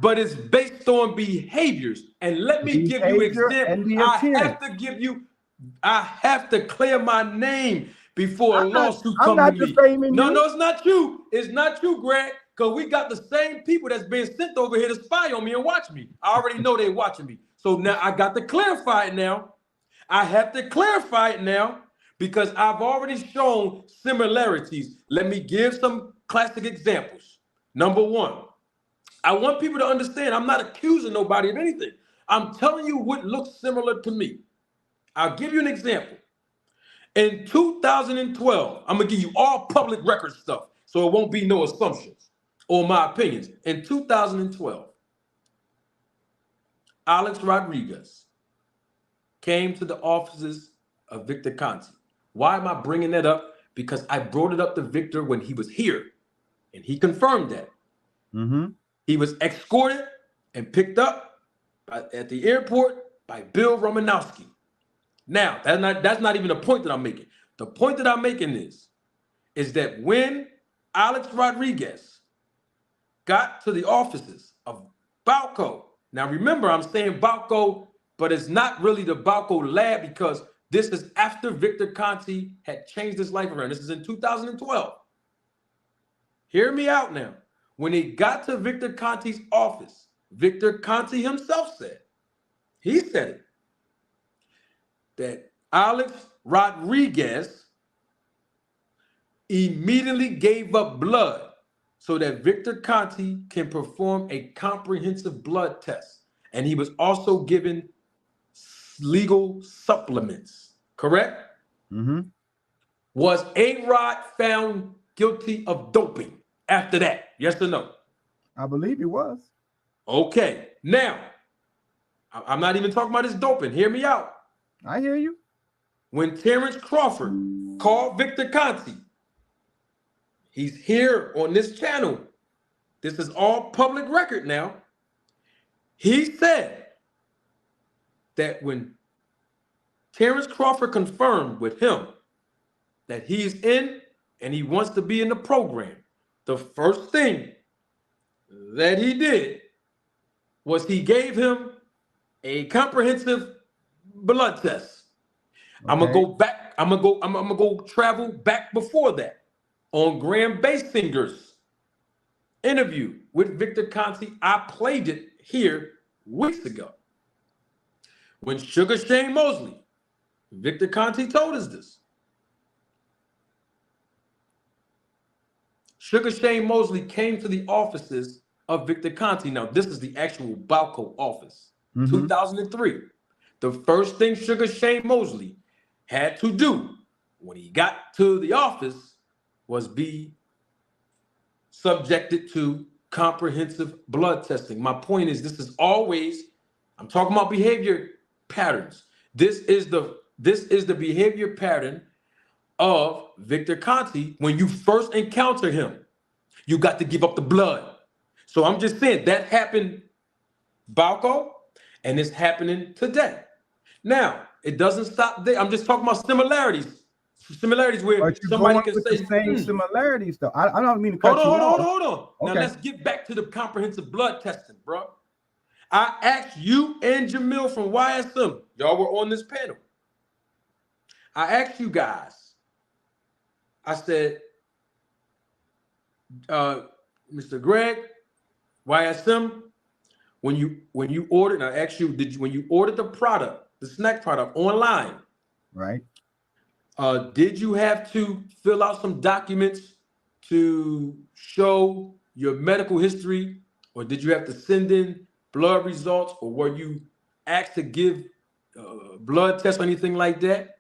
But it's based on behaviors. And let me give you an example. I have to clear my name before a lawsuit comes to me. No, it's not you. It's not you, Greg. Because we got the same people that's been sent over here to spy on me and watch me. I already know they're watching me. So now I got to clarify it now. I have to clarify it now because I've already shown similarities. Let me give some classic examples. Number one, I want people to understand I'm not accusing nobody of anything. I'm telling you what looks similar to me. I'll give you an example. In 2012, I'm going to give you all public record stuff so it won't be no assumptions or my opinions. In 2012, Alex Rodriguez came to the offices of Victor Conte. Why am I bringing that up? Because I brought it up to Victor when he was here, and he confirmed that. Mm-hmm. He was escorted and picked up at the airport by Bill Romanowski. Now, that's not even the point that I'm making. The point that I'm making is that when Alex Rodriguez got to the offices of Balco, now remember, I'm saying Balco, but it's not really the Balco lab because this is after Victor Conti had changed his life around. This is in 2012. Hear me out now. When he got to Victor Conti's office, Victor Conti himself said, he said it, that Alex Rodriguez immediately gave up blood so that Victor Conti can perform a comprehensive blood test. And he was also given legal supplements, correct? Mm-hmm. Was A-Rod found guilty of doping after that? Yes or no? I believe he was. Okay. Now, I'm not even talking about his doping. Hear me out. I hear you. When Terrence Crawford called Victor Conti, he's here on this channel. This is all public record now. He said that when Terrence Crawford confirmed with him that he's in and he wants to be in the program, the first thing that he did was he gave him a comprehensive blood test. Okay. I'm gonna go travel back before that on Graham Basinger's interview with Victor Conti. I played it here weeks ago. When Sugar Shane Mosley, Victor Conti told us this. Sugar Shane Mosley came to the offices of Victor Conti. Now, this is the actual Balco office, 2003. The first thing Sugar Shane Mosley had to do when he got to the office was be subjected to comprehensive blood testing. My point is, this is always, I'm talking about behavior patterns. This is the behavior pattern of Victor Conti. When you first encounter him, you got to give up the blood. So I'm just saying that happened Balco, and it's happening today. Now, it doesn't stop there. I'm just talking about similarities. Similarities where somebody can say the same similarities, though. I don't mean to cut you off. Hold on. Okay. Now let's get back to the comprehensive blood testing, bro. I asked you and Jamil from YSM. Y'all were on this panel. I asked you guys. I said, Mr. Greg, YSM, when you ordered, I asked you, when you ordered the product, the snack product online, right? Did you have to fill out some documents to show your medical history, or did you have to send in blood results, or were you asked to give blood tests or anything like that?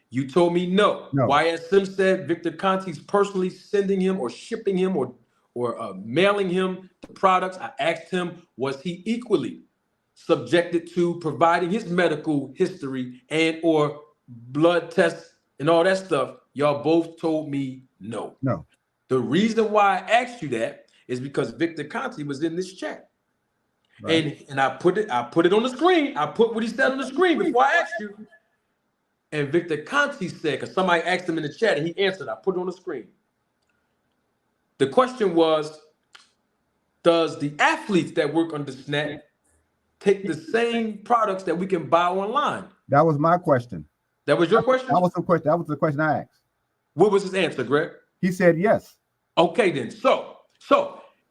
You told me no. YSM said Victor Conti's personally sending him or shipping him or mailing him the products. I asked him, was he equally subjected to providing his medical history and or blood tests and all that stuff? Y'all both told me no. No. The reason why I asked you that is because Victor Conti was in this chat. Right. And I put it on the screen. I put what he said on the screen before I asked you. And Victor Conti said, because somebody asked him in the chat and he answered, I put it on the screen. The question was, does the athletes that work on the snack take the same products that we can buy online? That was my question. That was your question? That was the question. That was the question I asked. What was his answer, Greg? He said yes. Okay, then. So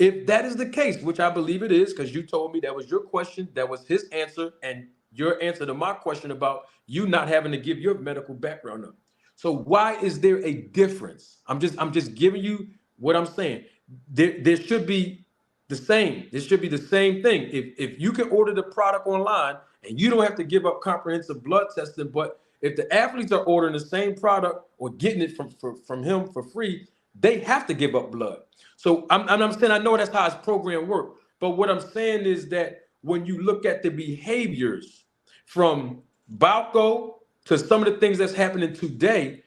if that is the case, which I believe it is, because you told me that was your question, that was his answer, and your answer to my question about you not having to give your medical background up. So why is there a difference? I'm just giving you what I'm saying. There should be the same. This should be the same thing. If you can order the product online and you don't have to give up comprehensive blood testing, but if the athletes are ordering the same product or getting it from him for free, they have to give up blood. So I'm saying I know that's how his program works. But what I'm saying is that when you look at the behaviors from Balco to some of the things that's happening today,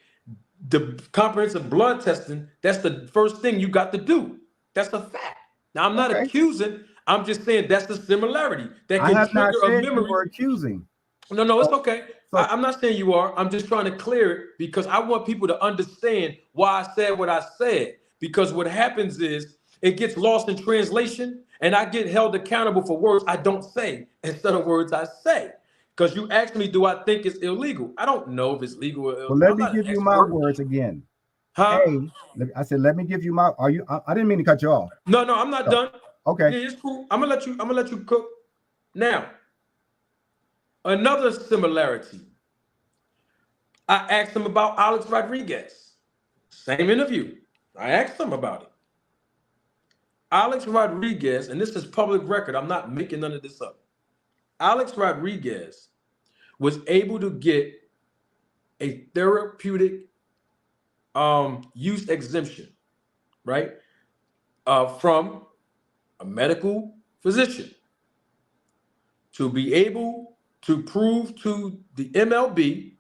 the comprehensive blood testing, that's the first thing you got to do. That's a fact. Now, I'm not accusing. I'm just saying that's the similarity that can trigger a memory. You were accusing. No, it's okay. I'm not saying you are. I'm just trying to clear it because I want people to understand why I said what I said. Because what happens is it gets lost in translation, and I get held accountable for words I don't say instead of words I say. Because you asked me, do I think it's illegal? I don't know if it's legal or illegal. Well, let I'm me not give an you my expert. words again. Huh? I said, let me give you my. Are you? I didn't mean to cut you off. No, I'm not done. Okay. Yeah, it's cool. I'm gonna let you cook. Now, another similarity. I asked him about Alex Rodriguez. Same interview. I asked him about it. Alex Rodriguez, and this is public record. I'm not making none of this up. Alex Rodriguez was able to get a therapeutic use exemption, right, from a medical physician to be able to prove to the MLB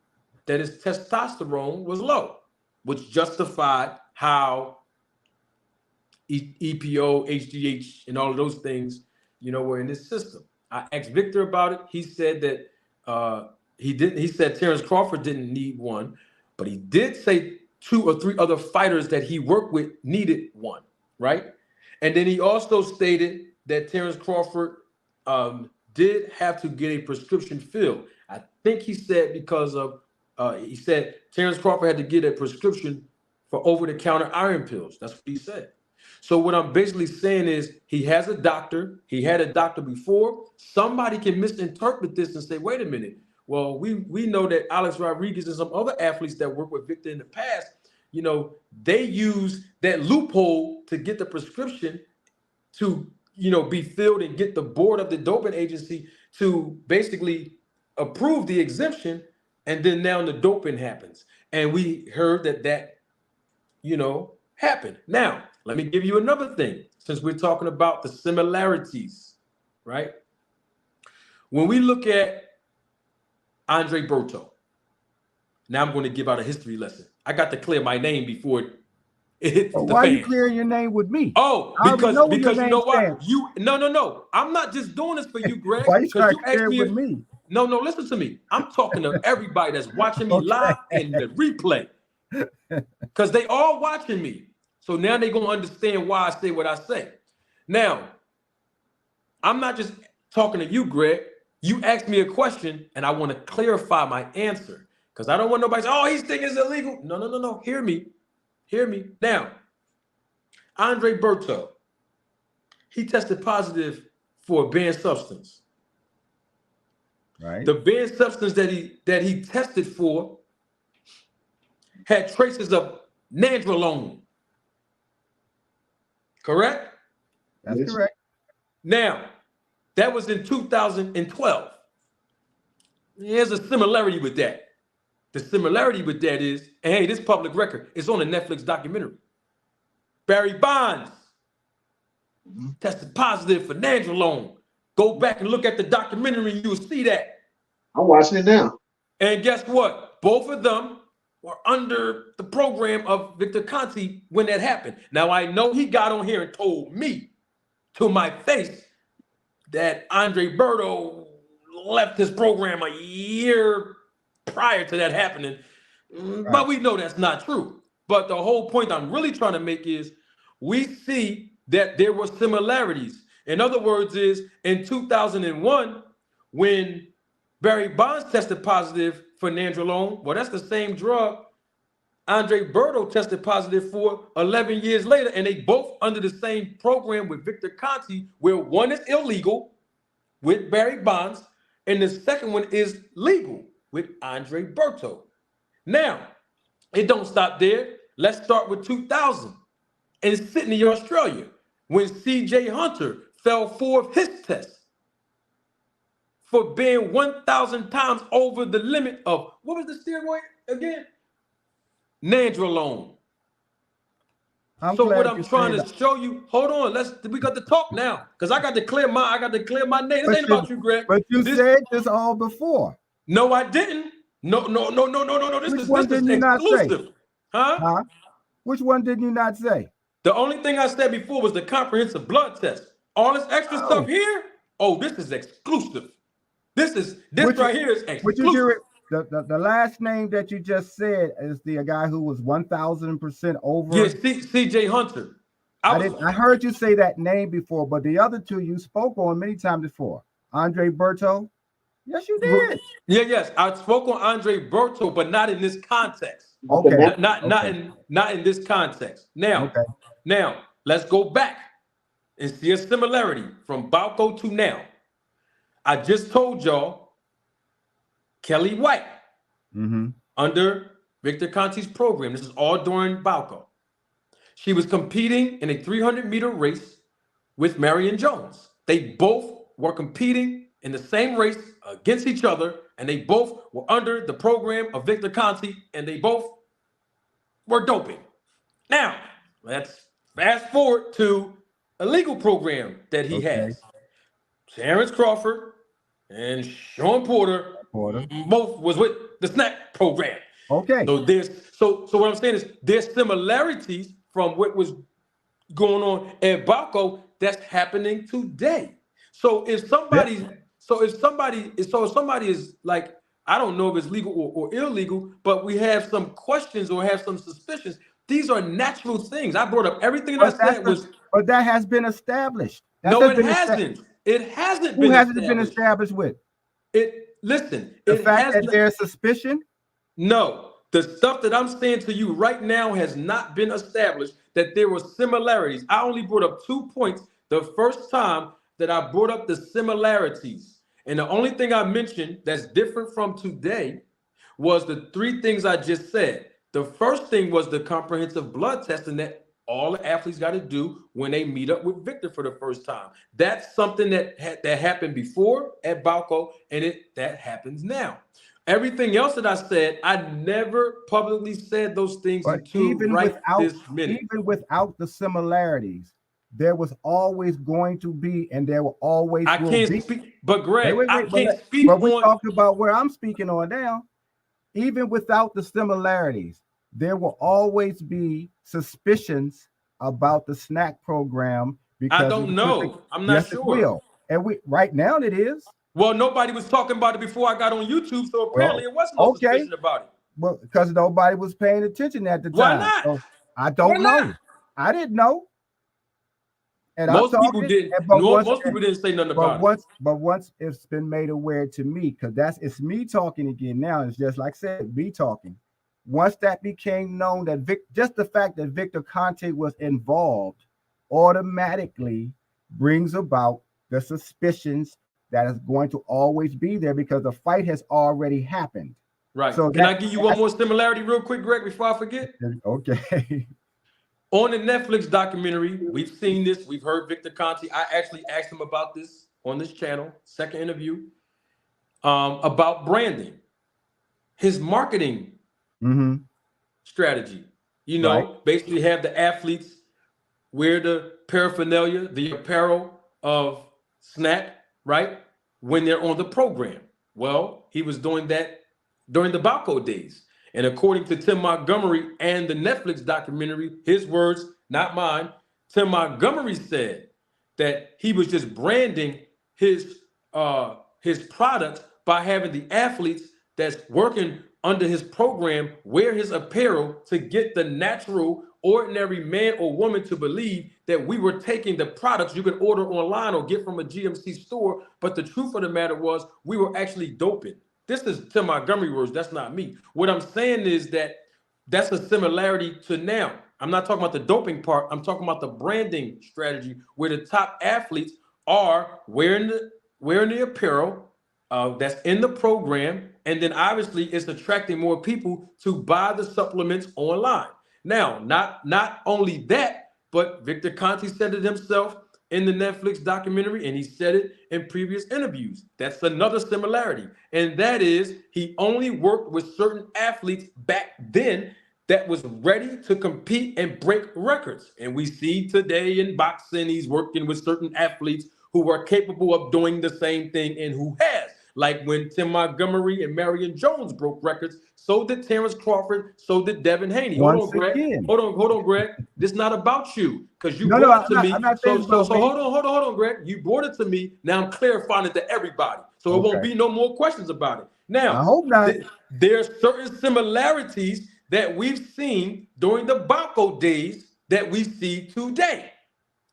that his testosterone was low, which justified how EPO, HGH, and all of those things, were in his system. I asked Victor about it. He said that he didn't. He said Terrence Crawford didn't need one, but he did say 2 or 3 other fighters that he worked with needed one, right? And then he also stated that Terrence Crawford did have to get a prescription filled. I think he said because of he said Terrence Crawford had to get a prescription for over-the-counter iron pills. That's what he said. So what I'm basically saying is he has a doctor. He had a doctor before. Somebody can misinterpret this and say, wait a minute. Well, we know that Alex Rodriguez and some other athletes that worked with Victor in the past, they use that loophole to get the prescription to, be filled and get the board of the doping agency to basically approve the exemption. And then now the doping happens. And we heard that happened. Now, let me give you another thing, since we're talking about the similarities, right? When we look at Andre Berto, now I'm going to give out a history lesson. I got to clear my name before it hits the Why fan. are you clearing your name with me? Oh, because you know what? No. I'm not just doing this for you, Greg. Why you trying to asked clear it with me? No, listen to me. I'm talking to everybody that's watching me live in the replay. Because they all watching me. So now they're going to understand why I say what I say. Now, I'm not just talking to you, Greg. You asked me a question, and I want to clarify my answer. Because I don't want nobody to say, oh, he's thinking it's illegal. No. Hear me. Now, Andre Berto, he tested positive for a banned substance. Right. The banned substance that he tested for had traces of nandrolone. Correct? That's correct. Now, that was in 2012. There's a similarity with that. The similarity with that is, and hey, this public record is on a Netflix documentary. Barry Bonds tested positive for nandrolone. Go back and look at the documentary and you'll see that. I'm watching it now. And guess what? Both of them were under the program of Victor Conti when that happened. Now, I know he got on here and told me to my face that Andre Berto left his program a year prior to that happening. Right. But we know that's not true. But the whole point I'm really trying to make is we see that there were similarities. In other words, is in 2001, when Barry Bonds tested positive for nandrolone, well, that's the same drug Andre Berto tested positive for 11 years later, and they both under the same program with Victor Conti, where one is illegal with Barry Bonds, and the second one is legal with Andre Berto. Now, it don't stop there. Let's start with 2000 in Sydney, Australia, when C.J. Hunter fell 4 of his tests for being 1,000 times over the limit of, what was the steroid again? Nandrolone. So what I'm trying to show you, hold on, we got to talk now, because I got to clear my name. This ain't about you, Greg. But you said this all before. No, I didn't. No. This is exclusive. Huh? Which one did you not say? The only thing I said before was the comprehensive blood test. All this extra stuff here, this is exclusive. This right here is exclusive. the last name that you just said is the guy who was 1,000% over. Yes, CJ Hunter. I heard you say that name before, but the other two you spoke on many times before. Andre Berto. Yes, you did. Yes. I spoke on Andre Berto, but not in this context. Okay. Not in this context. Now, let's go back and see a similarity from Balco to now. I just told y'all Kelly White under Victor Conti's program. This is all during Balco. She was competing in a 300-meter race with Marion Jones. They both were competing in the same race against each other, and they both were under the program of Victor Conti, and they both were doping. Now, let's fast forward to a legal program that he has. Terrence Crawford and Sean Porter both was with the SNAP program. Okay. So what I'm saying is there's similarities from what was going on at Balco that's happening today. So if somebody is like, I don't know if it's legal or illegal, but we have some questions or have some suspicions. These are natural things. I brought up everything that I said was. But that has been established. No, it hasn't. It hasn't been. Who hasn't been established with? The fact that there's suspicion. No. The stuff that I'm saying to you right now has not been established, that there were similarities. I only brought up 2 points the first time that I brought up the similarities. And the only thing I mentioned that's different from today was the 3 things I just said. The first thing was the comprehensive blood testing that all the athletes got to do when they meet up with Victor for the first time. That's something that happened before at Balco, and that happens now. Everything else that I said, I never publicly said those things until this minute. Even without the similarities, there was always going to be, and there will always I can't be. speak, but Greg, I can't speak But we talked about where I'm speaking on now. Even without the similarities, there will always be suspicions about the snack program. Because I don't know. I'm not sure. It will. And right now it is. Well, nobody was talking about it before I got on YouTube, so apparently it wasn't no suspicion about it. Well, because nobody was paying attention at the time. Why not? So I don't know. I didn't know. And most people didn't. Most people didn't say nothing about it. But once it's been made aware to me, because it's me talking again now. It's just like I said, me talking. Once that became known that just the fact that Victor Conti was involved automatically brings about the suspicions that is going to always be there because the fight has already happened. Right. So can I give you one more similarity real quick, Greg, before I forget? Okay. On the Netflix documentary, we've seen this. We've heard Victor Conti. I actually asked him about this on this channel, second interview, about branding, his marketing strategy. Basically have the athletes wear the paraphernalia, the apparel of Snack, right, when they're on the program. Well, he was doing that during the Balco days. And according to Tim Montgomery and the Netflix documentary, his words, not mine, Tim Montgomery said that he was just branding his product by having the athletes that's working under his program wear his apparel to get the natural, ordinary man or woman to believe that we were taking the products you can order online or get from a GMC store. But the truth of the matter was we were actually doping. This is Tim Montgomery words. That's not me. What I'm saying is that's a similarity to now. I'm not talking about the doping part. I'm talking about the branding strategy where the top athletes are wearing the apparel that's in the program. And then obviously it's attracting more people to buy the supplements online. Now, not only that, but Victor Conti said it himself in the Netflix documentary, and he said it in previous interviews. That's another similarity. And that is he only worked with certain athletes back then that was ready to compete and break records. And we see today in boxing, he's working with certain athletes who are capable of doing the same thing and who has. Like when Tim Montgomery and Marion Jones broke records, so did Terrence Crawford, so did Devin Haney. Hold on, Greg. This is not about you because you brought it to me. So hold on, Greg. You brought it to me. Now I'm clarifying it to everybody. So it won't be no more questions about it. Now, I hope not. there are certain similarities that we've seen during the Banco days that we see today.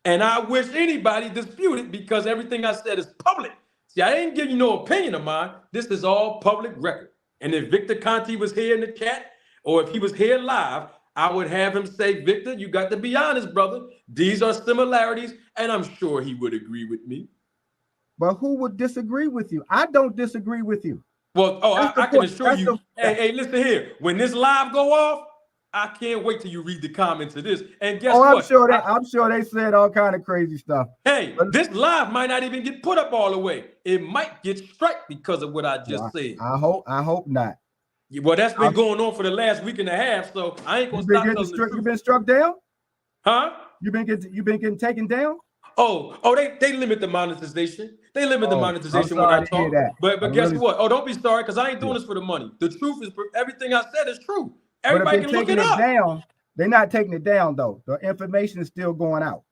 And I wish anybody disputed because everything I said is public. See, I ain't giving you no opinion of mine. This is all public record. And if Victor Conti was here in the chat, or if he was here live, I would have him say, Victor, you got to be honest, brother. These are similarities, and I'm sure he would agree with me. But who would disagree with you? I don't disagree with you. Well, I can assure you. Hey, listen here. When this live go off, I can't wait till you read the comments of this. And guess what? I'm sure they said all kind of crazy stuff. Hey, this live might not even get put up all the way. It might get struck because of what I just said. I hope not. Well, that's been going on for the last week and a half, so I ain't gonna stop telling the truth. You been struck down? Huh? You been getting taken down? Oh, they limit the monetization. They limit the monetization when I talk. But guess what? Oh, don't be sorry, because I ain't doing this for the money. The truth is, everything I said is true. Everybody can look it up. They're not taking it down though. The information is still going out.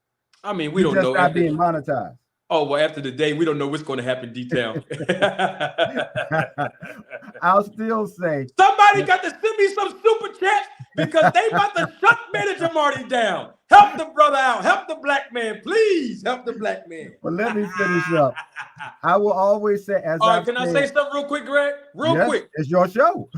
I mean, we don't know. It's not being monetized. Oh, well, after the day, we don't know what's going to happen detail. I'll still say somebody got to send me some super chats because they about to shut Manager Marty down. Help the brother out. Help the black man. Please help the black man. Well, let me finish up. I will always say, all right, can I say something real quick, Greg? Real quick. It's your show.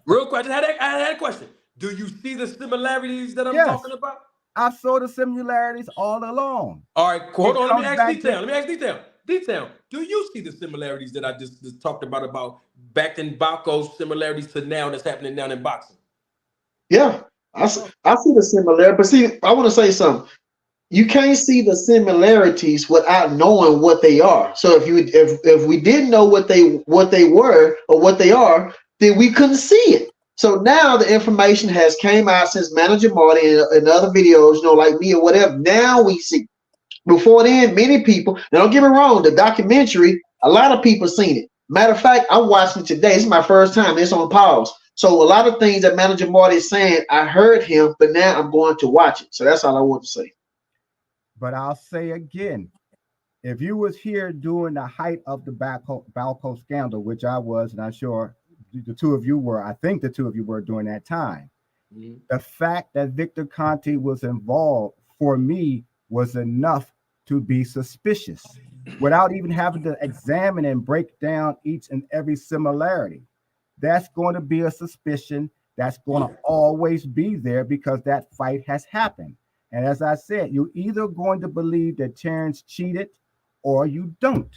Real quick. I had a question. Do you see the similarities that I'm talking about? I saw the similarities all along. All right, hold on. Let me ask detail. Detail. Do you see the similarities that I just talked about back in Baco's similarities to now that's happening now in boxing? Yeah, I see the similarity. But see, I want to say something. You can't see the similarities without knowing what they are. So if we didn't know what they were or what they are, then we couldn't see it. So now the information has came out since Manager Marty and other videos, like me or whatever. Now we see. Before then, many people, now don't get me wrong, the documentary, a lot of people seen it. Matter of fact, I'm watching it today. This is my first time. It's on pause. So a lot of things that Manager Marty is saying, I heard him, but now I'm going to watch it. So that's all I want to say. But I'll say again, if you was here during the height of the Balco scandal, which I was, and I'm sure the two of you were, I think the two of you were during that time. Mm-hmm. The fact that Victor Conti was involved for me was enough to be suspicious without even having to examine and break down each and every similarity. That's going to be a suspicion that's going to always be there because that fight has happened. And as I said, you're either going to believe that Terrence cheated or you don't.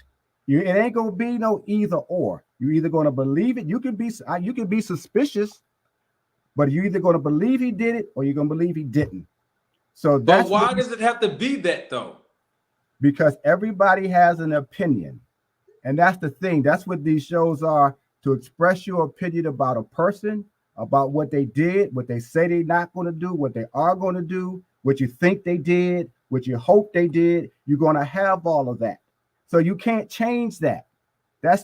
It ain't going to be no either or. You're either going to believe it. You can be suspicious, but you're either going to believe he did it or you're going to believe he didn't. So that's why does it have to be that though? Because everybody has an opinion. And that's the thing. That's what these shows are, to express your opinion about a person, about what they did, what they say they're not going to do, what they are going to do, what you think they did, what you hope they did. You're going to have all of that. So you can't change that.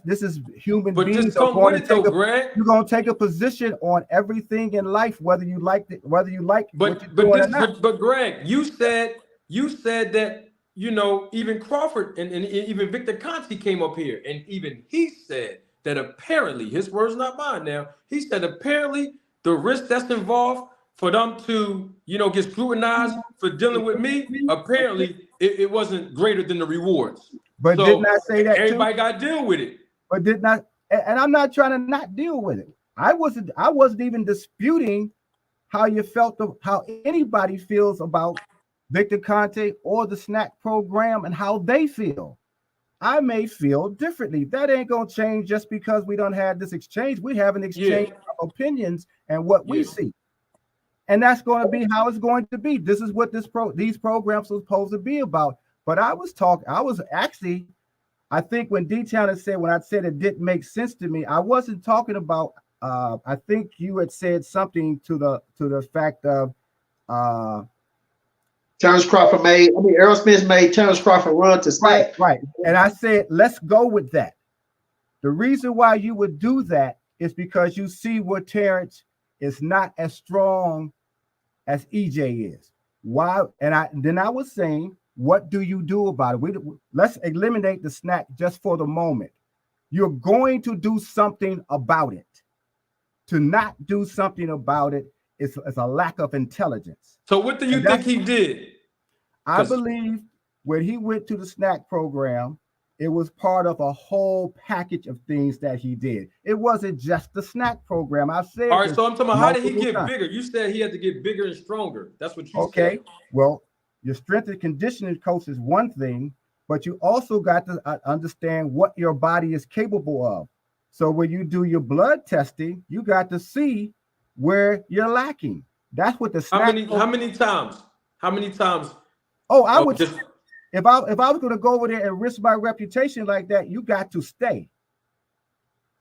This is human beings. Just come with it though, Greg. You're going to take a position on everything in life, whether you like it, whether you like what you're doing or not. But Greg, you said that, even Crawford and even Victor Conti came up here, and even he said that apparently, his words not mine now, he said apparently the risk that's involved for them to, get scrutinized for dealing with me, apparently it wasn't greater than the rewards. But didn't I say that everybody got to deal with it? But did not, and I'm not trying to not deal with it. I wasn't even disputing how you felt, how anybody feels about Victor Conti or the snack program and how they feel. I may feel differently. That ain't gonna change just because we don't have this exchange. We have an exchange of opinions and what we see. And that's going to be how it's going to be. This is what these programs are supposed to be about. But I think when D-Town had said, when I said it didn't make sense to me, I wasn't talking about, I think you had said something to the fact of, Terrence Crawford Errol Spence made Terrence Crawford run to snack. Right. And I said, let's go with that. The reason why you would do that is because you see where Terrence is not as strong as EJ is. Why? And then I was saying, what do you do about it? Let's eliminate the snack just for the moment. you're going to do something about it. To not do something about it is a lack of intelligence. So what do you think he did? I believe when he went to the snack program, it was part of a whole package of things that he did. It wasn't just the snack program. I've said All right, so I'm talking about how did he multiple get times. bigger? You said he had to get bigger and stronger. That's what you Okay, said. well, your strength and conditioning coach is one thing, but you also got to understand what your body is capable of. So when you do your blood testing, you got to see where you're lacking. That's what the snack. How many times? How many times? Oh, I would just if I was going to go over there and risk my reputation like that, you got to stay.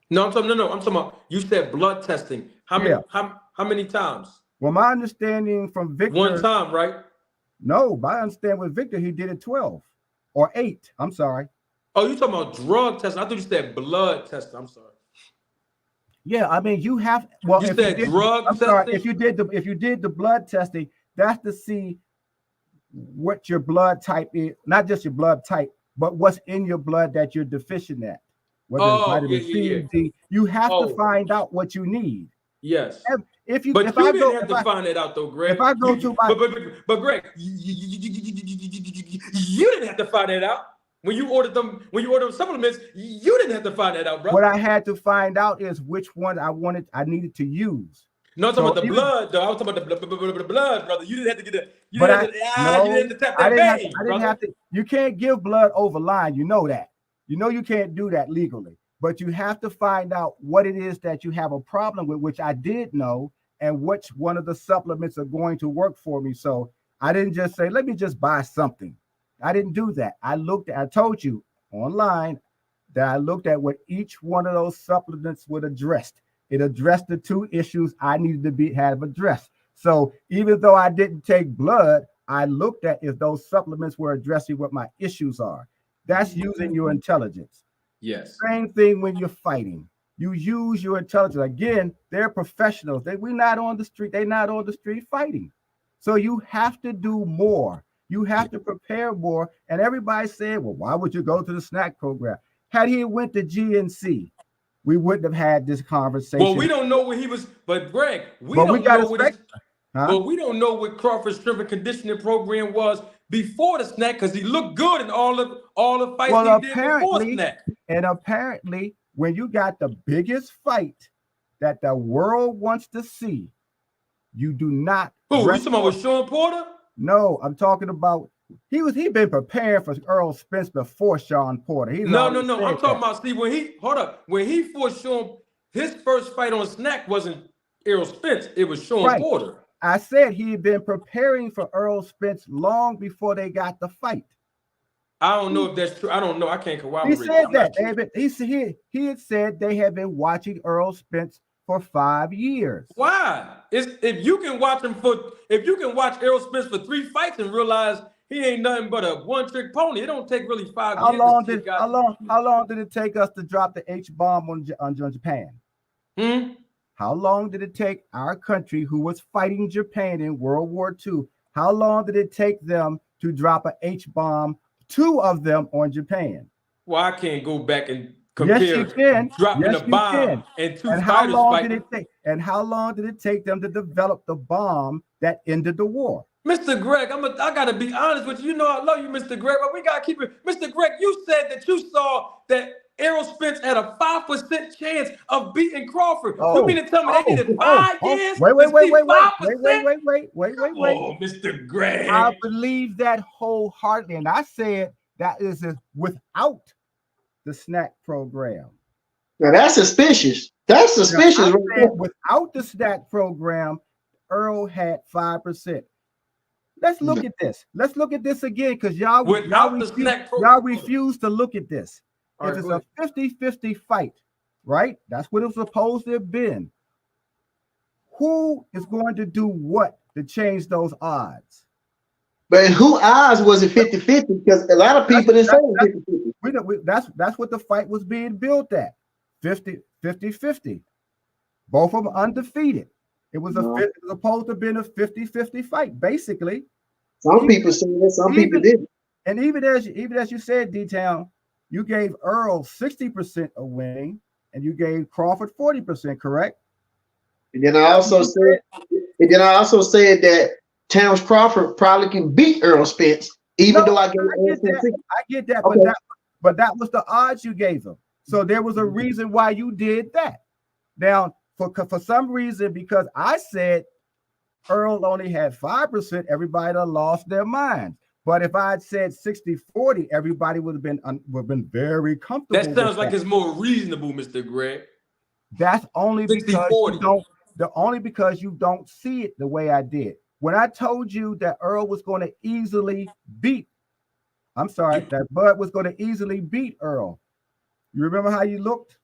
No, I'm talking about you said blood testing. How many how many times? Well, my understanding from Victor, one time, right? No, my understanding with Victor, he did it 12 or 8. I'm sorry. Oh, you talking about drug testing? I thought you said blood testing. I'm sorry. Yeah, I mean you have. Well, you if said you did, drug I'm testing. sorry. If you did the blood testing, that's to see what your blood type is. Not just your blood type, but what's in your blood that you're deficient at. Whether it's vitamin C, D, you have to find out what you need. Yes. If you didn't have to find it out though, Greg. If I go to my but Greg, you didn't have to find it out. When you ordered supplements, you didn't have to find that out, bro. What I had to find out is which one I needed to use. No, I'm talking about the blood, though. I was talking about the blood, brother. You didn't have to get that. You didn't have to tap that vein, I didn't have to. You can't give blood over line. You know that. You know you can't do that legally. But you have to find out what it is that you have a problem with, which I did know, and which one of the supplements are going to work for me. So I didn't just say, let me just buy something. I didn't do that. I told you online that I looked at what each one of those supplements would address. It addressed the 2 issues I needed to have addressed. So even though I didn't take blood, I looked at if those supplements were addressing what my issues are. That's using your intelligence. Yes. Same thing when you're fighting. You use your intelligence. Again, they're professionals. We're not on the street. They're not on the street fighting. So you have to do more. You have to prepare more. And everybody said, well, why would you go to the snack program? Had he went to GNC, we wouldn't have had this conversation. Well, we don't know where he was, but Greg, we don't know what Crawford's strength and conditioning program was before the snack, because he looked good in all the fights he did before snack. And apparently, when you got the biggest fight that the world wants to see, you do not. Who you talking about with Sean Porter? No, I'm talking about he been preparing for Errol Spence before Sean Porter. No. I'm talking about Steve when he fought Sean. His first fight on snack wasn't Errol Spence. It was Sean Porter. I said he had been preparing for Errol Spence long before they got the fight. I don't know if that's true. I don't know. I can't corroborate. He said that. He had said they had been watching Errol Spence for 5 years. Why? If you can watch Errol Spence for 3 fights and realize he ain't nothing but a one-trick pony, it don't take really 5 years. How long did it take us to drop the H-bomb on Japan? How long did it take our country, who was fighting Japan in World War II, how long did it take them to drop an H-bomb, 2 of them on Japan? Well, I can't go back and compare dropping a bomb and 2 fighters fighting. And how long did it take them to develop the bomb that ended the war? Mr. Greg, I gotta be honest with you. You know I love you, Mr. Greg, but we gotta keep it. Mr. Greg, you said that you saw that Errol Spence had a 5% chance of beating Crawford. You mean to tell me they needed 5 years? Wait. Oh, Mr. Greg. I believe that wholeheartedly, and I said that is without the snack program. Now that's suspicious. That's suspicious. Without the snack program, Earl had 5%. Let's look at this. Let's look at this again, because y'all refuse to look at this. If it's a 50-50 fight, right? That's what it was supposed to have been. Who is going to do what to change those odds? But who odds was it 50-50? Because a lot of people didn't say 50-50. That's what the fight was being built at. 50-50. Both of them undefeated. It was supposed to have been a 50-50 fight, basically. Some people said that, some people didn't. And even as you said, D-Town, You gave Earl 60% of winning, and you gave Crawford 40%, correct? And then I also said that Terrence Crawford probably can beat Errol Spence, even though I gave Errol Spence 60. I get that, Okay. but that was the odds you gave him. So there was a reason why you did that. Now, for some reason, because I said Earl only had 5%, everybody done lost their minds. But if I had said 60-40, everybody would have been very comfortable. That sounds like it's more reasonable, Mr. Greg. That's only because 60-40. because you don't see it the way I did. When I told you that Earl was going to easily beat, that Bud was going to easily beat Earl. You remember how you looked?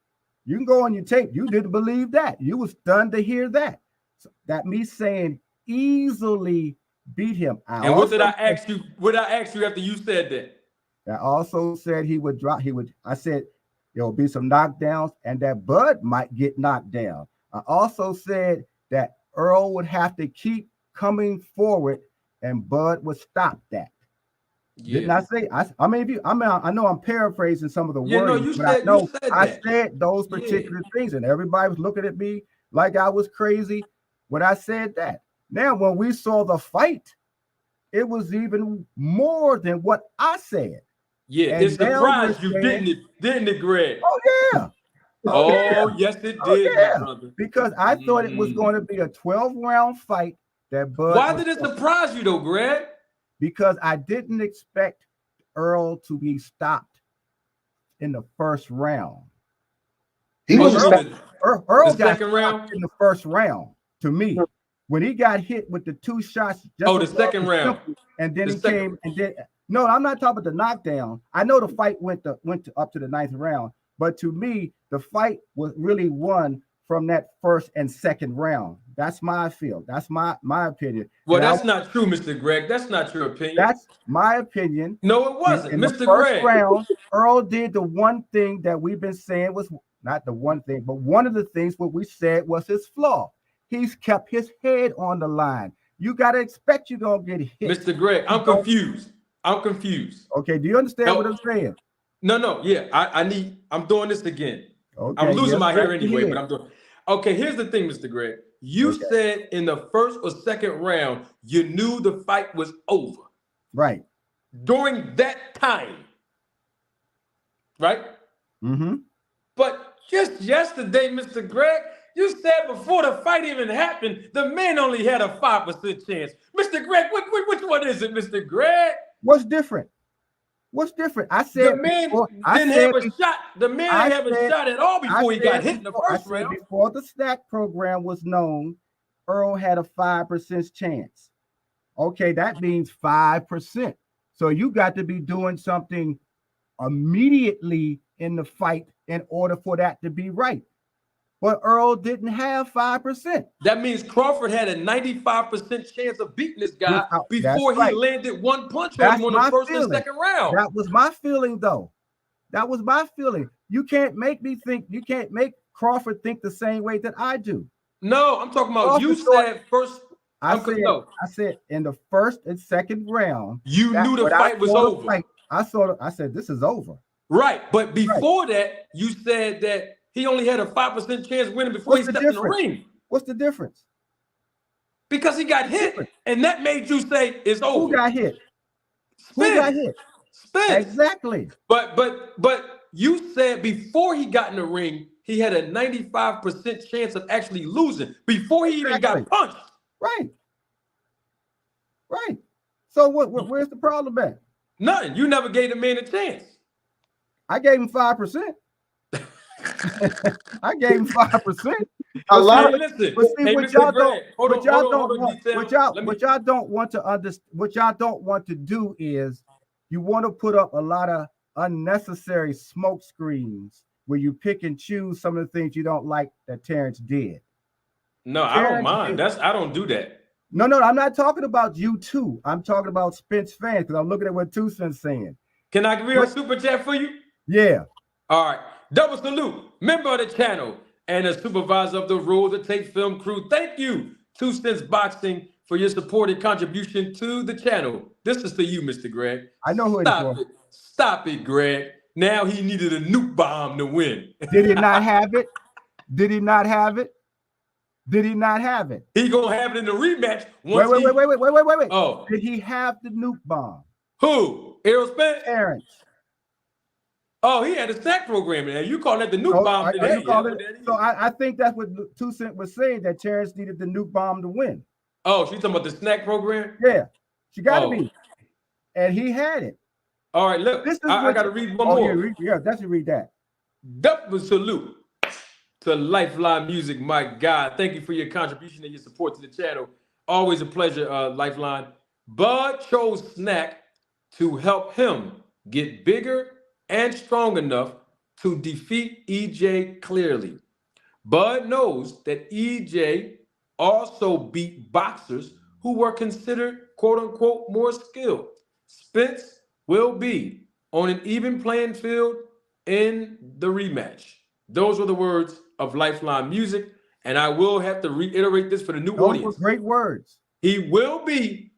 You can go on your tape. You didn't believe that. You was stunned to hear that. So that me saying easily beat him. What did I ask you? What did I ask you after you said that? I also said he would drop. I said there will be some knockdowns and that Bud might get knocked down. I also said that Earl would have to keep coming forward and Bud would stop that. Yeah. Didn't I say? I know I'm paraphrasing some of the words. No, you said that. I said those particular things, and everybody was looking at me like I was crazy when I said that. Now, when we saw the fight, it was even more than what I said. Yeah, it surprised you, didn't it, Greg? Oh, yeah. Yes, it did, my brother. Because I thought it was going to be a 12-round fight. Why did it surprise you, though, Greg? Because I didn't expect Earl to be stopped in the first round. Earl got stopped in the first round, to me. When he got hit with the 2 shots. The second round. And then no, I'm not talking about the knockdown. I know the fight went up to the 9th round, but to me, the fight was really won from that first and second round. That's my feel. That's my opinion. Well, that's not true, Mr. Greg. That's not your opinion. That's my opinion. No, it wasn't. In Mr. the first Greg. round, Earl did the one thing that we've been saying was not the one thing, but one of the things what we said was his flaw. He's kept his head on the line. You got to expect you're going to get hit. Mr. Greg, I'm confused. Okay, do you understand what I'm saying? No. Yeah, I'm doing this again. Okay, I'm losing my hair anyway, but I'm doing. Okay, here's the thing, Mr. Greg. You said in the first or second round, you knew the fight was over. Right. During that time. Right? Mm-hmm. But just yesterday, Mr. Greg, you said before the fight even happened, the man only had a 5% chance. Mr. Greg, which one is it, Mr. Greg? What's different? I said the man didn't have a shot. The man didn't have a shot at all before he got hit in the first round. Before the stack program was known, Earl had a 5% chance. Okay, that means 5%. So you got to be doing something immediately in the fight in order for that to be right. But Earl didn't have 5%. That means Crawford had a 95% chance of beating this guy before he landed one punch on him on the first and second round. That was my feeling, though. That was my feeling. You can't make Crawford think the same way that I do. No, I'm talking about you said first. I said in the first and second round, you knew the fight was over. I said this is over. Right, but before that, you said that he only had a 5% chance winning before he stepped in the ring. What's the difference? Because he got hit, and that made you say it's over. Who got hit? Spence. Who got hit? Spence. Exactly. But you said before he got in the ring, he had a 95% chance of actually losing before he even got punched. Right. So where's the problem at? Nothing. You never gave the man a chance. I gave him 5%. I gave him 5%. A lot. Listen, what y'all don't want to understand, what y'all don't want to do is you want to put up a lot of unnecessary smoke screens where you pick and choose some of the things you don't like that Terrence did. No, I don't mind. I don't do that. No, I'm not talking about you two. I'm talking about Spence fans because I'm looking at what Two Cents saying. Can I read a super chat for you? Yeah. All right. Double salute, member of the channel and a supervisor of the Rules of Tape Film crew. Thank you, 2 Cents Boxing, for your support and contribution to the channel. This is for you, Mr. Greg. I know who it is for. Stop it, Greg. Now he needed a nuke bomb to win. Did he not have it? Did he not have it? Did he not have it? He gonna have it in the rematch. Wait. Oh, Did he have the nuke bomb? who? Errol Spence? Terrence. Oh, he had a stack program in there. You call that the nuke bomb today? So I think that's what 2 Cent was saying, that Terrence needed the nuke bomb to win. Oh, she's talking about the snack program? Yeah, she got to be. And he had it. All right, look, I got to read one more. Yeah, definitely read that. Double salute to Lifeline Music, my God. Thank you for your contribution and your support to the channel. Always a pleasure, Lifeline. Bud chose snack to help him get bigger and strong enough to defeat EJ clearly. Bud knows that EJ also beat boxers who were considered, quote unquote, more skilled. Spence will be on an even playing field in the rematch. Those were the words of Lifeline Music, and I will have to reiterate this for the new audience. Those were great words. He will be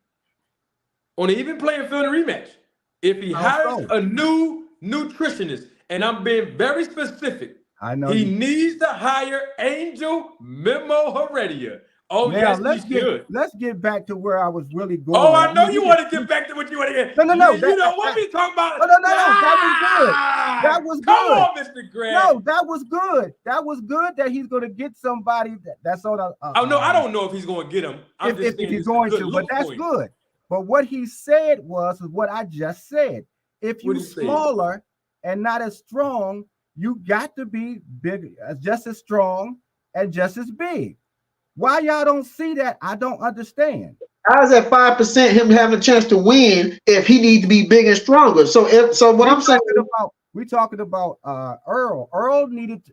on an even playing field in the rematch if he hires a new nutritionist, and I'm being very specific. I know he needs to hire Angel Memo Heredia. Oh, now, yes, let's get back to where I was really going. Oh, I know you want to get back to what you want to get. No. You don't want me to talk about it. No. That was good. Come on, Mr. Grant. No, that was good. That was good that he's going to get somebody that's on a. Oh, no, I don't know if he's going to get him. If he's going to, but that's good. But what he said was what I just said. If you're smaller and not as strong, you got to be big, just as strong and just as big. Why y'all don't see that? I don't understand. How's that 5% him having a chance to win if he needs to be big and stronger? So we're talking about Earl. Earl needed.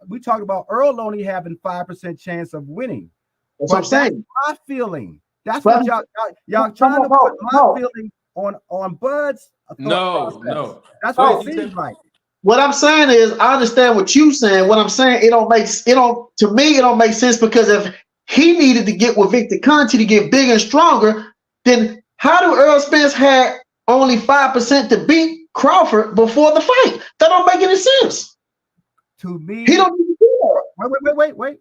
We talked about Earl only having 5% chance of winning. That's what I'm saying. That's my feeling. That's what y'all trying to put my feeling on Bud's. No. That's what it seems like. What I'm saying is, I understand what you're saying. What I'm saying, to me, it don't make sense, because if he needed to get with Victor Conte to get bigger and stronger, then how do Errol Spence had only 5% to beat Crawford before the fight? That don't make any sense. To me, he don't need to do that. Wait.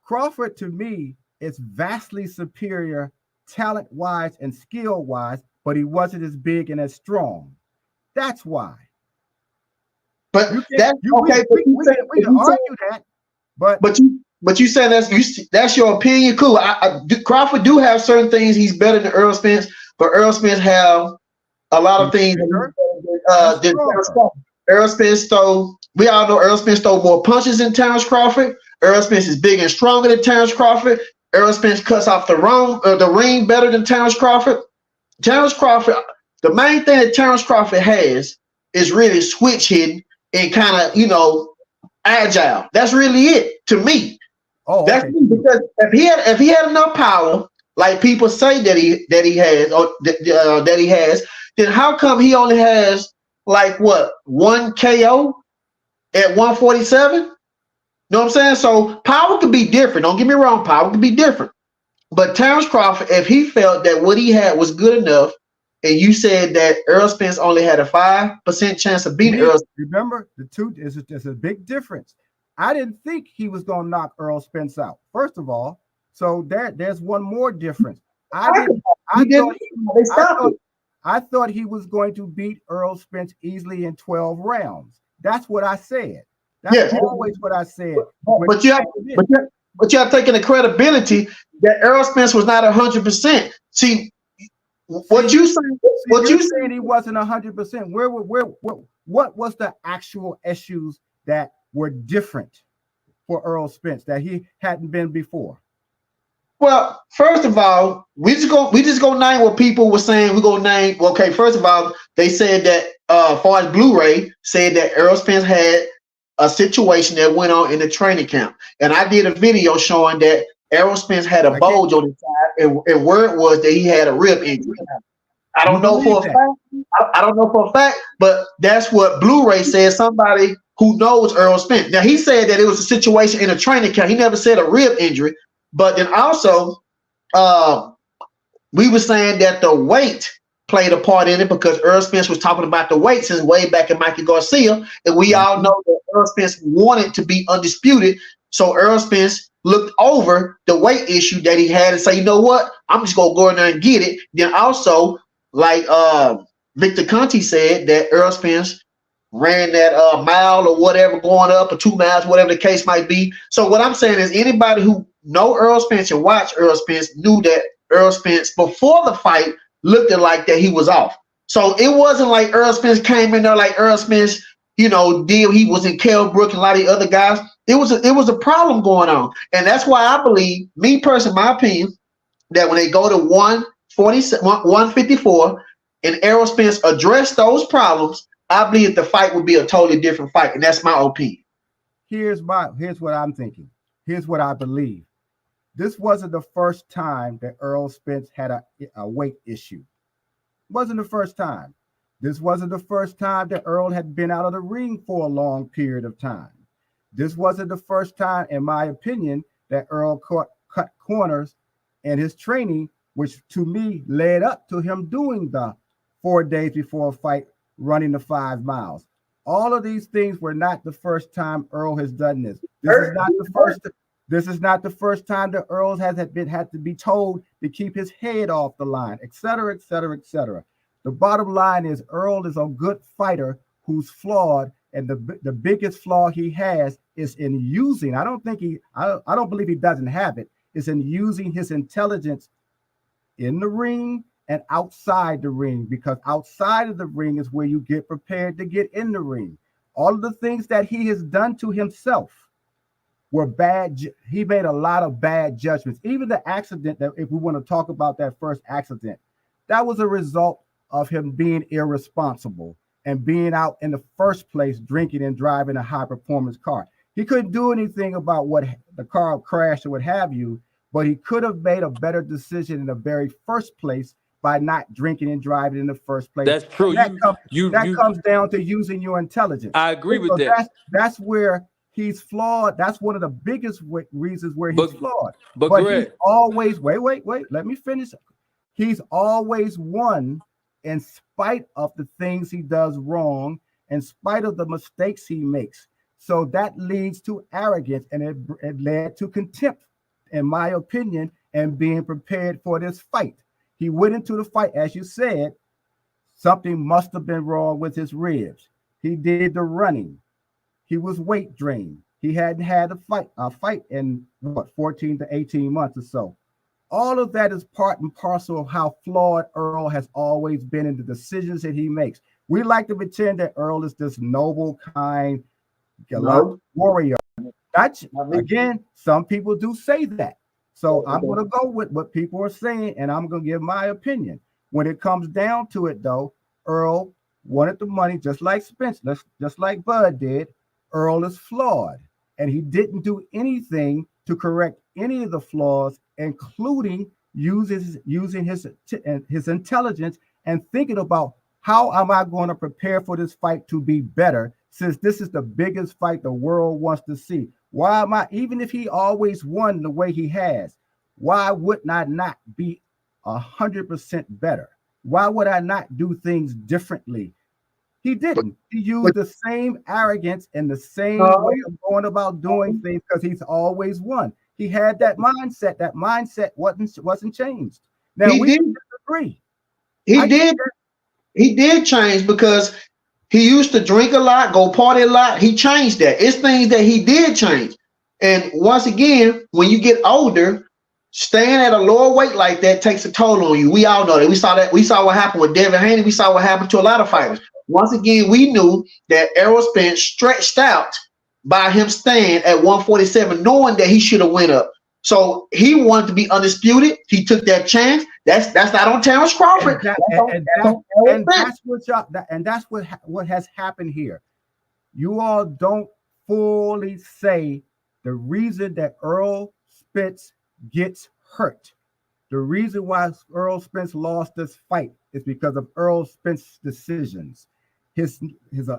Crawford, to me, is vastly superior talent-wise and skill-wise, but he wasn't as big and as strong. That's why. But that's okay. We can argue that, but you saying that's your opinion. Cool. Crawford do have certain things he's better than Errol Spence, but Errol Spence have a lot of things. Errol Spence stole. We all know Errol Spence stole more punches than Terrence Crawford. Errol Spence is big and stronger than Terrence Crawford. Errol Spence cuts off the ring better than Terrence Crawford. Terrence Crawford. The main thing that Terrence Crawford has is really switch hitting and kind of, agile. That's really it to me. Oh, that's because if he had enough power, like people say that he has, then how come he only has one KO at 147? You know what I'm saying? So power could be different. Don't get me wrong, power could be different. But Terrence Crawford, if he felt that what he had was good enough, and you said that Errol Spence only had a 5% chance of beating Errol. Remember, the two is a big difference. I didn't think he was going to knock Errol Spence out, first of all. So there's one more difference. I thought he was going to beat Errol Spence easily in 12 rounds. That's what I said. That's always what I said. But you have taken the credibility that Errol Spence was not 100%. See. What you saying he wasn't 100%. What was the actual issues that were different for Errol Spence that he hadn't been before? Well, first of all, we just go name what people were saying. We're gonna name. Okay, first of all, they said that as far as Blu-ray said that Errol Spence had a situation that went on in the training camp, and I did a video showing that Errol Spence had a bulge on his side, and word was that he had a rib injury. I don't know for a fact. I don't know for a fact, but that's what Blu-ray says. Somebody who knows Errol Spence. Now he said that it was a situation in a training camp. He never said a rib injury, but then also we were saying that the weight played a part in it because Errol Spence was talking about the weight since way back in Mikey Garcia, and we all know that Errol Spence wanted to be undisputed. So Errol Spence looked over the weight issue that he had and say, you know what, I'm just gonna go in there and get it. Then also, like Victor Conte said, that Errol Spence ran that mile or whatever going up, or 2 miles, whatever the case might be. So what I'm saying is anybody who know Errol Spence and watch Errol Spence knew that Errol Spence before the fight looked like that he was off. So it wasn't like Errol Spence came in there like Errol Spence, he was in Kell Brook and a lot of the other guys. It was a problem going on. And that's why I believe, me personally, my opinion, that when they go to 154 and Errol Spence address those problems, I believe the fight would be a totally different fight. And that's my opinion. Here's what I'm thinking. Here's what I believe. This wasn't the first time that Errol Spence had a weight issue. It wasn't the first time. This wasn't the first time that Errol had been out of the ring for a long period of time. This wasn't the first time, in my opinion, that Errol cut corners in his training, which to me led up to him doing the 4 days before a fight, running the 5 miles. All of these things were not the first time Errol has done this. This is not the first time that Errol had to be told to keep his head off the line, et cetera, et cetera, et cetera. The bottom line is Errol is a good fighter who's flawed, and the biggest flaw he has is in using. I don't believe he doesn't have it. It's in using his intelligence in the ring and outside the ring, because outside of the ring is where you get prepared to get in the ring. All of the things that he has done to himself were bad. He made a lot of bad judgments. Even the accident, that if we want to talk about that first accident, that was a result of him being irresponsible and being out in the first place drinking and driving a high performance car. He couldn't do anything about what the car crashed or what have you, but he could have made a better decision in the very first place by not drinking and driving in the first place. That's true. That comes down to using your intelligence. I agree with that. That's where he's flawed. That's one of the biggest reasons where he's flawed. But he's always, wait, let me finish. He's always won in spite of the things he does wrong, in spite of the mistakes he makes. So that leads to arrogance, and it led to contempt, in my opinion, and being prepared for this fight. He went into the fight, as you said, something must have been wrong with his ribs. He did the running. He was weight drained. He hadn't had a fight in 14 to 18 months or so. All of that is part and parcel of how flawed Errol has always been in the decisions that he makes. We like to pretend that Errol is this noble, kind, warrior. Again, some people do say that. So I'm going to go with what people are saying, and I'm going to give my opinion. When it comes down to it, though, Errol wanted the money just like Spence, just like Bud did. Errol is flawed, and he didn't do anything to correct any of the flaws, including using his intelligence and thinking about, how am I going to prepare for this fight to be better, since this is the biggest fight the world wants to see? Why am I, even if he always won the way he has, why would I not be 100% better? Why would I not do things differently? He didn't. He used the same arrogance and the same way of going about doing things because he's always won. He had that mindset. That mindset wasn't changed. Now we disagree. He did change, because he used to drink a lot, go party a lot. He changed that. It's things that he did change. And once again, when you get older, staying at a lower weight like that takes a toll on you. We all know that. We saw that. We saw what happened with Devin Haney. We saw what happened to a lot of fighters. Once again, we knew that Errol Spence stretched out by him staying at 147, knowing that he should have went up. So he wanted to be undisputed. He took that chance. That's not on Terrence Crawford. And that's what has happened here. You all don't fully say the reason that Errol Spence gets hurt. The reason why Errol Spence lost this fight is because of Errol Spence's decisions. His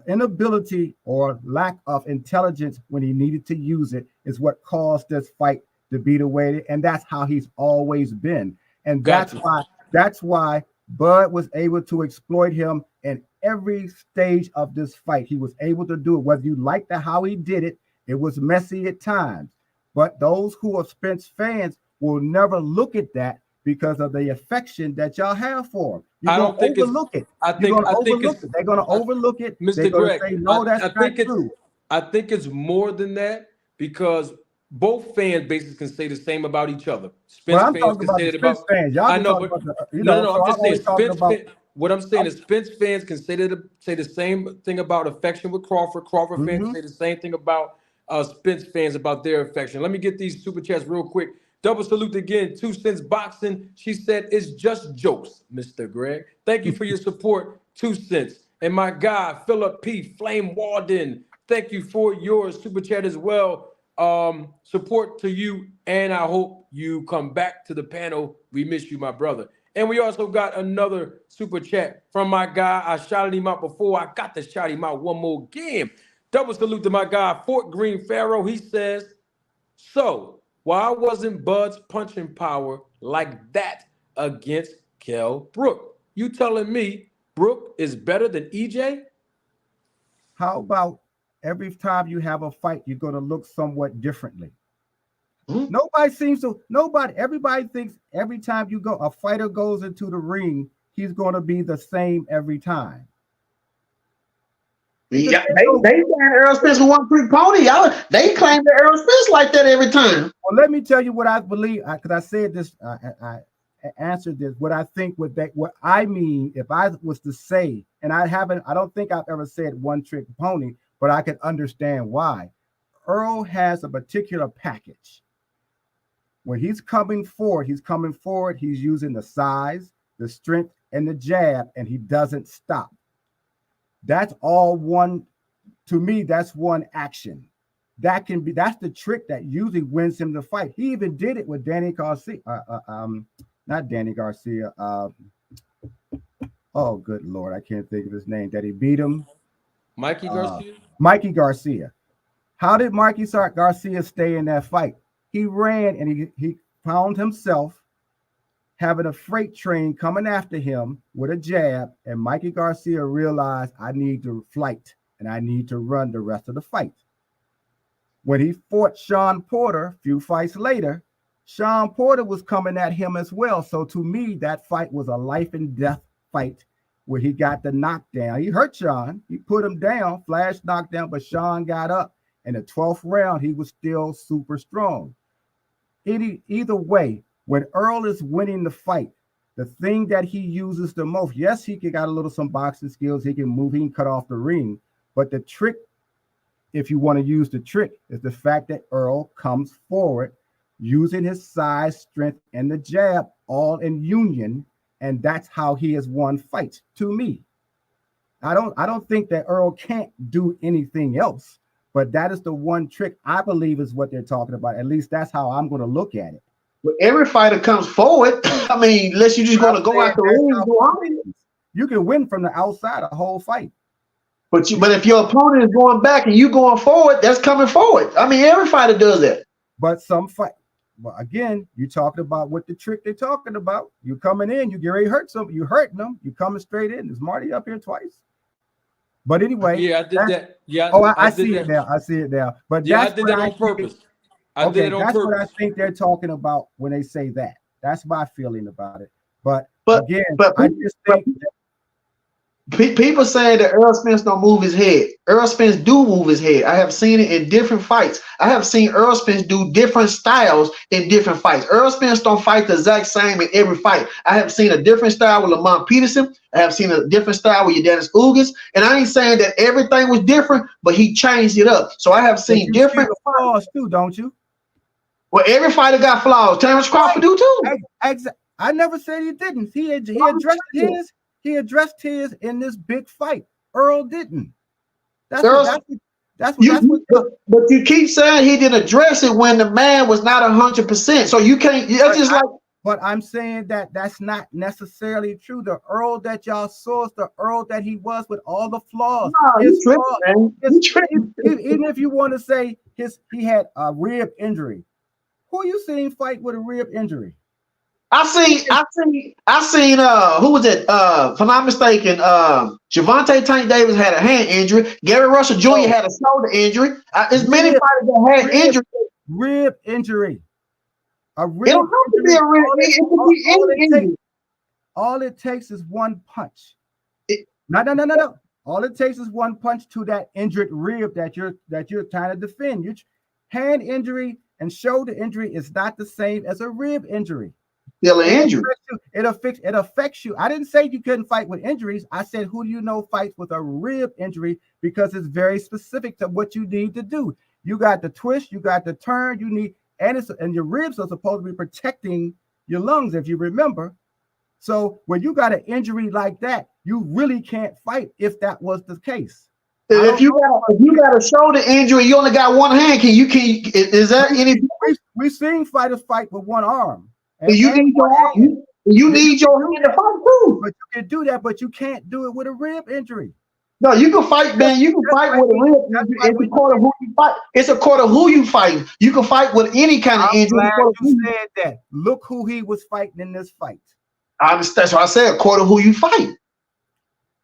inability or lack of intelligence when he needed to use it is what caused this fight to be the way, and that's how he's always been. And that's why Bud was able to exploit him in every stage of this fight. He was able to do it. Whether you liked how he did it, it was messy at times. But those who are Spence fans will never look at that because of the affection that y'all have for him. You're going to overlook it. You're going to overlook it. They're going to overlook it. They're going to say, no, that's not true. I think it's more than that because both fan bases can say the same about each other. Spence fans can say it about fans. Y'all I know, but no. I'm just saying Spence. What I'm saying is Spence fans can say the same thing about affection with Crawford. Crawford fans can say the same thing about Spence fans about their affection. Let me get these super chats real quick. Double salute again. 2 cents boxing. She said it's just jokes, Mr. Greg. Thank you for your support. 2 cents. And my guy Philip P. Flame Walden. Thank you for your super chat as well. Support to you, and I hope you come back to the panel. We miss you, my brother. And we also got another super chat from my guy. I shouted him out before. I got to shout him out one more game. Double salute to my guy, Fort Green Pharaoh. He says, so why wasn't Bud's punching power like that against Kell Brook? You telling me Brook is better than EJ? How about every time you have a fight, you're going to look somewhat differently? Everybody thinks every time a fighter goes into the ring, he's going to be the same every time. Yeah, they saying Errol Spence was one trick pony. They claim that Errol Spence like that every time. Well, let me tell you what I believe, because I said this, I answered this. What I think what I mean, if I was to say, and I don't think I've ever said one trick pony, but I can understand why. Earl has a particular package. When he's coming forward, he's using the size, the strength, and the jab, and he doesn't stop. That's all one, to me, that's one action. That's the trick that usually wins him the fight. He even did it with Danny Garcia. Not Danny Garcia. Oh, good Lord, I can't think of his name. That he beat him. Mikey Garcia? Mikey Garcia. How did Mikey Garcia stay in that fight? He ran and he found himself having a freight train coming after him with a jab, and Mikey Garcia realized, I need to flight and I need to run the rest of the fight. When he fought Sean Porter a few fights later, Sean Porter was coming at him as well. So to me, that fight was a life and death fight where he got the knockdown. He hurt Sean. He put him down, flash knockdown, but Sean got up. In the 12th round, he was still super strong. Either way, when Earl is winning the fight, the thing that he uses the most, yes, he got some boxing skills. He can move, he can cut off the ring. But the trick, if you want to use the trick, is the fact that Earl comes forward using his size, strength, and the jab all in union. And that's how he has won fights, to me. I don't think that Earl can't do anything else. But that is the one trick I believe is what they're talking about. At least that's how I'm going to look at it. But every fighter comes forward. I mean, unless you're just going to go out the ring. You can win from the outside a whole fight. But if your opponent is going back and you going forward, that's coming forward. I mean, every fighter does that. But some fight. Well, again, you're talking about what the trick they're talking about. You coming in, you get ready to hurt something. You hurting them. You coming straight in. Is Marty up here twice? But anyway, yeah, I did that. Yeah, I see it now. I see it now. But yeah, I did that on purpose. I did it on purpose. That's what I think they're talking about when they say that. That's my feeling about it. But again, I just think people saying that Errol Spence don't move his head. Errol Spence do move his head. I have seen it in different fights. I have seen Errol Spence do different styles in different fights. Errol Spence don't fight the exact same in every fight. I have seen a different style with Lamont Peterson. I have seen a different style with Dennis Ugas. And I ain't saying that everything was different, but he changed it up. So I have seen different flaws too, don't you? Well, every fighter got flaws. Terrence Crawford do too. I never said he didn't. He addressed his. He addressed his in this big fight. Earl didn't. That's what. But you keep saying he didn't address it when the man was not 100%. So you can't. That's just like. But I'm saying that that's not necessarily true. The Earl that y'all saw is the Earl that he was with all the flaws. No, even if you want to say he had a rib injury, who you seen fight with a rib injury? I seen who was it? If I'm not mistaken, Javante Tank Davis had a hand injury. Gary Russell Jr. had a shoulder injury. There's many fighters that had injuries. Rib injury. A rib It don't have to be a rib. It could be any injury. All it takes is one punch. It- No. All it takes is one punch to that injured rib that you're trying to defend. Your hand injury and shoulder injury is not the same as a rib injury. Still an injury. It affects you. I didn't say you couldn't fight with injuries. I said, who do you know fights with a rib injury? Because it's very specific to what you need to do. You got the twist, you got the turn, you need, and your ribs are supposed to be protecting your lungs, if you remember. So when you got an injury like that, you really can't fight if that was the case. If you got a shoulder injury, you only got one hand. Is there any? We've seen fighters fight with one arm. You need your hand to fight too. But you can do that, but you can't do it with a rib injury. No, you can fight, man. You can fight with a rib injury. It's a quarter of who you fight. It's a quarter of who you fight. You can fight with any kind of injury. I'm glad you said that. Look who he was fighting in this fight. That's what I said. A quarter of who you fight.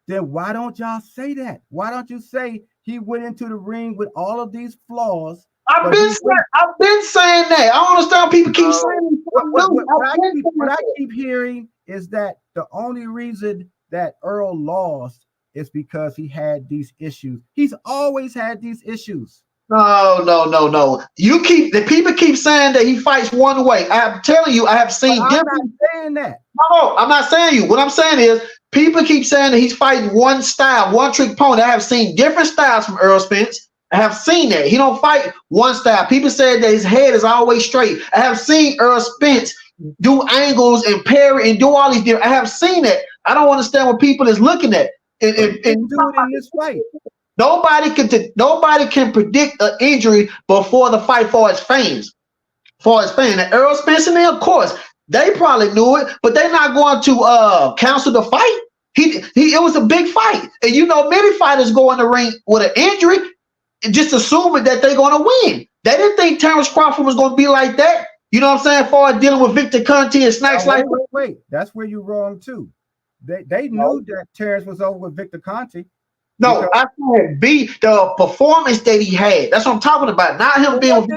Then why don't y'all say that? Why don't you say he went into the ring with all of these flaws? I've been saying that. I don't understand people keep saying what I keep hearing is that the only reason that Errol lost is because he had these issues. He's always had these issues. No. The people keep saying that he fights one way. I'm telling you, I have seen different. I'm not saying that. No, I'm not saying you. What I'm saying is people keep saying that he's fighting one style, one trick pony. I have seen different styles from Errol Spence. I have seen that. He don't fight one style. People said that his head is always straight. I have seen Errol Spence do angles and parry and do all these different. I have seen that. I don't understand what people is looking at. And do it in this fight. Nobody can predict an injury before the fight for his fans. And Errol Spence and them, of course, they probably knew it, but they're not going to cancel the fight. It was a big fight. And you know, many fighters go in the ring with an injury just assuming that they're going to win. They didn't think Terrence Crawford was going to be like that. You know what I'm saying? For dealing with Victor Conte and snacks like that. Wait, that's where you're wrong too. They knew that Terrence was over with Victor Conte. No, I said the performance that he had. That's what I'm talking about. Not him being.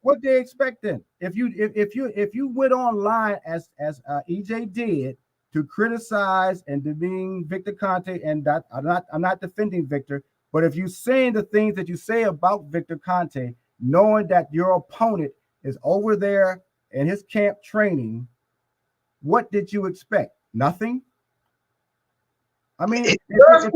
What they expect then? If you went online as EJ did to criticize and demean Victor Conte, and that I'm not defending Victor, but if you're saying the things that you say about Victor Conte, knowing that your opponent is over there in his camp training, what did you expect? Nothing. I mean, Errol Spence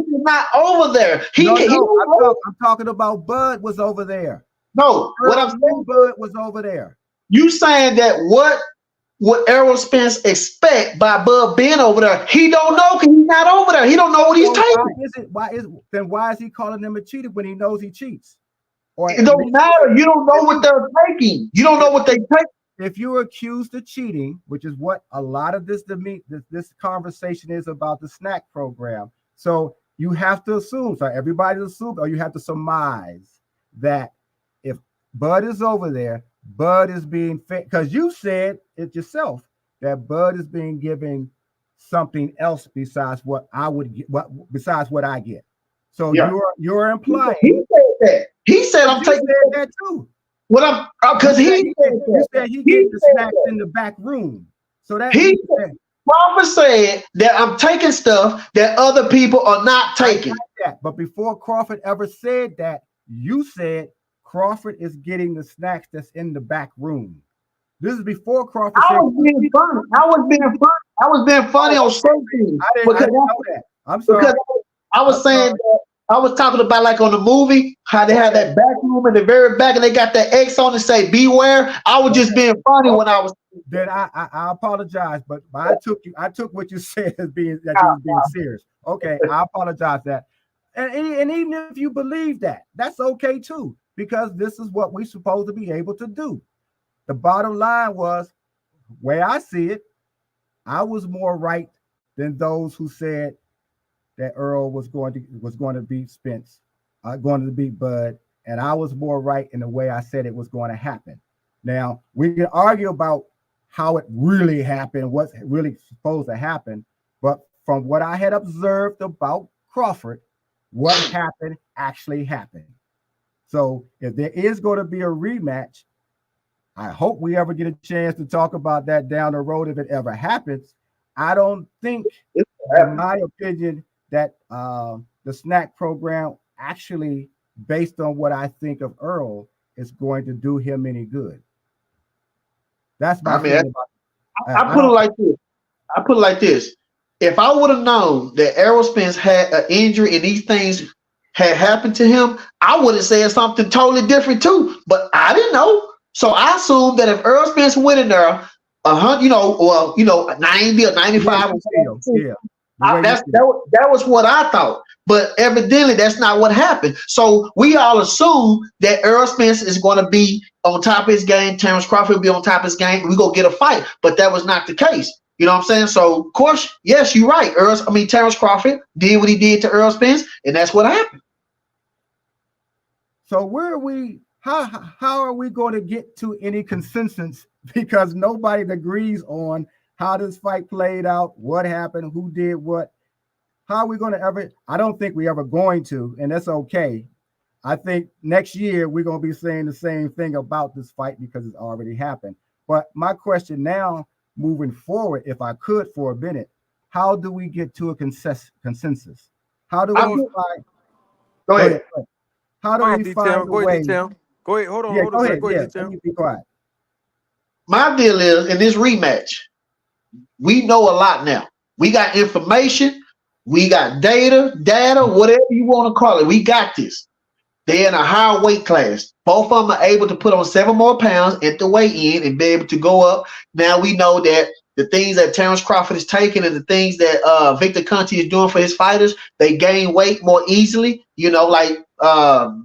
is not over there. I'm talking about Bud was over there. No, what I'm saying, Bud was over there. You saying that what Errol Spence expect by Bud being over there? He don't know because he's not over there. He don't know what he's taking. Why is he calling him a cheater when he knows he cheats? It don't matter. You don't know what they're taking. You don't know what they take. If you're accused of cheating, which is what a lot of this conversation is about the snack program, so you have to assume, so everybody assumes, or you have to surmise that if Bud is over there, Bud is being fed, because you said it yourself that Bud is being given something else besides what I get. So yeah. you're implying he said that. He said I'm taking that too. What I'm because he said he gets the snacks in the back room. So that Crawford said that I'm taking stuff that other people are not taking. But before Crawford ever said that, you said Crawford is getting the snacks that's in the back room. This is before Crawford. I was being funny on something. I'm sorry. Because I was saying that I was talking about like on the movie, how they have that back room in the very back and they got that X on and say beware. I was just being funny when I was. Then I apologize, but I took what you said as being that you were being serious. Okay, I apologize that. And even if you believe that, that's okay too, because this is what we're supposed to be able to do. The bottom line was, where I see it, I was more right than those who said that Earl was going to beat Spence, going to beat Bud, and I was more right in the way I said it was going to happen. Now we can argue about how it really happened, what's really supposed to happen. But from what I had observed about Crawford, what happened actually happened. So if there is going to be a rematch, I hope we ever get a chance to talk about that down the road if it ever happens. I don't think, in my opinion, that the snack program actually, based on what I think of Errol, is going to do him any good. That's my feeling about it. I put it like this. I put it like this. If I would have known that Errol Spence had an injury and these things had happened to him, I would have said something totally different too. But I didn't know. So I assumed that if Errol Spence went in there, 90 or 95, that was what I thought. But evidently, that's not what happened. So we all assume that Errol Spence is going to be on top of his game. Terrence Crawford will be on top of his game. We're going to get a fight. But that was not the case. You know what I'm saying? So, of course, yes, you're right. Terrence Crawford did what he did to Errol Spence, and that's what happened. So where are we? How are we going to get to any consensus? Because nobody agrees on how this fight played out, what happened, who did what. How are we going to ever? I don't think we ever going to, and that's okay. I think next year we're going to be saying the same thing about this fight because it's already happened. But my question now, moving forward, if I could for a minute, how do we get to a consensus? How do we find? Go ahead. How do we find a way? Go ahead. Hold on. Yeah, hold go on. ahead. Go ahead, Let me be quiet. My deal is, in this rematch, we know a lot now. We got information. We got data, whatever you want to call it. We got this. They're in a higher weight class. Both of them are able to put on 7 more pounds at the weigh-in and be able to go up. Now we know that the things that Terrence Crawford is taking and the things that Victor Conte is doing for his fighters, they gain weight more easily. You know, like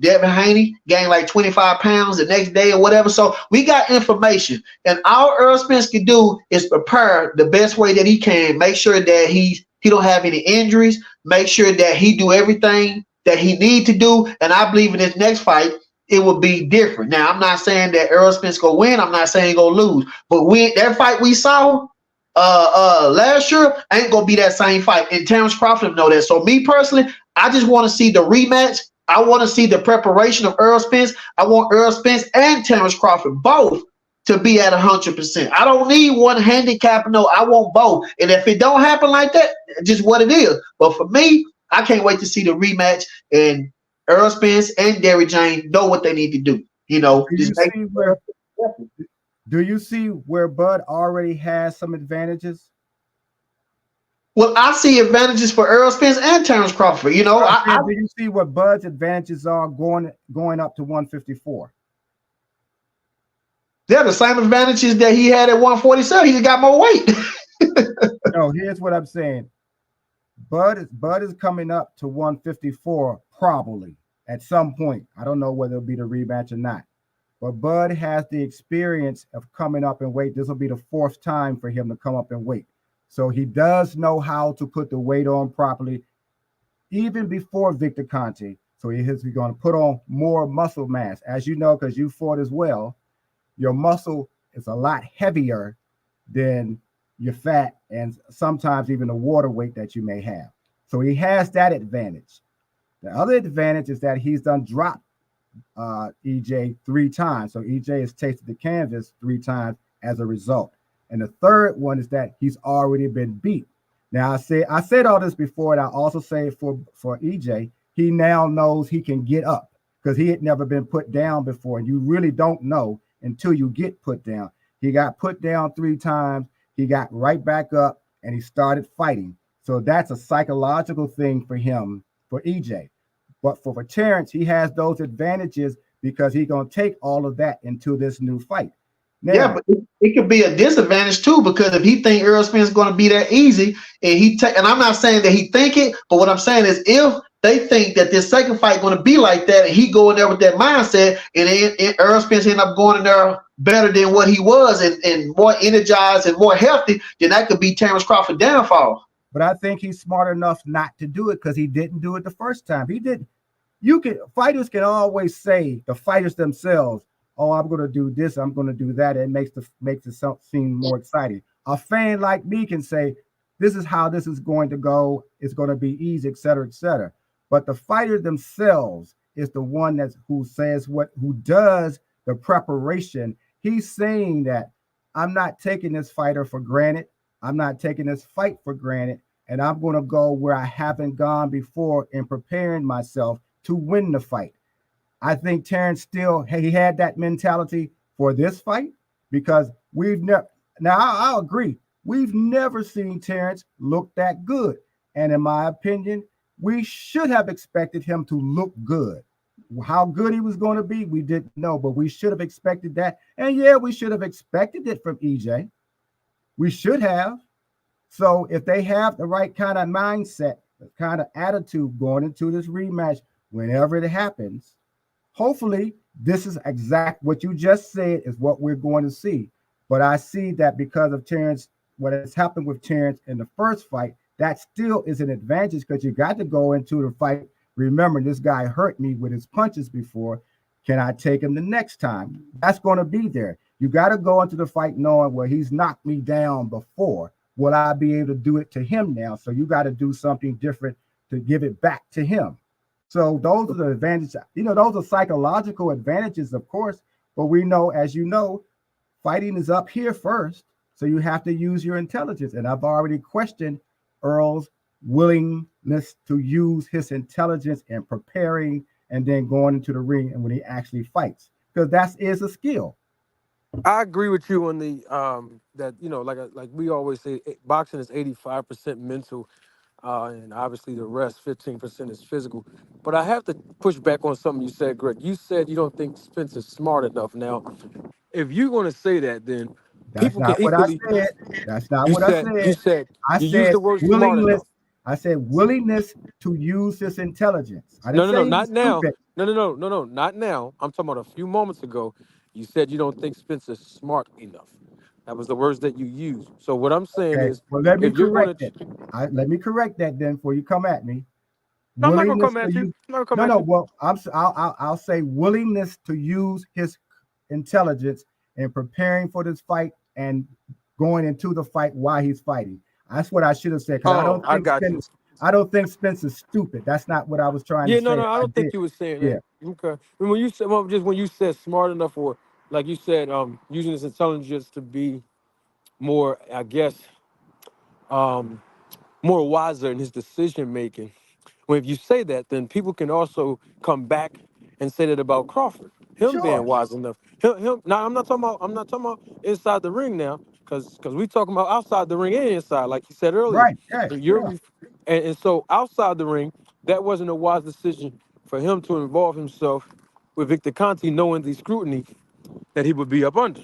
Devin Haney gained like 25 pounds the next day or whatever. So we got information. And all Errol Spence can do is prepare the best way that he can, make sure that he don't have any injuries, make sure that he do everything that he need to do. And I believe in this next fight, it will be different. Now, I'm not saying that Errol Spence go win. I'm not saying he go lose. But that fight we saw last year ain't gonna be that same fight. And Terrence Crawford know that. So me personally, I just want to see the rematch. I want to see the preparation of Errol Spence. I want Errol Spence and Terrence Crawford both to be at 100%. I don't need one handicap. No, I want both. And if it don't happen like that, it's just what it is. But for me, I can't wait to see the rematch, and Errol Spence and Derrick James know what they need to do. You know, do you see where Bud already has some advantages? Well, I see advantages for Errol Spence and Terrence Crawford. You know, do you see what Bud's advantages are going up to 154? They're the same advantages that he had at 147. He just got more weight. No, here's what I'm saying. Bud is coming up to 154 probably at some point. I don't know whether it'll be the rematch or not. But Bud has the experience of coming up in weight. This will be the 4th time for him to come up in weight. So he does know how to put the weight on properly, even before Victor Conte. So he's going to put on more muscle mass. As you know, because you fought as well, your muscle is a lot heavier than your fat and sometimes even the water weight that you may have. So he has that advantage. The other advantage is that he's done dropped EJ 3 times. So EJ has tasted the canvas 3 times as a result. And the third one is that he's already been beat. Now I said all this before, and I also say for EJ, he now knows he can get up because he had never been put down before. And you really don't know until you get put down. He got put down 3 times. He got right back up and he started fighting. So that's a psychological thing for him, for EJ. But for Terrence, he has those advantages because he's going to take all of that into this new fight. Now, yeah, but it could be a disadvantage too, because if he think Errol Spence is going to be that easy, and and I'm not saying that he think it, but what I'm saying is if they think that this second fight going to be like that, and he go in there with that mindset, and Errol Spence end up going in there better than what he was, and more energized and more healthy, then that could be Terrence Crawford downfall. But I think he's smart enough not to do it because he didn't do it the first time. He didn't. Fighters can always say, the fighters themselves, oh, I'm going to do this, I'm going to do that. It makes it seem more exciting. A fan like me can say, this is how this is going to go. It's going to be easy, et cetera, et cetera. But the fighter themselves is the one that's who does the preparation. He's saying that I'm not taking this fighter for granted. I'm not taking this fight for granted. And I'm going to go where I haven't gone before in preparing myself to win the fight. I think Terrence still he had that mentality for this fight because we've never. Now I'll agree, we've never seen Terrence look that good, and in my opinion, we should have expected him to look good. How good he was going to be, we didn't know, but we should have expected that. And yeah, we should have expected it from EJ. We should have. So if they have the right kind of mindset, the kind of attitude going into this rematch, whenever it happens, hopefully this is exact what you just said is what we're going to see. But I see that because of Terrence, what has happened with Terrence in the first fight, that still is an advantage because you got to go into the fight. Remember, this guy hurt me with his punches before. Can I take him the next time? That's going to be there. You got to go into the fight knowing, well, he's knocked me down before. Will I be able to do it to him now? So you got to do something different to give it back to him. So those are the advantages. Those are psychological advantages, of course. But we know, as you know, fighting is up here first. So you have to use your intelligence. And I've already questioned Errol's willingness to use his intelligence in preparing and then going into the ring and when he actually fights, because that is a skill. I agree with you on the that like we always say, boxing is 85% mental, and obviously the rest 15% is physical. But I have to push back on something you said, Greg. You said you don't think Spence is smart enough. Now, if you're going to say that, then That's people can not what I equally. said. That's not You what I said you said. said I you used said the word smart willingness. enough. I said willingness to use his intelligence. I No, didn't no, no, say he not was now. stupid. No, not now. I'm talking about a few moments ago. You said you don't think Spencer's smart enough. That was the words that you used. So what I'm saying Okay. is, Well, let me if you're correct going that. to, Let me correct that then before you come at me. I'm not gonna Willingness come to at you. use. I'm not gonna come No, at no. you. Well, I'll say willingness to use his intelligence in preparing for this fight and going into the fight while he's fighting. That's what I should have said because I Oh, don't I think got you. Spence. I don't think Spence is stupid. That's not what I was trying to Yeah, no, say. If no, I I don't think did, you were saying yeah, that. Okay. When you said, well, just when you said smart enough, or like you said, using his intelligence to be more, I guess, um, more wiser in his decision making. Well, if you say that, then people can also come back and say that about Crawford. Him being sure, wise enough. Him. Now, I'm not talking about. I'm not talking about inside the ring now, because we talking about outside the ring and inside, like you said earlier. right, yeah, So yeah. and so outside the ring, that wasn't a wise decision for him to involve himself with Victor Conti, knowing the scrutiny that he would be up under.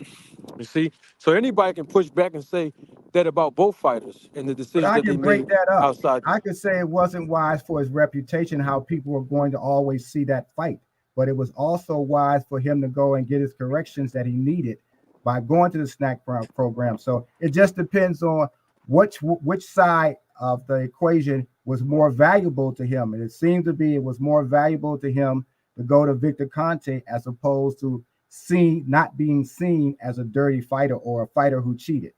You see, so anybody can push back and say that about both fighters and the But decisions I that can they break made that up. outside. I could say it wasn't wise for his reputation, how people were going to always see that fight. But it was also wise for him to go and get his corrections that he needed by going to the program. So it just depends on which side of the equation was more valuable to him. And it seemed to be it was more valuable to him to go to Victor Conte as opposed to not being seen as a dirty fighter or a fighter who cheated.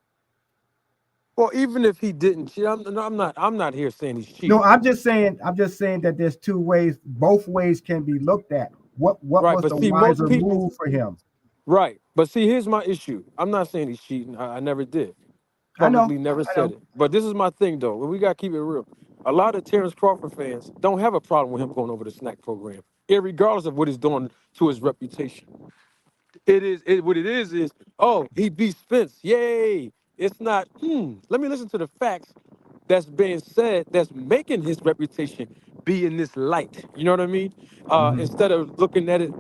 Well, even if he didn't cheat, no, I'm not here saying he's No, cheating. I'm just saying that there's two ways, both ways can be looked at. What Right, was but the see, most wiser people, move for him? right. But see, here's my issue. I'm not saying he's cheating. I never did. I know, Publicly never I know. said it. But this is my thing, though. We got to keep it real. A lot of Terrence Crawford fans don't have a problem with him going over the snack program, regardless of what he's doing to his reputation. What it is, oh, he beat Spence. Yay. It's not, let me listen to the facts that's being said that's making his reputation be in this light. You know what I mean? Mhm. Instead of looking at it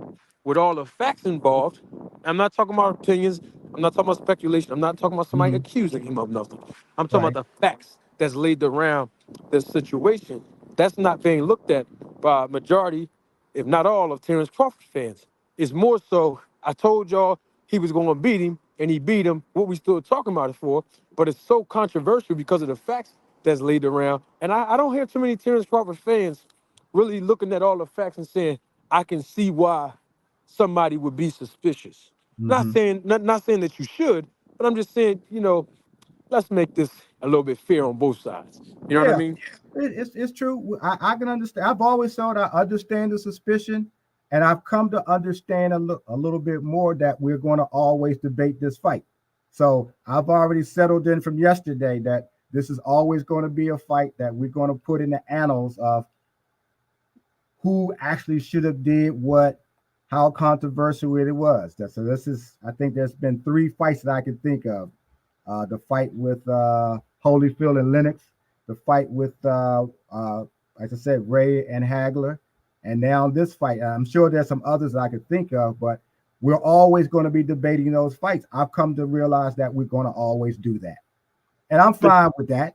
with all the facts involved, I'm not talking about opinions. I'm not talking about speculation. I'm not talking about somebody Mhm. accusing him of nothing. I'm talking Right. about the facts that's laid around this situation. That's not being looked at by a majority, if not all, of Terrence Crawford fans. It's more so, I told y'all he was going to beat him, and he beat him. What we still talking about it for? But it's so controversial because of the facts that's laid around. And I don't hear too many Terrence Crawford fans really looking at all the facts and saying, I can see why somebody would be suspicious. Not Mhm. saying not saying that you should, but I'm just saying, let's make this a little bit fair on both sides. You know what I Yeah, mean? it's true. I can understand. I've always thought I understand the suspicion, and I've come to understand a little bit more that we're going to always debate this fight. So I've already settled in from yesterday that this is always going to be a fight that we're going to put in the annals of who actually should have did what, how controversial it was. So this is, I think there's been 3 fights that I can think of. The fight with Holyfield and Lennox, the fight with, like I said, Ray and Hagler, and now this fight. I'm sure there's some others I could think of, but we're always going to be debating those fights. I've come to realize that we're going to always do that, and I'm fine with that.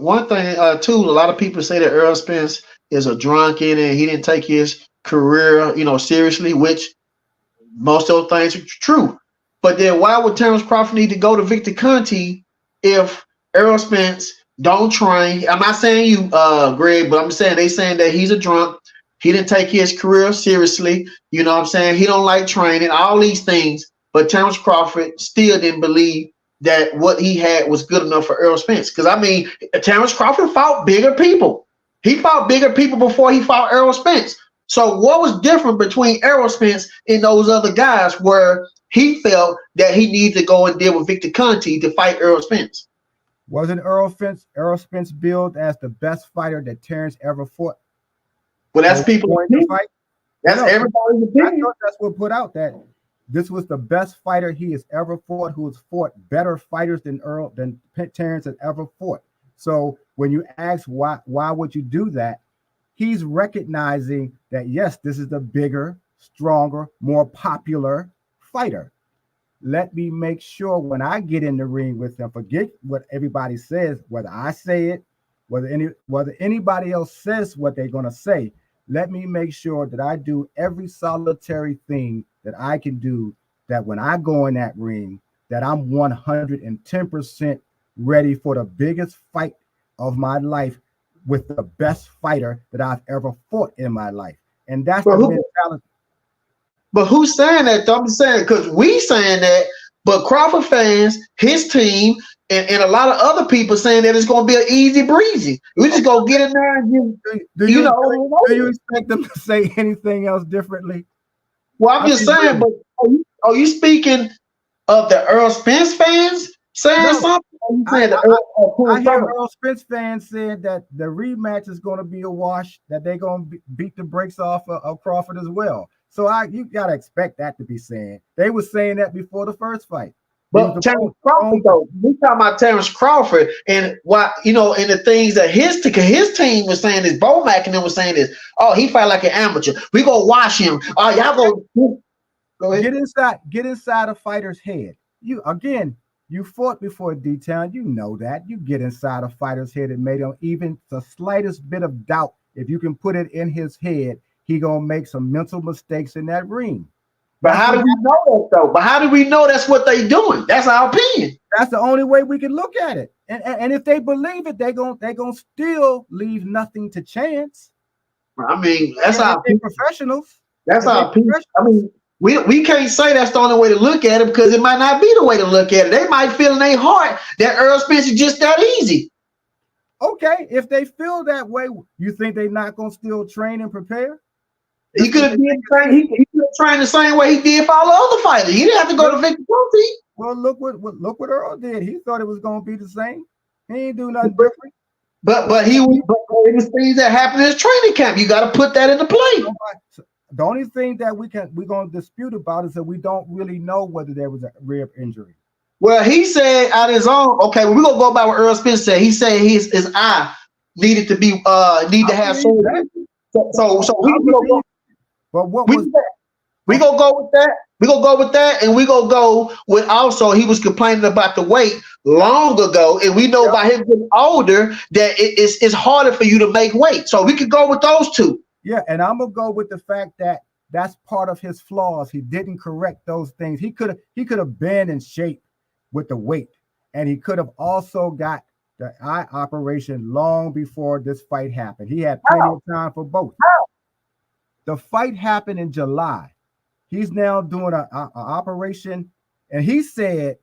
One thing, too, a lot of people say that Errol Spence is a drunken and he didn't take his career, seriously, which most of those things are true. But then why would Terrence Crawford need to go to Victor Conte if Errol Spence don't train? I'm not saying you, Greg, but I'm saying they saying that he's a drunk. He didn't take his career seriously. You know what I'm saying? He don't like training, all these things. But Terrence Crawford still didn't believe that what he had was good enough for Errol Spence. Because, Terrence Crawford fought bigger people. He fought bigger people before he fought Errol Spence. So what was different between Errol Spence and those other guys where he felt that he needed to go and deal with Victor Conte to fight Errol Spence? Wasn't Errol Spence billed as the best fighter that Terrence ever fought? Well, that's people's opinion. That's everybody's opinion. That's what put out that this was the best fighter he has ever fought, who has fought better fighters than Terrence has ever fought. So when you ask why would you do that, he's recognizing that, yes, this is the bigger, stronger, more popular fighter. Let me make sure when I get in the ring with him, forget what everybody says, whether I say it, whether anybody else says what they're going to say. Let me make sure that I do every solitary thing that I can do, that when I go in that ring, that I'm 110% ready for the biggest fight of my life with the best fighter that I've ever fought in my life. And that's the mentality. But who's saying that, though? I'm saying, because we saying that, but Crawford fans, his team, and a lot of other people saying that it's going to be an easy breezy. We just go get in there and do you expect them to say anything else differently? Well, I'm just saying, but are you speaking of the Errol Spence fans saying something? I hear Errol Spence fans saying that the rematch is going to be a wash, that they're going to beat the brakes off of Crawford as well. So you got to expect that to be saying. They were saying that before the first fight. But Terrence Crawford, though, we talking about Terrence Crawford and what, and the things that his team was saying is Bomac and them was saying is, oh, he fight like an amateur. We go wash him. Oh, y'all go ahead. Get inside a fighter's head. You fought before D-Town. You know that. You get inside a fighter's head and made him even the slightest bit of doubt. If you can put it in his head, he gonna make some mental mistakes in that ring. But how do we know that, though? But how do we know that's what they doing? That's our opinion. That's the only way we can look at it. And if they believe it, they gonna still leave nothing to chance. That's our professionals. That's our opinion. We can't say that's the only way to look at it, because it might not be the way to look at it. They might feel in their heart that Errol Spence is just that easy. Okay, if they feel that way, you think they're not gonna still train and prepare? He could have trained the same way he did for all the other fighters. He didn't have to go to Victor Conte. Well, look what Earl did. He thought it was going to be the same. He ain't do nothing different. But it was things that happened in his training camp. You got to put that into play. The only thing that we're going to dispute about is that we don't really know whether there was a rib injury. Well, he said out his own. Okay, we're gonna go by what Errol Spence said. He said his eye needed to be to have surgery. So we gonna go. But what was that? We gonna go with that. We gonna go with that, and we gonna go with also he was complaining about the weight long ago, and we know by him getting older that it's harder for you to make weight. So we could go with those two. Yeah, and I'm gonna go with the fact that that's part of his flaws. He didn't correct those things. He could have been in shape with the weight, and he could have also got the eye operation long before this fight happened. He had plenty of time for both. The fight happened in July. He's now doing an operation, and he said,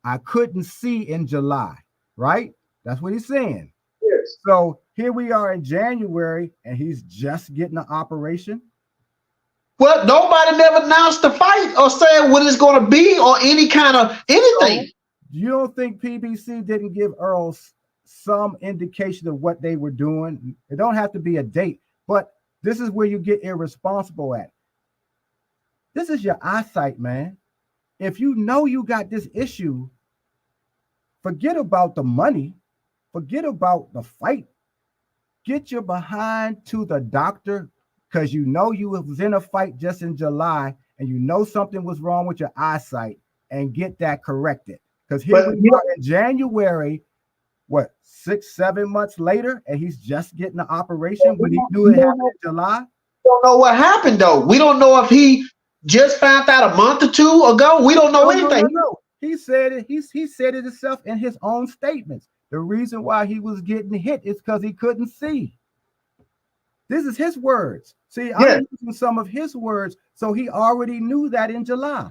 I couldn't see in July, right? That's what he's saying. Yes. So here we are in January, and he's just getting an operation. Well, nobody never announced the fight or said what it's going to be or any kind of anything. So you don't think PBC didn't give Errol some indication of what they were doing? It don't have to be a date, but this is where you get irresponsible at. This is your eyesight, man. If you know you got this issue, forget about the money, forget about the fight. Get your behind to the doctor, because you know you was in a fight just in July and you know something was wrong with your eyesight, and get that corrected. Because here we are in January, what, 6-7 months later, and he's just getting an operation when he knew it happened in July. We don't know what happened though. We don't know if he just found out a month or two ago. We don't know anything. No. He said it. He said it himself in his own statements. The reason why he was getting hit is because he couldn't see. This is his words. See, I'm using some of his words, so he already knew that in July.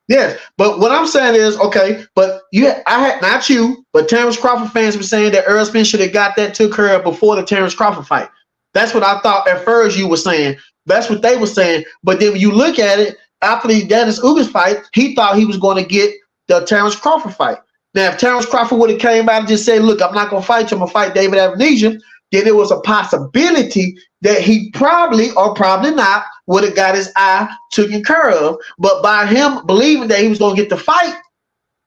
Yes, but what I'm saying is, okay, but not you, but Terrence Crawford fans were saying that Errol Spence should have got that took care of before the Terrence Crawford fight. That's what I thought at first you were saying. That's what they were saying. But then when you look at it, after the Dennis Ugas fight, he thought he was going to get the Terrence Crawford fight. Now, if Terrence Crawford would have came out and just said, look, I'm not going to fight you, I'm going to fight David Avenesian, then there was a possibility that he probably or probably not would have got his eye taken care of. But by him believing that he was going to get the fight,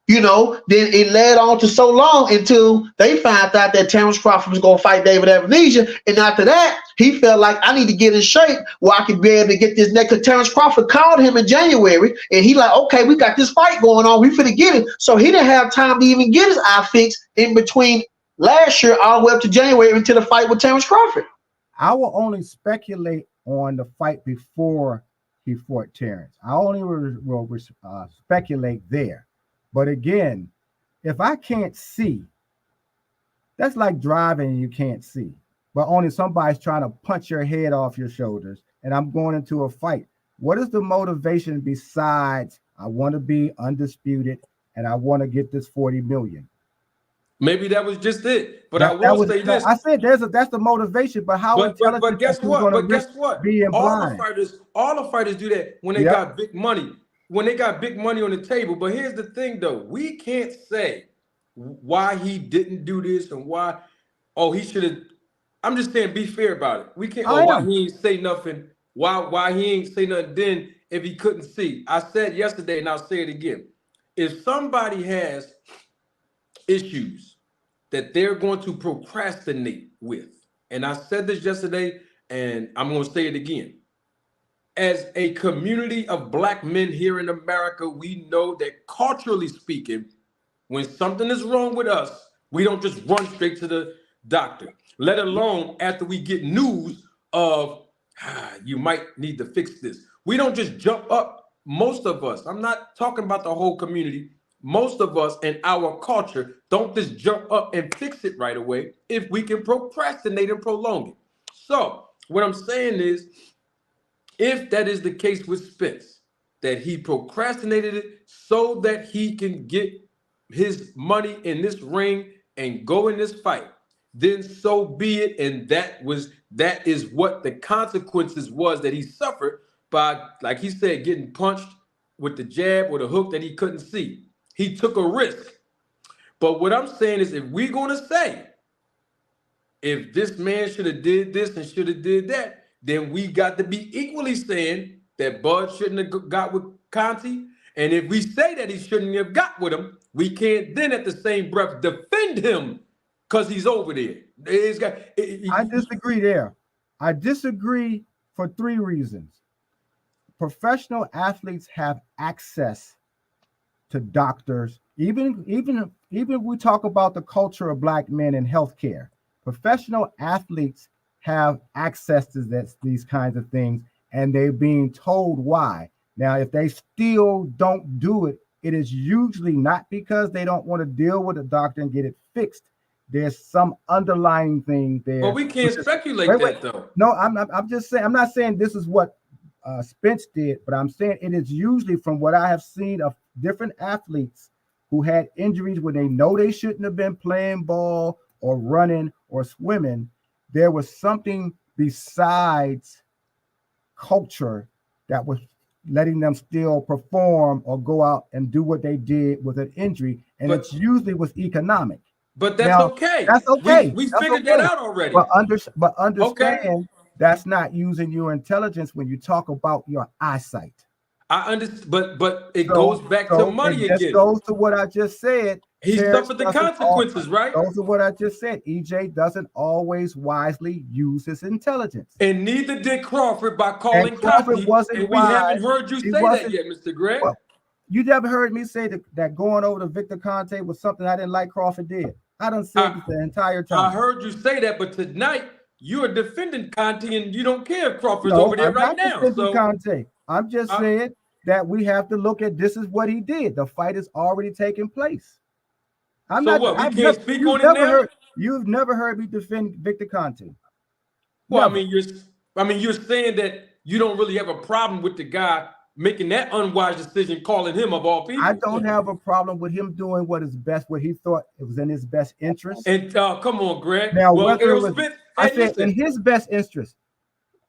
then it led on to so long until they found out that Terrence Crawford was going to fight David Avenesian. And after that, he felt like, I need to get in shape where I can be able to get this neck. Because Terrence Crawford called him in January, and he like, okay, we got this fight going on. We finna get it. So he didn't have time to even get his eye fixed in between last year all the way up to January until the fight with Terrence Crawford. I will only speculate on the fight before he fought Terrence. I only will speculate there. But again, if I can't see, that's like driving and you can't see, but only somebody's trying to punch your head off your shoulders, and I'm going into a fight. What is the motivation besides I want to be undisputed and I want to get this 40 million? Maybe that was just it. But I will say this. I said that's the motivation, but how intelligent but guess what? But guess what? All the fighters do that when they got big money. When they got big money on the table. But here's the thing, though. We can't say why he didn't do this and why, he should have. I'm just saying, be fair about it. We can't, why he ain't say nothing. Why he ain't say nothing then if he couldn't see. I said yesterday, and I'll say it again. If somebody has issues that they're going to procrastinate with, and I said this yesterday, and I'm going to say it again. As a community of Black men here in America, we know that culturally speaking, when something is wrong with us, we don't just run straight to the doctor, let alone after we get news of you might need to fix this. We don't just jump up. Most of us, I'm not talking about the whole community. Most of us in our culture don't just jump up and fix it right away if we can procrastinate and prolong it. So what I'm saying is, if that is the case with Spence, that he procrastinated it so that he can get his money in this ring and go in this fight, then so be it. And that is what the consequences was that he suffered by, like he said, getting punched with the jab or the hook that he couldn't see. He took a risk. But what I'm saying is, if we're going to say, if this man should have did this and should have did that, then we got to be equally saying that Bud shouldn't have got with Conti. And if we say that he shouldn't have got with him, we can't then at the same breath defend him because he's over there. I disagree there. I disagree for 3 reasons. Professional athletes have access to doctors. Even we talk about the culture of Black men in healthcare. Professional athletes have access to these kinds of things, and they're being told why. Now, if they still don't do it, it is usually not because they don't want to deal with a doctor and get it fixed. there's some underlying thing there. Well, we can't speculate that though. No, I'm just saying. I'm not saying this is what Spence did, but I'm saying it is usually from what I have seen of different athletes who had injuries when they know they shouldn't have been playing ball or running or swimming. There was something besides culture that was letting them still perform or go out and do what they did with an injury, and it usually was economic. But that's okay. That's okay. We figured that out already. But understand that's not using your intelligence when you talk about your eyesight. I understand, but it goes back to money again. It goes to what I just said. He suffered the consequences, right? Those are what I just said. EJ doesn't always wisely use his intelligence. And neither did Crawford by calling Crawford wasn't and wise. We haven't heard you say that yet, Mr. Greg. Well, you never heard me say that going over to Victor Conte was something I didn't like Crawford did. I done said this the entire time. I heard you say that, but tonight you are defending Conte and you don't care if Crawford's over there right now. So Conte. I'm just saying that we have to look at this is what he did. The fight is already taking place. We can't speak on it now? You've never heard me defend Victor Conte. Well, never. I mean, you're saying that you don't really have a problem with the guy making that unwise decision, calling him of all people. I don't have a problem with him doing what is best, what he thought it was in his best interest. And come on, Greg. Now, in his best interest.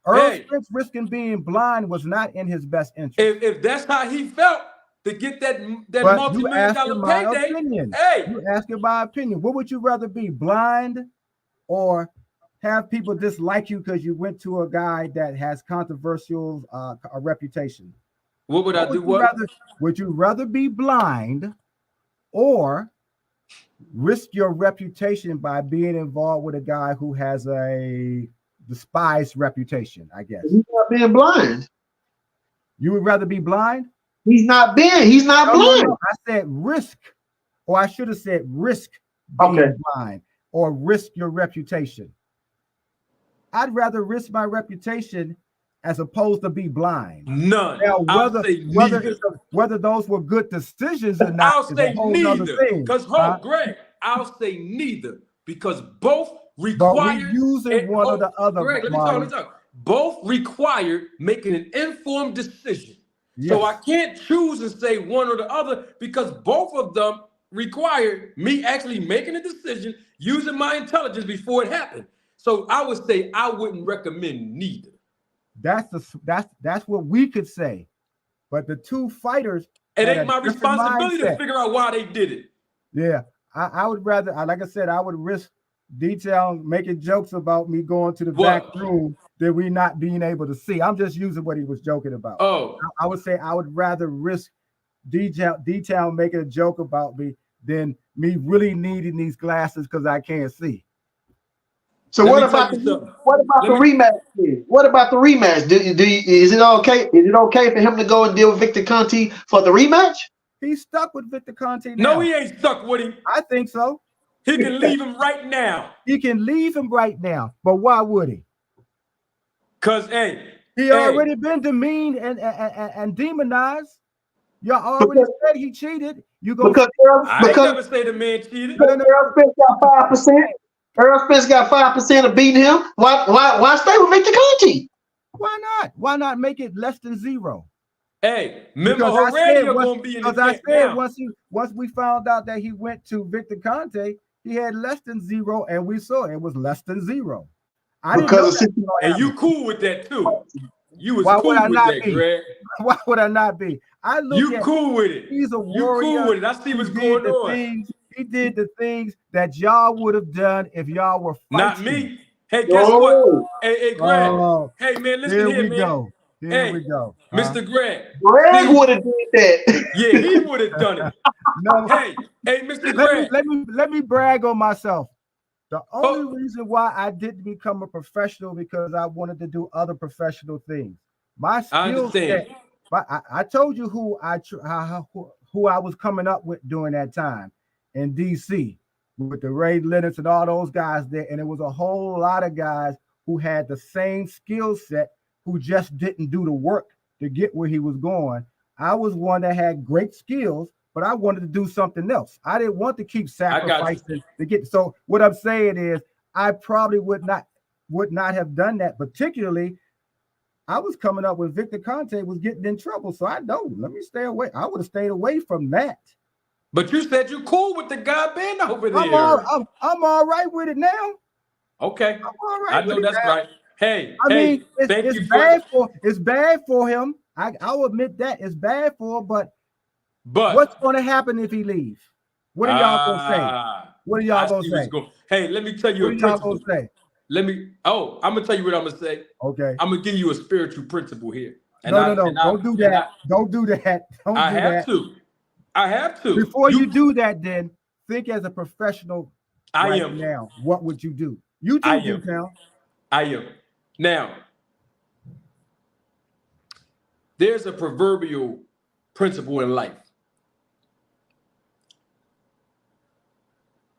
Errol Spence risking being blind was not in his best interest. If that's how he felt to get that multi-million-dollar payday, you asking my opinion. What would you rather be, blind or have people dislike you because you went to a guy that has controversial a reputation? What would I do? Would you rather be blind or risk your reputation by being involved with a guy who has a despised reputation? I guess he's not being blind. You would rather be blind? He's not blind. No. I said risk, or I should have said risk being blind or risk your reputation. I'd rather risk my reputation as opposed to be blind. None. Now, whether those were good decisions or not, I'll say neither. Because Greg, I'll say neither because both require using one or the other. Greg, let me talk. Both required making an informed decision. Yes. So I can't choose and say one or the other because both of them required me actually making a decision using my intelligence before it happened. So I would say I wouldn't recommend neither. That's what we could say. But the two fighters, it ain't my responsibility to figure out why they did it. Yeah, I would rather, like I said, I would risk detail making jokes about me going to the back room than we not being able to see. I'm just using what he was joking about. Oh, I would say I would rather risk detail making a joke about me than me really needing these glasses because I can't see. So what about the rematch? What about the rematch? Is it okay? Is it okay for him to go and deal with Victor Conte for the rematch? He's stuck with Victor Conte now. No, he ain't stuck with him. I think so. He can leave him right now. He can leave him right now, but why would he? Because he already been demeaned and demonized. You already said he cheated. You go I ain't never say the man cheated. Errol Spence got 5%. Errol Spence got 5% of beating him. Why stay with Victor Conte? Why not? Why not make it less than zero? Hey, remember Heredia gonna be in the camp now. Once we found out that he went to Victor Conte, he had less than zero, and we saw it was less than zero. And you cool with that too. You was cool with that, Greg. Why would I not be? Cool with it. He's a warrior. You cool with it. I see what's going on. He did the things that y'all would have done if y'all were fighting. Not me. Hey, guess what? Hey, Greg. Hey, man, listen here, man. Here we go. Mr. Greg. Greg would have did that. Yeah, he would have done it. No. Hey, Mr. Greg. Let me brag on myself. The only reason why I didn't become a professional because I wanted to do other professional things. My skill set. I told you who I was coming up with during that time in DC with the Ray Leonards and all those guys there, and it was a whole lot of guys who had the same skill set who just didn't do the work to get where he was going. I was one that had great skills, but I wanted to do something else. I didn't want to keep I got you. sacrificing to get. So what I'm saying is, I probably would not have done that. Particularly, I was coming up when Victor Conte was getting in trouble, so I know. Let me stay away. I would have stayed away from that. But you said you're cool with the guy being over there. I'm all right with it now. Okay, I'm all right. I know that's now. right. Hey, I mean, thank it's you bad for him. I'll admit that it's bad for him, but But what's going to happen if he leaves? What are y'all going to say? What are y'all going to say? Hey, let me tell you what a are y'all principle. going to say? I'm going to tell you what I'm going to say. Okay. I'm going to give you a spiritual principle here. No. Don't do that. Don't do that. I have to. Before you do that, then think as a professional I am now. What would you do? You do, now. I am. Now, there's a proverbial principle in life.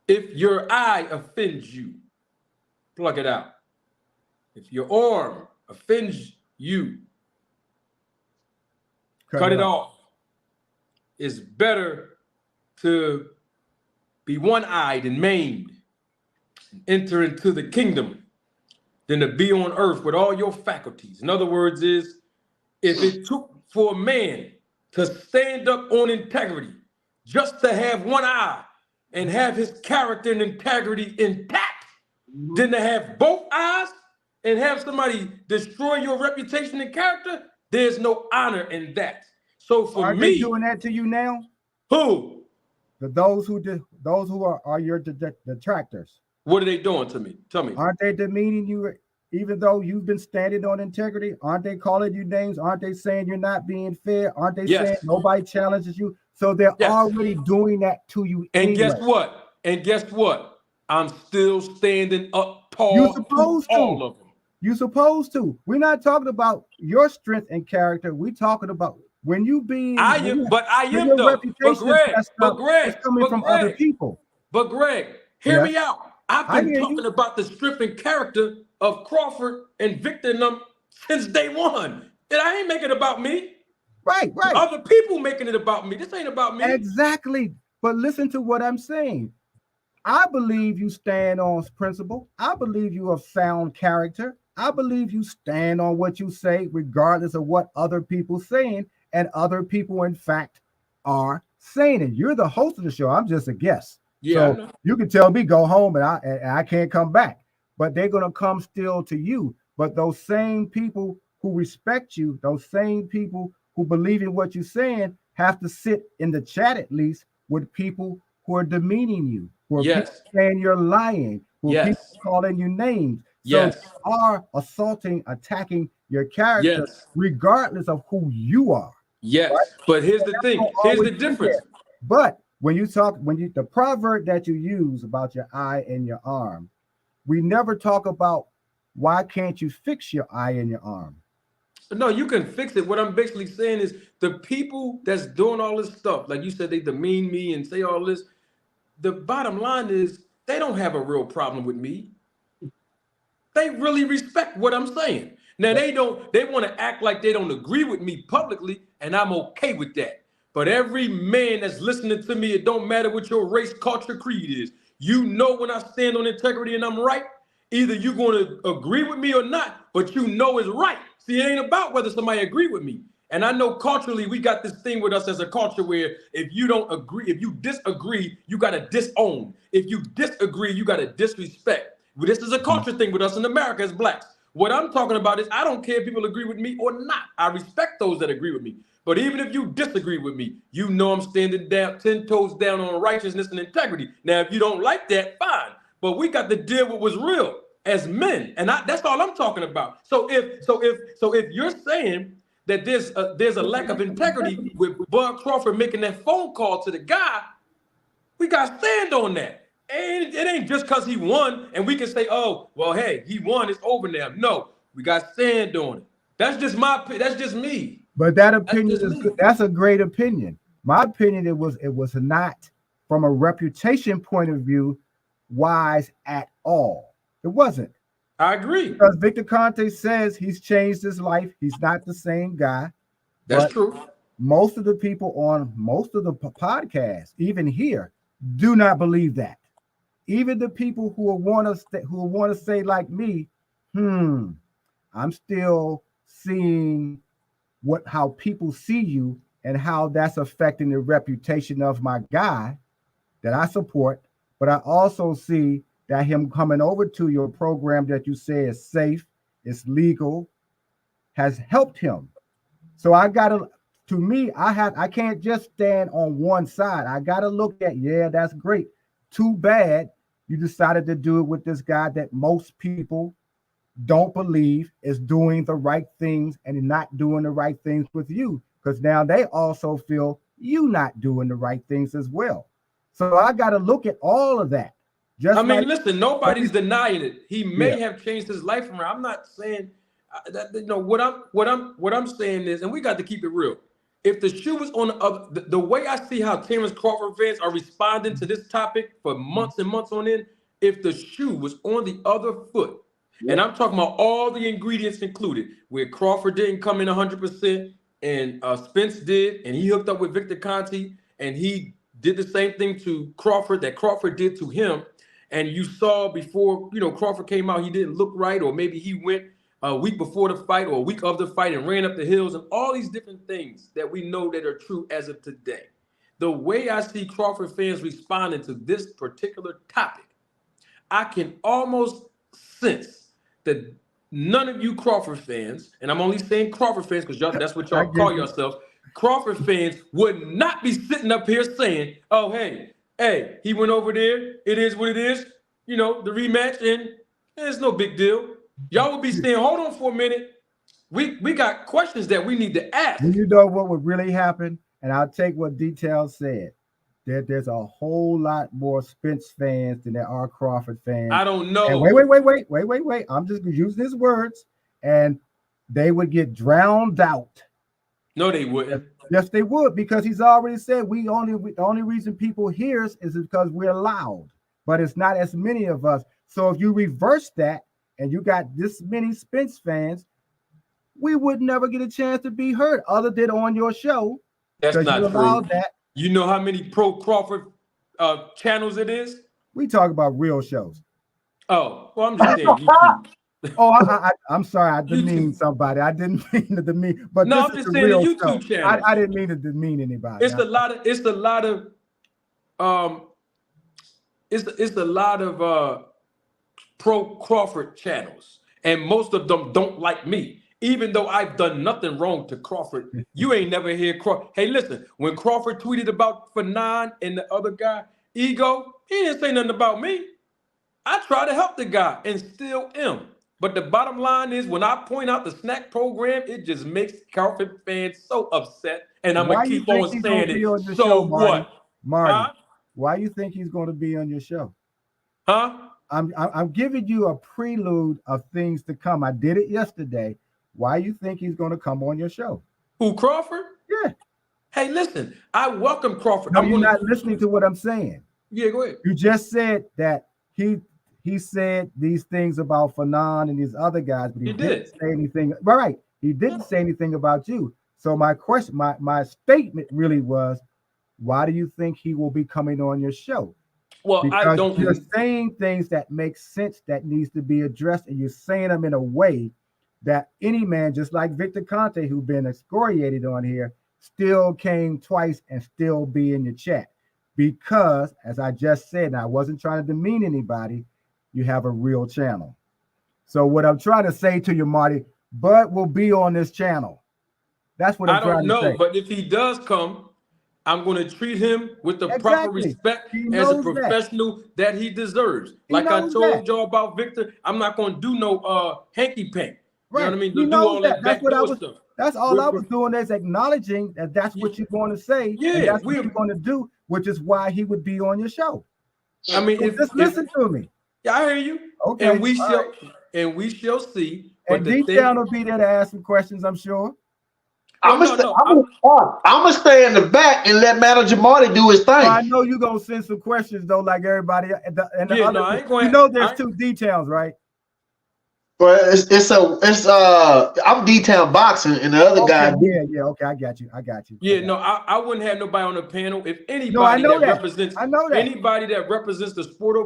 If your eye offends you, plug it out. If your arm offends you, cut it off. It's better to be one-eyed and maimed and enter into the kingdom than to be on earth with all your faculties. In other words, if it took for a man to stand up on integrity just to have one eye and have his character and integrity intact, than to have both eyes and have somebody destroy your reputation and character, there's no honor in that. So for Aren't they doing that to you now? Who? Those who are your detractors. What are they doing to me? Tell me. Aren't they demeaning you, even though you've been standing on integrity? Aren't they calling you names? Aren't they saying you're not being fair? Aren't they saying nobody challenges you? So they're already doing that to you. And guess what? I'm still standing up tall. You're supposed to. All of them. You're supposed to. We're not talking about your strength and character. We're talking about when you be. I am though. But Greg, it's coming from other people. But Greg, hear me out. I've been talking about the strength and character of Crawford and Victor and them since day one. And I ain't making it about me. Right. Other people making it about me. This ain't about me. Exactly. But listen to what I'm saying. I believe you stand on principle. I believe you have sound character. I believe you stand on what you say, regardless of what other people saying, and other people, in fact, are saying it. You're the host of the show. I'm just a guest. Yeah. So you can tell me go home and I can't come back. But they're gonna come still to you. But those same people who respect you, those same people who believe in what you're saying, have to sit in the chat at least with people who are demeaning you, who are people saying you're lying, who are people calling you names. So you are assaulting, attacking your character, regardless of who you are. Yes. Right? But here's the thing. Here's the difference. But when the proverb that you use about your eye and your arm, we never talk about why can't you fix your eye and your arm? No, you can fix it. What I'm basically saying is the people that's doing all this stuff, like you said, they demean me and say all this. The bottom line is they don't have a real problem with me. They really respect what I'm saying. Now they want to act like they don't agree with me publicly, and I'm okay with that. But every man that's listening to me, it don't matter what your race, culture, creed is. You know when I stand on integrity and I'm right, either you're going to agree with me or not, but you know it's right. See, it ain't about whether somebody agree with me. And I know culturally we got this thing with us as a culture where if you don't agree, if you disagree, you got to disown. If you disagree, you got to disrespect. This is a culture thing with us in America as blacks. What I'm talking about is I don't care if people agree with me or not. I respect those that agree with me. But even if you disagree with me, you know I'm standing down, 10 toes down on righteousness and integrity. Now, if you don't like that, fine. But we got to deal with what's real as men, and that's all I'm talking about. So if you're saying that there's a lack of integrity with Bud Crawford making that phone call to the guy, we got to stand on that. And it ain't just because he won, and we can say, oh, well, hey, he won, it's over now. No, we got to stand on it. That's just me. But that opinion is good. That's a great opinion. My opinion, it was not from a reputation point of view wise at all. It wasn't. I agree. Because Victor Conte says he's changed his life. He's not the same guy. That's true. most of the people on most of the podcasts, even here, do not believe that. Even the people who want to say like me, I'm still seeing how people see you and how that's affecting the reputation of my guy that I support. But I also see that him coming over to your program that you say is safe, it's legal, has helped him. So I can't just stand on one side. I gotta look at, yeah, that's great. Too bad you decided to do it with this guy that most people don't believe is doing the right things and not doing the right things with you, because now they also feel you not doing the right things as well. So I got to look at all of that. Listen, nobody's denying it. He may have changed his life around. I'm not saying that. What I'm saying is, and we got to keep it real. If the shoe was on the other, the way I see how Terrence Crawford fans are responding to this topic for months and months on end, if the shoe was on the other foot, and I'm talking about all the ingredients included, where Crawford didn't come in 100% and Spence did, and he hooked up with Victor Conte, and he did the same thing to Crawford that Crawford did to him. And you saw before, Crawford came out, he didn't look right, or maybe he went a week before the fight or a week of the fight and ran up the hills, and all these different things that we know that are true as of today. The way I see Crawford fans responding to this particular topic, I can almost sense that none of you Crawford fans, and I'm only saying Crawford fans because that's what y'all call yourselves, Crawford fans would not be sitting up here saying, oh, hey, he went over there. It is what it is. The rematch, and it's no big deal. Y'all would be saying, hold on for a minute. We got questions that we need to ask. You know what would really happen? And I'll take what Detail said. There's a whole lot more Spence fans than there are Crawford fans. I don't know. And wait. I'm just using his words. And they would get drowned out. No, they wouldn't. Yes, they would, because he's already said the only reason people hear us is because we're loud, but it's not as many of us. So if you reverse that and you got this many Spence fans, we would never get a chance to be heard other than on your show. That's not true. That. You know how many pro Crawford channels it is? We talk about real shows. Oh, well, I'm just saying YouTube. I'm sorry. I demeaned somebody. I didn't mean to demean. But no, I'm just saying the YouTube channel. I didn't mean to demean anybody. It's a lot of pro Crawford channels, and most of them don't like me. Even though I've done nothing wrong to Crawford, you ain't never hear Crawford. Hey, listen, when Crawford tweeted about Fanon and the other guy, Ego, he didn't say nothing about me. I try to help the guy and still am. But the bottom line is, when I point out the snack program, it just makes Crawford fans so upset. And I'm going to keep on saying it. So what? Marty, why you think he's going to be on your show? Huh? I'm giving you a prelude of things to come. I did it yesterday. Why you think he's going to come on your show? Who, Crawford? Yeah. Hey, listen, I welcome Crawford. No, you're not listening to what I'm saying. Yeah, go ahead. You just said that he said these things about Fanon and these other guys, but he didn't say anything. Right. He didn't say anything about you. So my question, my statement really was, why do you think he will be coming on your show? Well, because I don't. You're saying things that make sense that needs to be addressed, and you're saying them in a way that any man, just like Victor Conte, who's been excoriated on here, still came twice and still be in your chat. Because, as I just said, and I wasn't trying to demean anybody, you have a real channel. So what I'm trying to say to you, Marty, Bud will be on this channel. That's what I'm trying to say. I don't know, but if he does come, I'm going to treat him with the proper respect as a professional that he deserves. Like I told y'all about Victor, I'm not going to do no hanky pank. Right. You know what I mean? To do all that backdoor stuff. That's all I was doing, is acknowledging that that's what you're going to say. Yeah, and that's what you're going to do, which is why he would be on your show. I mean, so listen to me. Yeah, I hear you. Okay, and we shall see. And D-Town will be there to ask some questions, I'm sure. I'm gonna stay in the back and let Manager Marty do his thing. Well, I know you're gonna send some questions though, like everybody. There's two details, right? Well, I'm D-Town Boxing, and the other guy. Okay, yeah. Okay, I got you. Yeah, no, I wouldn't have nobody on the panel. If No, I anybody know that that. represents I know that. anybody that represents the sport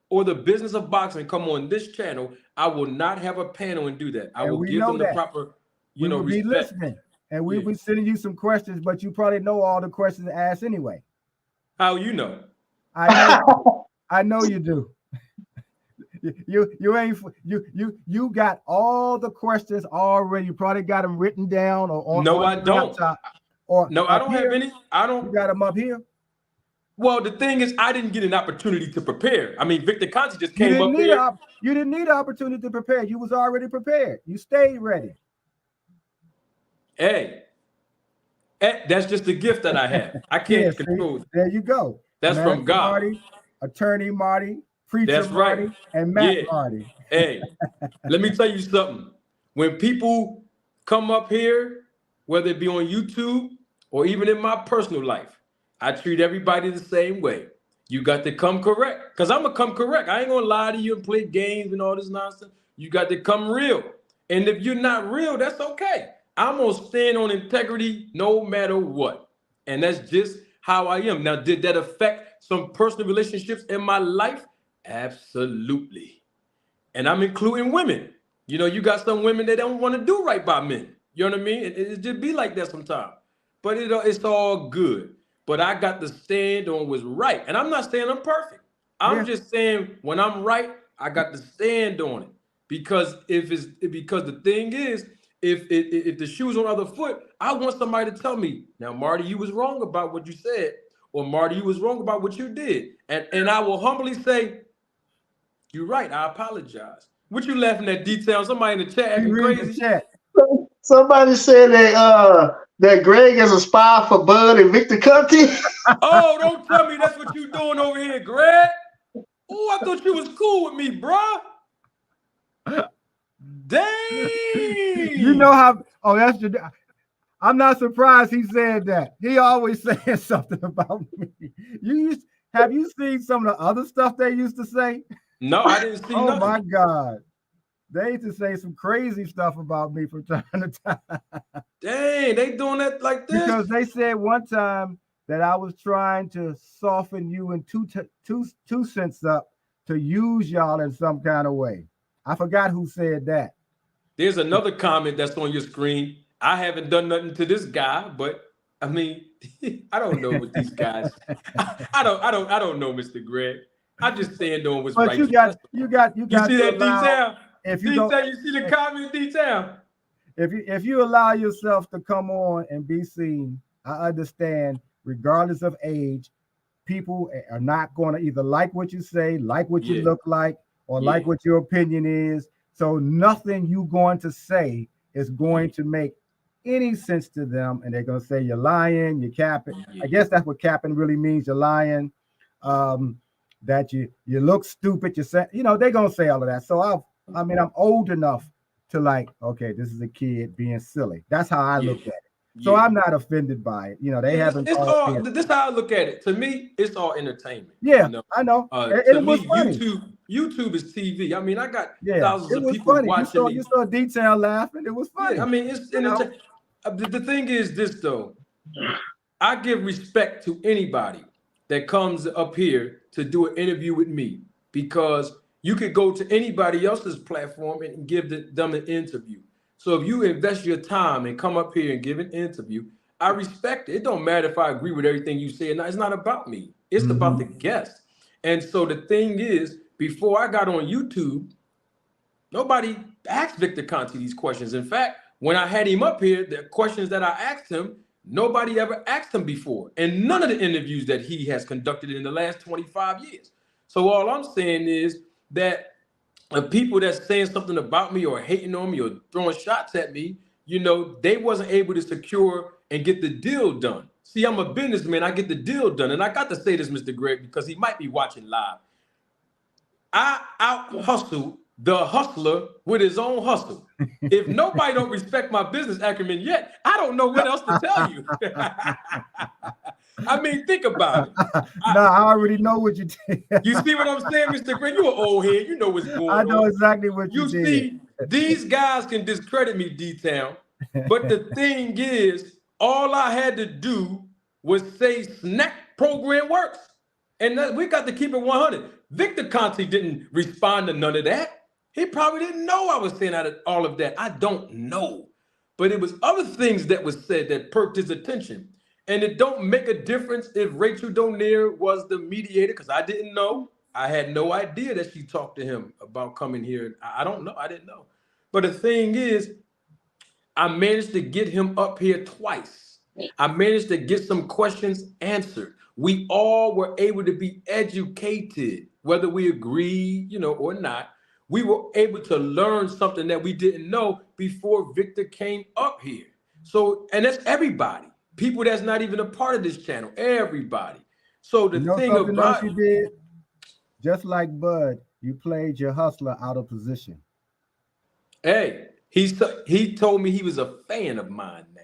or the business of boxing come on this channel, I will not have a panel and do that. I And will we give know them the that. proper, We will be respect. listening, and we'll Yeah. be sending you some questions, but you probably know all the questions to ask anyway. How you know? I know. I know you do. You got all the questions already. You probably got them written down or on I don't. laptop, or no, I don't here. have any. I don't. You got them up here. Well, the thing is, I didn't get an opportunity to prepare. I mean, Victor Conti just came up here. You didn't need an opportunity to prepare. You was already prepared. You stayed ready. Hey, that's just the gift that I have. I can't control it. There you go. That's American from God. Marty, Attorney Marty, Preacher That's Marty, right. and Matt Marty. Hey, let me tell you something. When people come up here, whether it be on YouTube or even in my personal life, I treat everybody the same way. You got to come correct, because I'm going to come correct. I ain't going to lie to you and play games and all this nonsense. You got to come real. And if you're not real, that's okay. I'm going to stand on integrity no matter what. And that's just how I am. Now, did that affect some personal relationships in my life? Absolutely. And I'm including women. You know, you got some women that don't want to do right by men. You know what I mean? It just be like that sometimes. But it's all good. But I got to stand on what's right. And I'm not saying I'm perfect. I'm just saying when I'm right, I got to stand on it. Because because the thing is, if the shoe's on the other foot, I want somebody to tell me, now, Marty, you was wrong about what you said. Or Marty, you was wrong about what you did. And I will humbly say, you're right, I apologize. What you laughing at, detail? Somebody in the chat acting crazy? Somebody said that Greg is a spy for Bud and Victor Conti. Oh, don't tell me that's what you doing over here, Greg. Oh, I thought you was cool with me, bruh. Dang. You know how? Oh, that's your. I'm not surprised he said that. He always saying something about me. Have you seen some of the other stuff they used to say? No, I didn't see nothing. Oh my God. They used to say some crazy stuff about me from time to time. Dang, they doing that like this? Because they said one time that I was trying to soften you and two cents up to use y'all in some kind of way. I forgot who said that. There's another comment that's on your screen. I haven't done nothing to this guy, but I mean, I don't know what these guys. I don't know, Mr. Greg. I just stand on what's right. But you got. You see that detail? If you you see the comment detail. If you allow yourself to come on and be seen, I understand. Regardless of age, people are not going to either like what you say, like what you look like, or like what your opinion is. So nothing you going to say is going to make any sense to them, and they're going to say you're lying, you're capping. I guess that's what capping really means. You're lying. That you look stupid. You say, they're going to say all of that. So I'm old enough to like, okay, this is a kid being silly. That's how I look at it. So I'm not offended by it. They haven't. This is how I look at it. To me, it's all entertainment. Yeah, I know. To me, YouTube is TV. I mean, I got thousands of people watching me. You saw detail laughing. It was funny. Yeah, I mean, it's entertainment. The thing is this, though. I give respect to anybody that comes up here to do an interview with me, because you could go to anybody else's platform and give them an interview. So if you invest your time and come up here and give an interview, I respect it. It don't matter if I agree with everything you say. It's not about me. It's about the guest. And so the thing is, before I got on YouTube, nobody asked Victor Conti these questions. In fact, when I had him up here, the questions that I asked him, nobody ever asked him before. And none of the interviews that he has conducted in the last 25 years. So all I'm saying is that people that's saying something about me or hating on me or throwing shots at me, they wasn't able to secure and get the deal done. See, I'm a businessman. I get the deal done. And I got to say this, Mr. Greg, because he might be watching live. I out-hustle the hustler with his own hustle. If nobody don't respect my business acumen yet, I don't know what else to tell you. I mean, think about it. I already know what you did. You see what I'm saying, Mr. Greg? You an old head. You know what's going on. I know exactly what you did. these guys can discredit me, D-Town. But the thing is, all I had to do was say snack program works. And we got to keep it 100. Victor Conte didn't respond to none of that. He probably didn't know I was saying all of that. I don't know. But it was other things that was said that perked his attention. And it don't make a difference if Rachel Donier was the mediator, because I didn't know. I had no idea that she talked to him about coming here. I don't know. I didn't know. But the thing is, I managed to get him up here twice. I managed to get some questions answered. We all were able to be educated, whether we agree, or not. We were able to learn something that we didn't know before Victor came up here. So, and that's everybody. People that's not even a part of this channel, everybody. So the thing about you did, just like Bud, you played your hustler out of position. Hey, he told me he was a fan of mine now.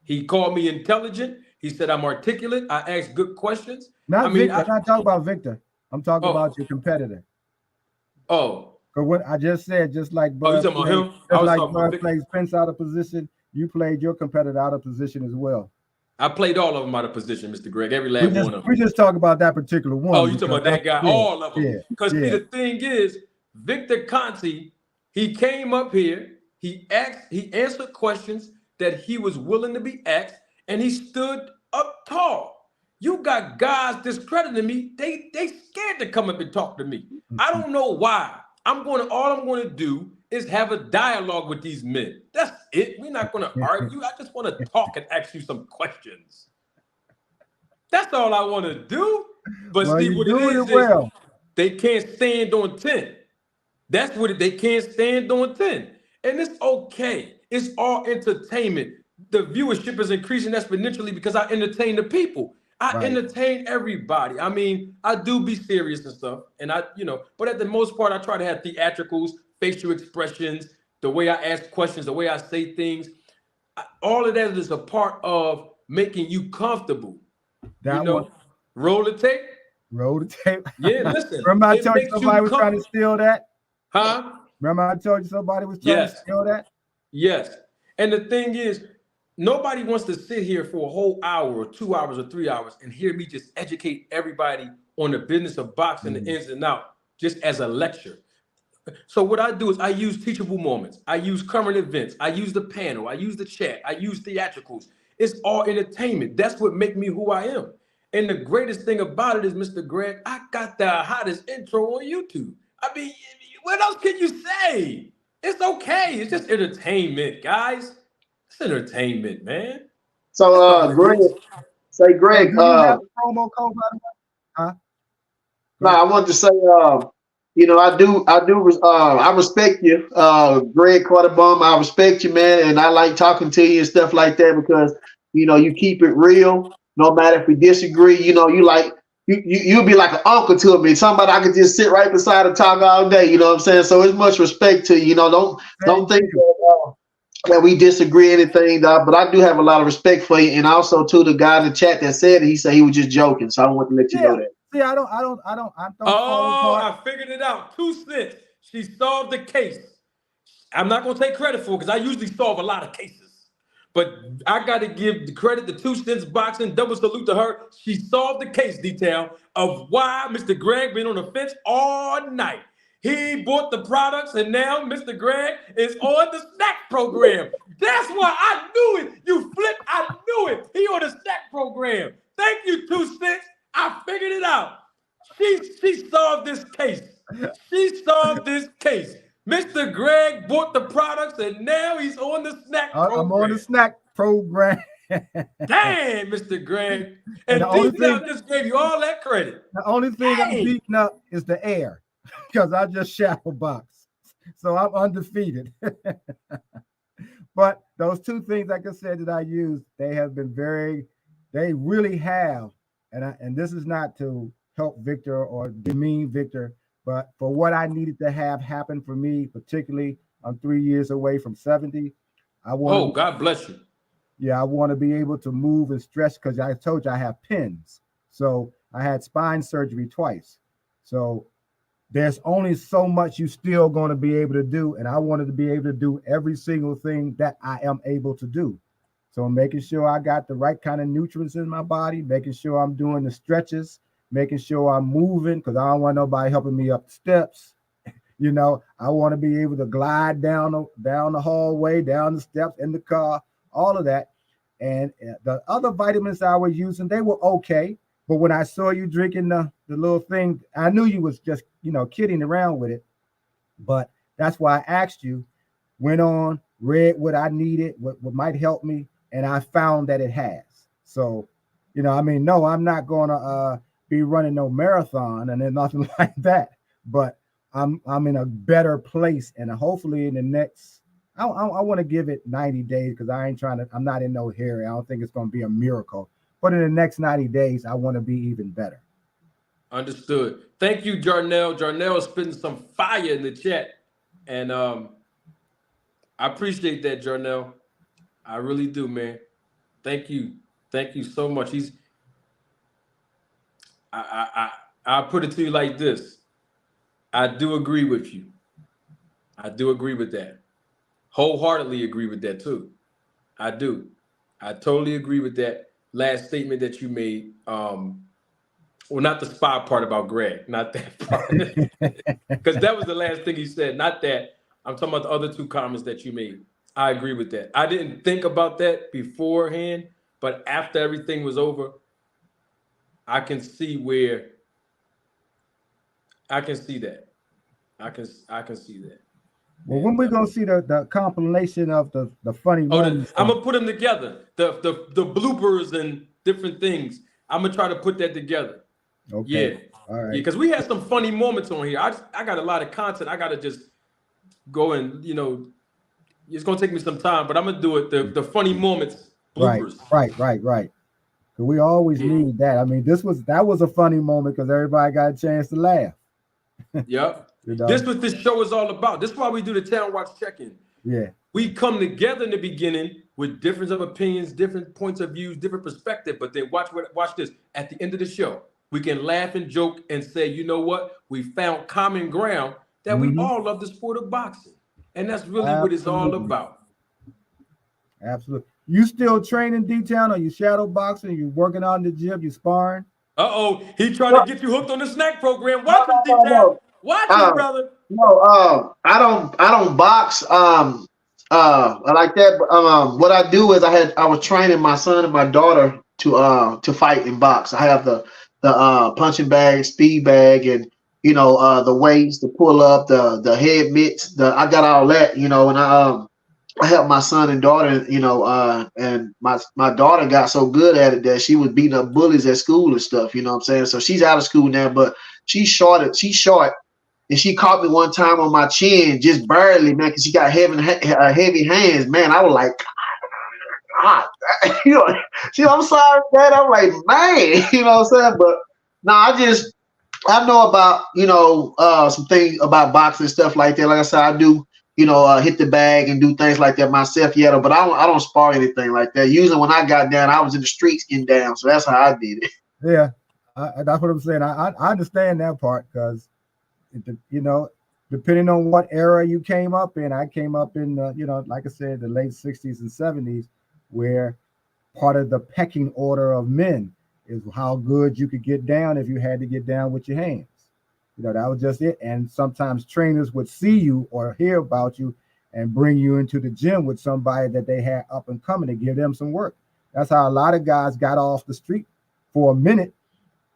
He called me intelligent. He said I'm articulate. I asked good questions. Victor. I'm not talking about Victor. I'm talking about your competitor. Oh. Because what I just said, just like Bud, you talking about him? Just like Bud plays Spence out of position, you played your competitor out of position as well. I played all of them out of position, Mr. Greg. Every last one of them. We just talk about that particular one. Oh, you talking about that guy? All of them. Because see, the thing is, Victor Conte, he came up here, he answered questions that he was willing to be asked, and he stood up tall. You got guys discrediting me. They scared to come up and talk to me. I don't know why. All I'm going to do is have a dialogue with these men. That's it. We're not going to argue. I just want to talk and ask you some questions. That's all I want to do. But see, what it is, they can't stand on 10. That's what they can't stand on 10. And it's okay. It's all entertainment. The viewership is increasing exponentially because I entertain the people. I entertain everybody. I mean, I do be serious and stuff. And but at the most part, I try to have theatricals, facial expressions, the way I ask questions, the way I say things. All of that is a part of making you comfortable. Roll the tape. Roll the tape. Yeah, listen. Remember I told you somebody was trying to steal that? Huh? Remember I told you somebody was trying to steal that? Yes. And the thing is, nobody wants to sit here for a whole hour or 2 hours or 3 hours and hear me just educate everybody on the business of boxing, the ins and out, just as a lecture. So what I do is I use teachable moments. I use current events. I use the panel. I use the chat. I use theatricals. It's all entertainment. That's what makes me who I am. And the greatest thing about it is, Mr. Greg, I got the hottest intro on YouTube. I mean, what else can you say? It's okay. It's just entertainment, guys. It's entertainment, man. So, Greg, do you have a promo code, by the way? Huh? No, I want to say, I respect you, Greg Quarterbomb. I respect you, man, and I like talking to you and stuff like that because you keep it real. No matter if we disagree, you'll be like an uncle to me. Somebody I could just sit right beside and talk all day. You know what I'm saying? So it's much respect to you. Don't think that we disagree anything, but I do have a lot of respect for you, and also to the guy in the chat that said he said he was just joking. So I want to let you know that. See, I don't. I figured it out. 2 cents. She solved the case. I'm not gonna take credit for it because I usually solve a lot of cases. But I got to give the credit to 2 Cents Boxing. Double salute to her. She solved the case detail of why Mr. Greg been on the fence all night. He bought the products, and now Mr. Greg is on the snack program. That's why I knew it. You flip, I knew it. He on the snack program. Thank you, 2 Cents. I figured it out. She solved this case. She solved this case. Mr. Greg bought the products, and now he's on the snack program. I'm on the snack program. Damn, Mr. Greg. And D-Town just gave you all that credit. The only thing I'm beating up is the air because I just shadow box. So I'm undefeated. But those 2 things, like I said, that I used, they have been they really have. And this is not to help Victor or demean Victor, but for what I needed to have happen for me, particularly I'm 3 years away from 70. God bless you. Yeah, I want to be able to move and stretch because I told you I have pins. So I had spine surgery twice. So there's only so much you still going to be able to do. And I wanted to be able to do every single thing that I am able to do. So making sure I got the right kind of nutrients in my body, making sure I'm doing the stretches, making sure I'm moving, because I don't want nobody helping me up the steps. You know, I want to be able to glide down the hallway, down the steps, in the car, all of that. And the other vitamins I was using, they were okay. But when I saw you drinking the little thing, I knew you was just, kidding around with it. But that's why I asked you, went on, read what I needed, what might help me, and I found that it has. So, no, I'm not going to be running no marathon and then nothing like that. But I'm in a better place, and hopefully in the next, I want to give it 90 days, because I'm not in no hurry. I don't think it's going to be a miracle. But in the next 90 days, I want to be even better. Understood. Thank you, Jarnell. Jarnell is spitting some fire in the chat. And I appreciate that, Jarnell. I really do, man. Thank you. Thank you so much. I'll put it to you like this. I do agree with you. I do agree with that. Wholeheartedly agree with that too. I do. I totally agree with that last statement that you made. Well, not the spy part about Greg, not that part, because that was the last thing he said. Not that. I'm talking about the other two comments that you made. I agree with that. I didn't think about that beforehand, but after everything was over, I can see where. I can see that. I can see that. Well, when we gonna see the compilation of the funny moments? I'm gonna put them together. The bloopers and different things. I'm gonna try to put that together. Okay. Yeah. All right. Yeah, because we had some funny moments on here. I got a lot of content. I gotta just go and it's gonna take me some time, but I'm gonna do it. The funny moments bloopers. Right. Because we always need that. I mean, that was a funny moment because everybody got a chance to laugh. Yep. This is what this show is all about. This is why we do the Town Watch check-in. Yeah. We come together in the beginning with difference of opinions, different points of views, different perspective. But then watch this. At the end of the show, we can laugh and joke and say, you know what? We found common ground that we all love the sport of boxing. And that's really what it's all about. Absolutely. You still training D-Town? Are you shadow boxing? You working out in the gym? You sparring? He trying to get you hooked on the snack program. Watch him, D-Town. Watch him, brother. No, I don't box like that. But what I do is I was training my son and my daughter to fight and box. I have the punching bag, speed bag, and the weights, the pull up, the head mitts. I got all that, and I helped my son and daughter, and my daughter got so good at it that she was beating up bullies at school and stuff. You know what I'm saying? So she's out of school now, but she's short, and she caught me one time on my chin, just barely, man, because she got heavy hands, man. I was like, God, I'm sorry, Dad. I'm like, man, you know what I'm saying? But no, I know about some things about boxing and stuff like that. Like I said, I do. Hit the bag and do things like that myself, but I don't spar anything like that. Usually when I got down, I was in the streets getting down, so that's how I did it. Yeah, that's what I'm saying. I understand that part because, depending on what era you came up in, I came up in, like I said, the late 60s and 70s, where part of the pecking order of men is how good you could get down if you had to get down with your hands. That was just it. And sometimes trainers would see you or hear about you and bring you into the gym with somebody that they had up and coming to give them some work. That's how a lot of guys got off the street for a minute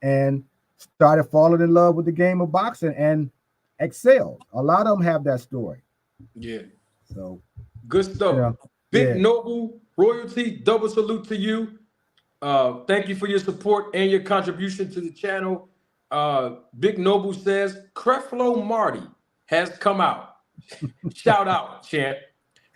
and started falling in love with the game of boxing and excelled. A lot of them have that story. Yeah. So good stuff. Big Noble Royalty, double salute to you. Thank you for your support and your contribution to the channel. Big Noble says Creflo Marty has come out. Shout out, champ.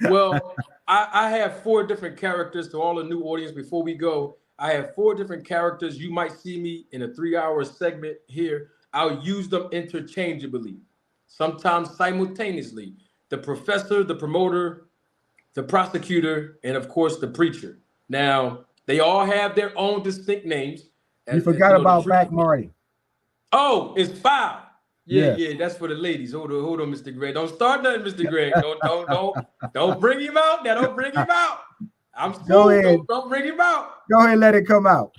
Well, I have 4 different characters to all the new audience. Before we go, I have 4 different characters. You might see me in a 3-hour segment here. I'll use them interchangeably, sometimes simultaneously. The professor, the promoter, the prosecutor, and of course the preacher. Now, they all have their own distinct names. You forgot about Back Marty. Oh, it's 5. Yeah, that's for the ladies. Hold on, Mr. Greg. Don't start nothing, Mr. Greg. Don't bring him out. Now don't bring him out. I'm smooth. Don't bring him out. Go ahead and let it come out.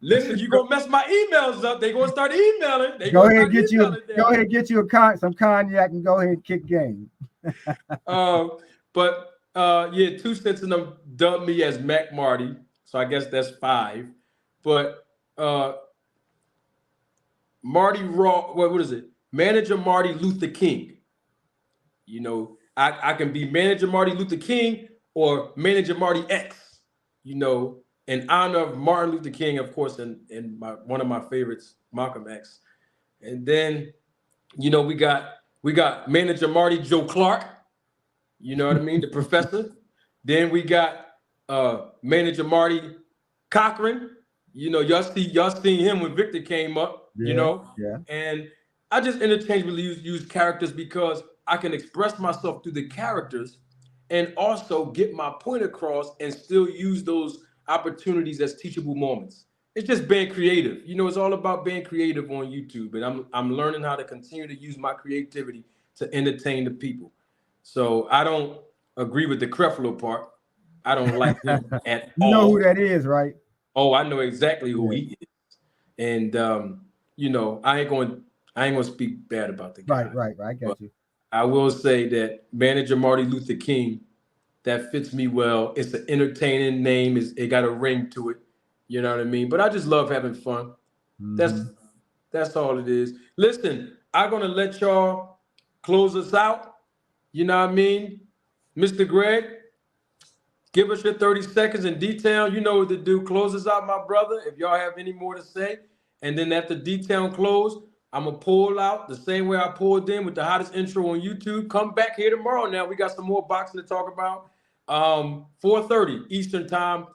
Listen, you're gonna mess my emails up. They're gonna start emailing. Go ahead and get you some cognac and go ahead and kick game. But 2 cents of them dubbed me as Mac Marty, so I guess that's 5. But Marty Raw, what is it? Manager Marty Luther King. You know, I can be Manager Marty Luther King or Manager Marty X, you know, in honor of Martin Luther King, of course, and one of my favorites, Malcolm X. And then, you know, we got Manager Marty Joe Clark, you know what I mean, the professor. Then we got Manager Marty Cochran. You know, y'all seen him when Victor came up, you know. Yeah. And I just interchangeably use characters because I can express myself through the characters and also get my point across and still use those opportunities as teachable moments. It's just being creative. You know, it's all about being creative on YouTube. And I'm learning how to continue to use my creativity to entertain the people. So I don't agree with the Creflo part. I don't like him at all. You know who that is, right? Oh, I know exactly who he is. And you know, I ain't gonna speak bad about the guy. Right. I get you. I will say that Manager Marty Luther King, that fits me well. It's an entertaining name. It got a ring to it. You know what I mean? But I just love having fun. Mm-hmm. That's all it is. Listen, I'm gonna let y'all close us out. You know what I mean? Mr. Greg, give us your 30 seconds in detail. You know what to do. Close us out, my brother, if y'all have any more to say. And then after detail close, I'm going to pull out the same way I pulled in with the hottest intro on YouTube. Come back here tomorrow now. We got some more boxing to talk about. 4:30 Eastern time.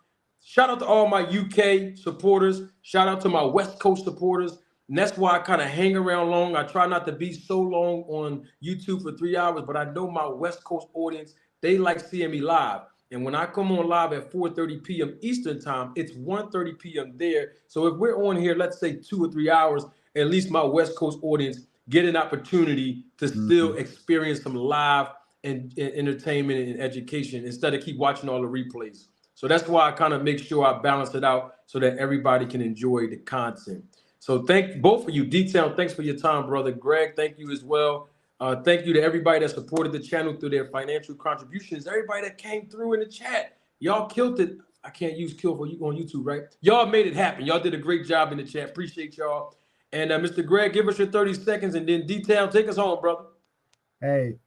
Shout out to all my UK supporters. Shout out to my West Coast supporters. And that's why I kind of hang around long. I try not to be so long on YouTube for 3 hours, but I know my West Coast audience, they like seeing me live. And when I come on live at 4:30 p.m. Eastern time, it's 1:30 p.m. there. So if we're on here, let's say 2 or 3 hours, at least my West Coast audience get an opportunity to still experience some live and entertainment and education instead of keep watching all the replays. So that's why I kind of make sure I balance it out so that everybody can enjoy the content. So thank both of you. Detail, thanks for your time, brother. Greg, thank you as well. Thank you to everybody that supported the channel through their financial contributions. Everybody that came through in the chat. Y'all killed it. I can't use kill for you on YouTube, right? Y'all made it happen. Y'all did a great job in the chat. Appreciate y'all. And Mr. Greg, give us your 30 seconds and then detail. Take us home, brother. Hey,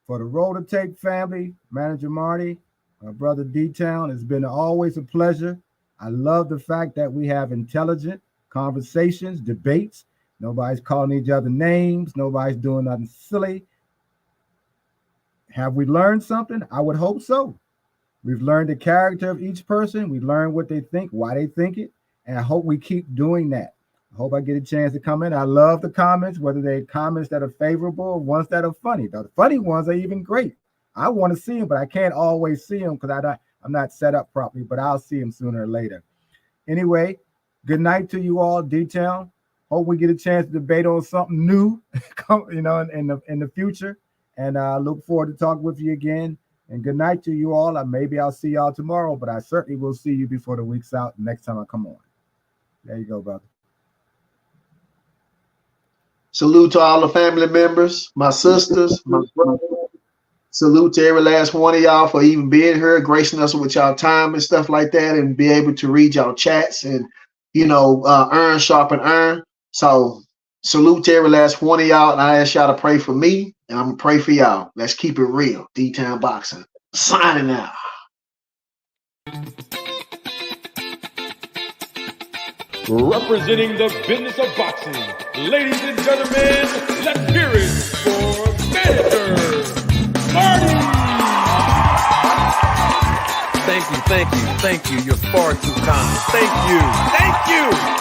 for the Roll to Tape family, Manager Marty, my brother D-Town, it's been always a pleasure. I love the fact that we have intelligent conversations, debates. Nobody's calling each other names. Nobody's doing nothing silly. Have we learned something? I would hope so. We've learned the character of each person. We learned what they think, why they think it. And I hope we keep doing that. I hope I get a chance to come in. I love the comments, whether they're comments that are favorable or ones that are funny. The funny ones are even great. I want to see them, but I can't always see them because I'm not set up properly, but I'll see them sooner or later. Anyway, good night to you all, D-Town. Hope we get a chance to debate on something new, you know, in the future. And I look forward to talking with you again. And good night to you all. Maybe I'll see y'all tomorrow, but I certainly will see you before the week's out next time I come on. There you go, brother. Salute to all the family members, my sisters, my brother. Salute to every last one of y'all for even being here, gracing us with y'all time and stuff like that, and be able to read y'all chats and, you know, iron sharpen iron. So salute to every last one of y'all, and I ask y'all to pray for me, and I'm gonna pray for y'all. Let's keep it real. D-Town Boxing signing out. Representing the business of boxing, ladies and gentlemen, let's hear it for Manager Marty! Thank you. You're far too kind. Thank you.